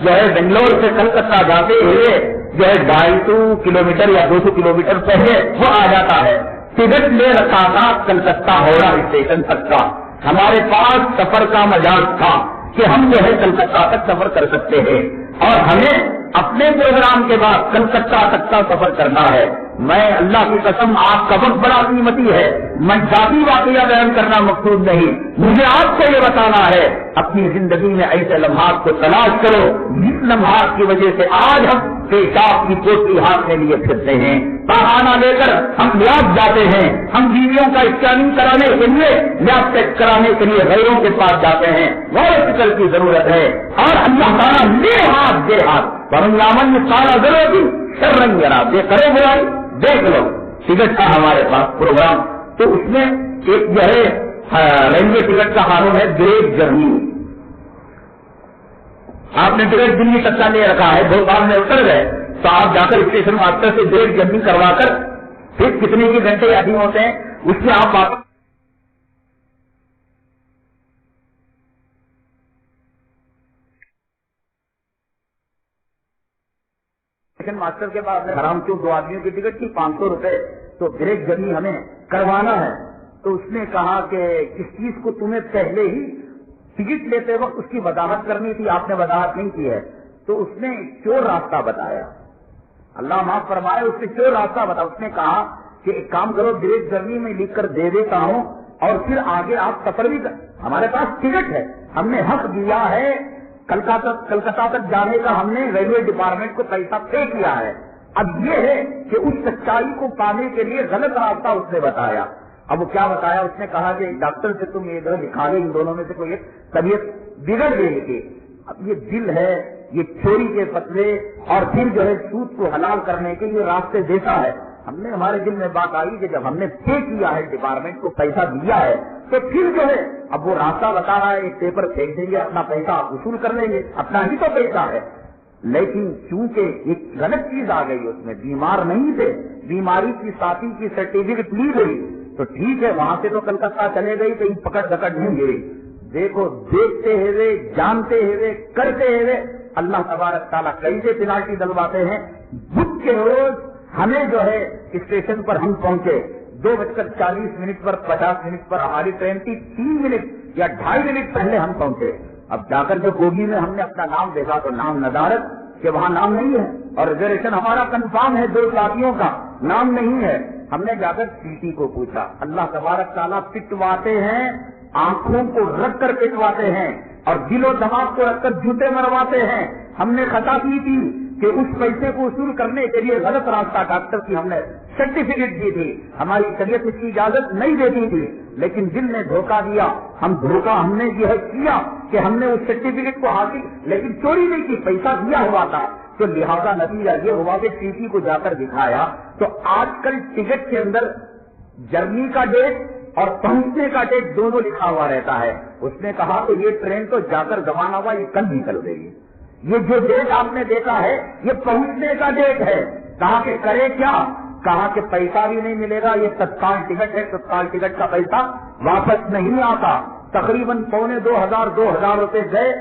Speaker 1: جو ہے بنگلور سے کلکتہ جاتے ہوئے جو ہے 250 کلومیٹر یا 200 کلومیٹر پہلے وہ آ جاتا ہے۔ ٹکٹ لے رکھا تھا کلکتہ ہورا اسٹیشن تک کا، ہمارے پاس سفر کا مجاز تھا کہ ہم جو ہے کلکتہ تک سفر کر سکتے ہیں اور ہمیں اپنے پروگرام کے بعد کلکتہ تک کا سفر کرنا ہے۔ میں اللہ کی قسم آپ کا وقت بڑا قیمتی ہے، میں ذاتی واقعہ بیان کرنا مقصود نہیں، مجھے آپ کو یہ بتانا ہے اپنی زندگی میں ایسے لمحات کو تلاش کرو جس لمحات کی وجہ سے آج ہم پیشاب کی پوٹلی ہاتھ میں لیے پھرتے ہیں، بہانہ لے کر ہم لیاب جاتے ہیں، ہم بیویوں کا اسکیننگ کرانے کے لیے، لیاب ٹیسٹ کرانے کے لیے غیروں کے پاس جاتے ہیں۔ غور و فکر کی ضرورت ہے اور اللہ تعالیٰ لے ہاتھ دے ہاتھ یامن میں سارا ضرورت سر رنگ ذرا دے کرو برائی دیکھ لو۔ ٹکٹ تھا ہمارے پاس پروگرام، تو اس میں ایک جو ہے ریلوے ٹکٹ کا قانون ہے گریٹ جرنی۔ آپ نے ٹکٹ دلی تک کا لے رکھا ہے، 2 سال میں اتر گئے تو آپ جا کر اسٹیشن ماسٹر سے گریٹ جرنی کروا کر پھر کتنے کی گھنٹے یادی ہوتے ہیں اس سے آپ واپس ماسٹر کے پاس حرام کیوں 2 آدمیوں کی ٹکٹ کی 500 روپے، تو گریٹ جرنی ہمیں کروانا ہے۔ تو اس نے کہا کہ کس چیز کو تمہیں پہلے ہی ٹکٹ لیتے وقت اس کی وضاحت کرنی تھی، آپ نے وضاحت نہیں کی ہے، تو اس نے چور راستہ بتایا، اللہ معاف فرمائے، اس نے چور راستہ بتایا۔ اس نے کہا کہ ایک کام کرو گریٹ جرنی میں لکھ کر دے دیتا ہوں اور پھر آگے آپ سفر بھی ہمارے پاس ٹکٹ ہے، ہم نے حق دیا ہے کلکتہ تک جانے کا، ہم نے ریلوے ڈپارٹمنٹ کو پیسہ پے کیا ہے۔ اب یہ ہے کہ اس سچائی کو پانے کے لیے غلط راستہ اس نے بتایا۔ اب وہ کیا بتایا؟ اس نے کہا کہ ڈاکٹر سے تم یہ دکھا لے، ان دونوں میں سے کوئی ایک طبیعت بگڑ گئی تھی۔ اب یہ دل ہے، یہ چوری کے فتوے اور پھر جو ہے سود کو حلال کرنے کے لیے راستے دیتا ہے۔ ہم نے ہمارے دل میں بات آئی کہ جب ہم نے پے کیا ہے ڈپارٹمنٹ کو، پیسہ دیا ہے، تو پھر جو ہے اب وہ راستہ بتا رہا ہے، ایک پیپر پھینک دیں گے، اپنا پیسہ وصول کر لیں گے، اپنا ہی تو پیسہ ہے۔ لیکن چونکہ ایک غلط چیز آ گئی، اس میں بیمار نہیں تھے، بیماری کی ساتھی کی سرٹیفکیٹ لی گئی، تو ٹھیک ہے وہاں سے تو کلکتہ چلے گئی، کہیں پکڑ دکڑ نہیں گئی۔ دیکھو دیکھتے ہوئے جانتے ہوئے کرتے ہوئے اللہ تبارک تعالیٰ کیسے پینالٹی دلواتے ہیں. بدھ کے روز ہمیں جو ہے اسٹیشن پر ہم پہنچے 2:40 پر 50 منٹ پر ہماری ٹرین تھی, 3 منٹ یا 2.5 منٹ پہلے ہم پہنچے. اب جا کر جو بوگی میں ہم نے اپنا نام دیکھا تو نام ندارت کہ وہاں نام نہیں ہے, اور ریزرویشن ہمارا کنفرم ہے 2 ساتھیوں کا, نام نہیں ہے. ہم نے جا کر ٹی ٹی کو پوچھا. اللہ تبارک تعالیٰ پٹواتے ہیں, آنکھوں کو رکھ کر پٹواتے ہیں اور دل و دماغ کو رکھ کر جوتے مرواتے ہیں. ہم نے خطا کی تھی کہ اس پیسے کو وصول کرنے کے لیے غلط راستہ ڈاکٹر کی ہم نے سرٹیفکیٹ دی تھی, ہماری شریعت اس کی اجازت نہیں دیتی تھی, لیکن دل نے دھوکہ دیا. ہم نے یہ کیا کہ ہم نے اس سرٹیفکیٹ کو حاصل, لیکن چوری نہیں کی, پیسہ دیا ہوا تھا. تو لہذا نتیجہ یہ ہوا کہ ٹی ٹی کو جا کر دکھایا تو آج کل ٹکٹ کے اندر جرنی کا ڈیٹ اور پہنچنے کا ڈیٹ دونوں لکھا ہوا رہتا ہے. اس نے کہا کہ یہ ٹرین تو جا کر گوانا ہوا, یہ کل نکل گئی. یہ جو ڈیٹ آپ نے دیکھا ہے یہ پہنچنے کا ڈیٹ ہے. کہا کہ کرے کیا؟ کہا کہ پیسہ بھی نہیں ملے گا, یہ تتکال ٹکٹ ہے, تتکال ٹکٹ کا پیسہ واپس نہیں آتا. تقریباً 2,500 روپے گئے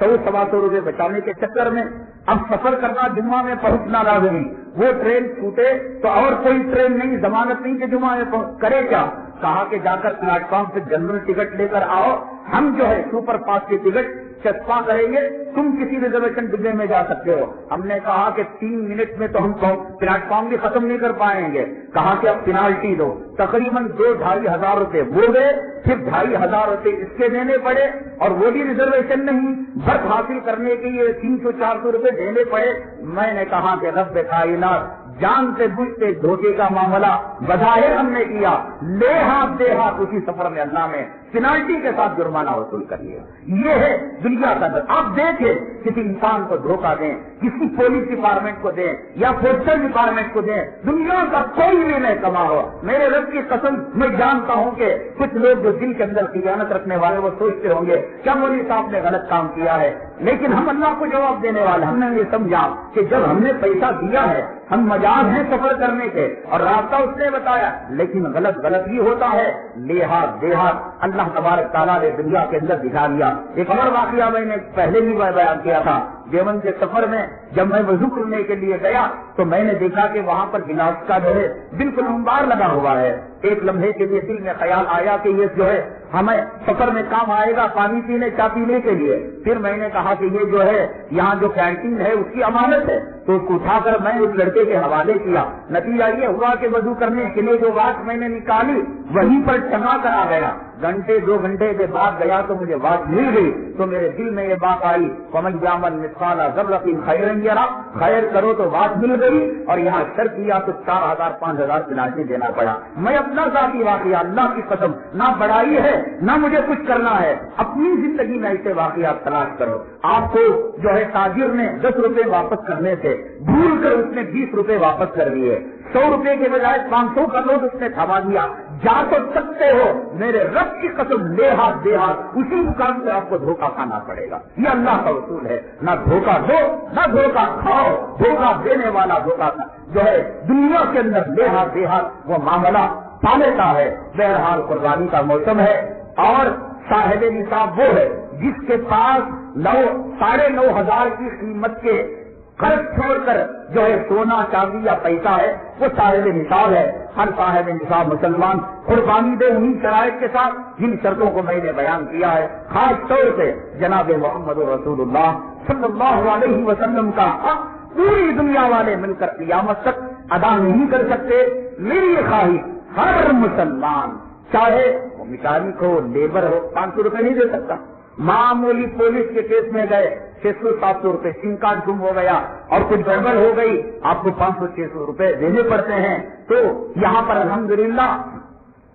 Speaker 1: 100-125 روپے بچانے کے چکر میں. اب سفر کرنا جمعہ میں پہنچنا لازمی, وہ ٹرین چھوٹے تو اور کوئی ٹرین نہیں, ضمانت نہیں کہ جمعہ میں کرے کیا؟ کہا کہ جا کر پلیٹ فارم سے جنرل ٹکٹ لے کر آؤ, ہم جو ہے سپر فاسٹ کی ٹکٹ چسپاں کریں گے, تم کسی ریزرویشن ڈبے میں جا سکتے ہو. ہم نے کہا کہ 3 منٹ میں تو ہم پلیٹ فارم بھی ختم نہیں کر پائیں گے. کہا کہ اب پینالٹی دو. تقریباً 2-2.5 ہزار روپے وہ گئے, پھر 2.5 ہزار روپے اس کے دینے پڑے, اور وہ بھی ریزرویشن نہیں, برتھ حاصل کرنے کے لیے 300-400 روپے دینے پڑے. میں نے کہا کہ رب کائنات جانتے بوجھتے دھوکے کا معاملہ بظاہر ہم نے کیا, لے ہاتھ دے ہاتھ اسی سفر میں اللہ نے پینالٹی کے ساتھ جرمانہ وصول کر لیا. یہ ہے دنیا کا در. آپ دیکھیں کسی انسان کو دھوکہ دیں, کسی پولیس ڈپارٹمنٹ کو دیں یا پوسٹل ڈپارٹمنٹ کو دیں, دنیا کا کوئی بھی نہیں کما ہو. میرے رب کی قسم میں جانتا ہوں کہ کچھ لوگ جو دل کے اندر خیانت رکھنے والے وہ سوچتے ہوں گے کیا مولوی صاحب نے غلط کام کیا ہے, لیکن ہم اللہ کو جواب دینے والے. ہم نے یہ سمجھا کہ جب ہم نے پیسہ دیا ہے, ہم مجاز ہیں سفر کرنے کے, اور راستہ اس نے بتایا, لیکن غلط بھی ہوتا ہے. لحاظ دیہات اللہ تبارک تعالیٰ نے دنیا کے اندر دکھا دیا. ایک اور واقعہ میں نے پہلے بھی بیان کیا تھا. دیوبند کے سفر میں جب میں وضو کرنے کے لیے گیا تو میں نے دیکھا کہ وہاں پر گلاس کا جو ہے بالکل انبار لگا ہوا ہے. ایک لمحے کے لیے دل میں خیال آیا کہ یہ جو ہے ہمیں سفر میں کام آئے گا پانی پینے چائے پینے کے لیے. پھر میں نے کہا کہ یہ جو ہے یہاں جو کینٹین ہے اس کی امانت ہے, تو اس کو اٹھا کر میں اس لڑکے کے حوالے کیا. نتیجہ یہ ہوا کہ وضو کرنے کے لیے جو بات میں نے نکالی وہیں پر ٹنگا کر آ گیا. 1-2 گھنٹے کے بعد گیا تو مجھے بات مل گئی, تو میرے دل میں یہ بات آئی فمن یعمل مثقال ذرۃ خیرا یرہ, خیر کرو تو بات مل گئی, اور یہاں شر کیا تو 4,000-5,000 پینالٹی دینا پڑا. میں اپنا ذاتی واقعہ اللہ کی قسم, نہ بڑائی ہے نہ مجھے کچھ کرنا ہے, اپنی زندگی میں ایسے واقعات تلاش کرو. آپ کو جو ہے تاجر نے 10 روپے واپس کرنے تھے, بھول کر اس نے 20 روپے واپس کر دیے. 100 روپے کے بجائے 500 کا نوٹ اس نے تھما دیا. جا تو سکتے ہو, میرے رب کی قسم لے ہاتھ دے ہاتھ اسی مقام سے آپ کو دھوکہ کھانا پڑے گا. یہ اللہ کا اصول ہے, نہ دھوکہ دو نہ دھوکہ کھاؤ. دھوکہ دینے والا دھوکہ جو ہے دنیا کے اندر لے ہاتھ دے ہاتھ وہ معاملہ پا لیتا ہے. بہرحال قربانی کا موسم ہے, اور صاحب نصاب وہ ہے جس کے پاس 9,500 کی قیمت کے قرض چھوڑ کر جو ہے سونا چاندی یا پیسہ ہے وہ صاحب نصاب ہے. ہر صاحب نصاب مسلمان قربانی دے انہیں شرائط کے ساتھ جن شرطوں کو میں نے بیان کیا ہے. خاص طور سے جناب محمد رسول اللہ صلی اللہ علیہ وسلم کا حق پوری دنیا والے مل کر قیامت تک ادا نہیں کر سکتے. میری یہ خواہش ہر مسلمان چاہے وہ میکینک ہو لیبر ہو 500 روپے نہیں دے سکتا. معمولی پولیس کے کیس میں گئے 600-700 روپے, سم کارڈ گم ہو گیا اور کچھ گڑبڑ ہو گئی, آپ کو 500-600 روپے دینے پڑتے ہیں. تو یہاں پر الحمدللہ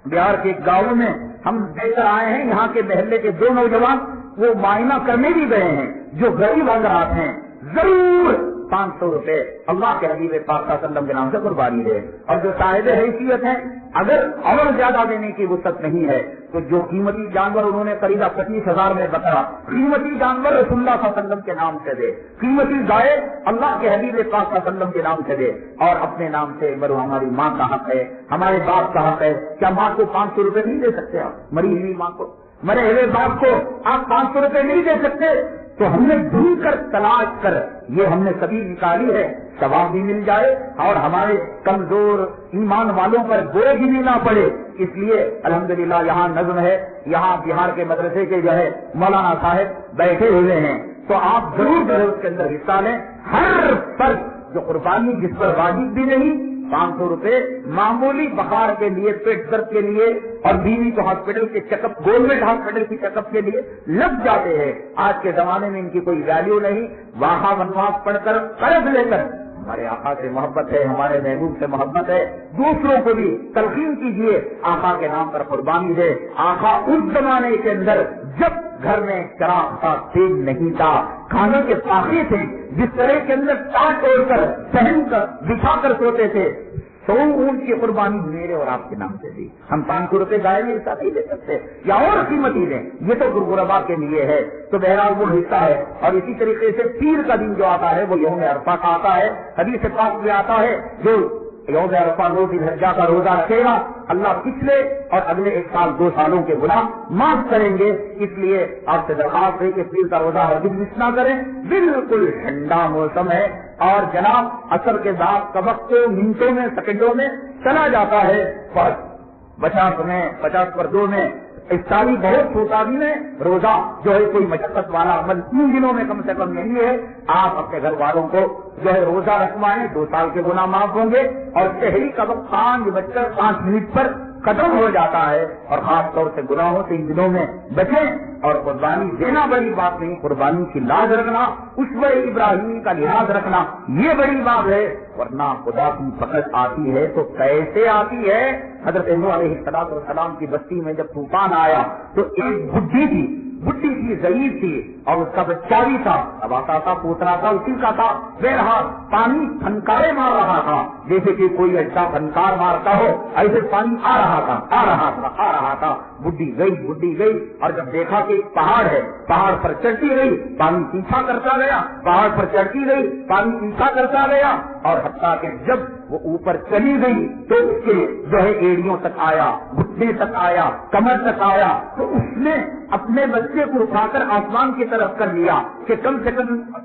Speaker 1: بہار کے ایک گاؤں میں ہم دیکھ کر آئے ہیں, یہاں کے محلے کے 2 نوجوان وہ معائنہ کرنے بھی گئے ہیں جو غریب حضرات ہیں. ضرور 500 روپے اللہ کے حبیب پاک صلی اللہ علیہ وسلم کے نام سے قربانی ہے. اور جو صاحب حیثیت ہیں اگر اور زیادہ دینے کی وسعت نہیں ہے تو جو قیمتی جانور انہوں نے خریدا 25,000 میں بکرا, قیمتی جانور رسول اللہ صلی اللہ علیہ وسلم کے نام سے دے, قیمتی گائے اللہ کے حبیب پاک صلی اللہ علیہ وسلم کے نام سے دے, اور اپنے نام سے مرو. ہماری ماں کا حق ہے, ہمارے باپ کا حق ہے. کیا ماں کو 500 روپے نہیں دے سکتے آپ؟ مری ہوئی ماں کو مرے ہوئے باپ کو آپ 500 روپے نہیں دے سکتے تو ہم نے ڈھونڈ کر تلاش کر یہ ہم نے سبھی نکالی ہے، ثواب بھی مل جائے اور ہمارے کمزور ایمان والوں پر بوجھ بھی نہ پڑے. اس لیے الحمدللہ یہاں نظم ہے، یہاں بہار کے مدرسے کے جو ہے مولانا صاحب بیٹھے ہوئے ہیں، تو آپ ضرور اس کے اندر حصہ لیں. ہر فرد جو قربانی جس پر واجب بھی نہیں، 500 روپے معمولی بخار کے لیے، پیٹ درد کے لیے اور بیوی کو ہاسپٹل کے چیک اپ، گورنمنٹ ہاسپٹل کی چیک اپ کے لیے لگ جاتے ہیں. آج کے زمانے میں ان کی کوئی ویلیو نہیں. واہا ونواس پڑھ کر قرض لے کر ہمارے آقا سے محبت ہے، ہمارے محبوب سے محبت ہے، دوسروں کو بھی تلقین کیجیے آقا کے نام پر قربانی دے. آقا اس زمانے کے اندر جب گھر میں چراغ تھا، تیز نہیں تھا، کھانے کے پاخے تھے، بسترے کے اندر ٹاٹ اوڑھ کر پہن کر بچھا کر سوتے تھے، 100 اونٹ کی قربانی میرے اور آپ کے نام سے دی. ہم 500 روپے گائے میں حصہ نہیں دے سکتے یا اور قیمتی دیں، یہ تو غربا کے لیے ہے. تو بہرحال وہ حصہ ہے. اور اسی طریقے سے پیر کا دن جو آتا ہے وہ یوم عرفہ کا آتا ہے. حدیث پاک میں آتا ہے جو یوم عرفہ روز الحجہ کا روزہ رکھے گا اللہ پچھلے اور اگلے 1 سال 2 سالوں کے گناہ معاف کریں گے. اس لیے آپ سے درخواست ہے کہ پیر کا روزہ ہرگز مس نہ کریں. بالکل ٹھنڈا موسم ہے اور جناب عصر کے بعد کا وقت منٹوں میں سیکنڈوں میں چلا جاتا ہے. پر 50 پر 2 میں افطاری بہت چھوٹا دن ہے. روزہ جو ہے کوئی مشقت والا عمل 3 دنوں میں کم سے کم نہیں ہے. آپ اپنے گھر والوں کو جو ہے روزہ رکھوائیں، 2 سال کے گناہ معاف ہوں گے. اور شہری کا وقت 5:05 پر ختم ہو جاتا ہے. اور خاص طور سے گناہوں سے ان دنوں میں بچیں. اور قربانی دینا بڑی بات نہیں، قربانی کی لاج رکھنا، اسوہ ابراہیمی کا لحاظ رکھنا یہ بڑی بات ہے. ورنہ خدا کی پکڑ آتی ہے تو کیسے آتی ہے. حضرت نوح علیہ السلام کی بستی میں جب طوفان آیا تو ایک بڈھی تھی، ضعیف تھی اور اس کا بچہ بھی تھا. اب آتا تھا پوترا تھا اسی کا تھا. بہرحال پانی پھنکارے مار رہا تھا جیسے کہ کوئی ایسا پھنکار مارتا ہو، ایسے پانی آ رہا تھا. بڈھی گئی اور جب دیکھا کہ ایک پہاڑ ہے، پہاڑ پر چڑھتی گئی، پانی پیچھا کرتا گیا، پہاڑ پر چڑھتی گئی، پانی پیچھا کرتا گیا. اور حتیٰ کہ جب وہ اوپر چلی گئی تو اس کے جو ہے ایڑیوں تک آیا، گھٹنے تک آیا، کمر تک آیا. تو اس نے اپنے بچے کو اٹھا کر آسمان کی طرف کر لیا کہ کم سے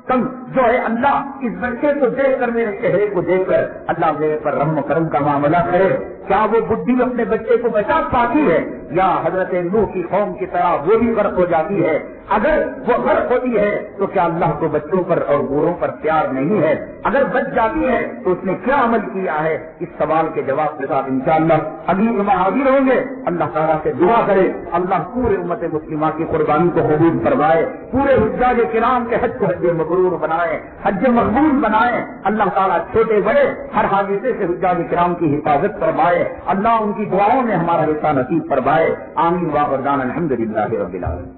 Speaker 1: کم جو ہے اللہ اس بچے کو دیکھ کر، میرے چہرے کو دیکھ کر اللہ میرے پر رحم و کرم کا معاملہ کرے. کیا وہ بڈھی اپنے بچے کو بچا پاتی ہے یا حضرت نوح کی قوم کی طرح وہ بھی غرق ہو جاتی ہے؟ اگر وہ غرق ہوتی ہے تو کیا اللہ کو بچوں پر اور بوڑھوں پر پیار نہیں ہے؟ اگر بچ جاتی ہے تو اس نے کیا عمل کیا ہے؟ اس سوال کے جواب کے ساتھ انشاءاللہ اگلی جمعہ حاضر ہوں گے. اللہ تعالیٰ سے دعا کرے اللہ پورے امت مسلمہ کی قربانی کو قبول فرمائے، پورے حجاج کرام کے حج کو حج مبرور بنائے، حج مقبول بنائے. اللہ تعالیٰ چھوٹے بڑے ہر حادثے سے حجاج کرام کی حفاظت فرمائے. اللہ ان کی دعاؤں میں ہمارا حصہ نصیب فرمائے. آمین. واخر دعوانا الحمدللہ رب العالمین.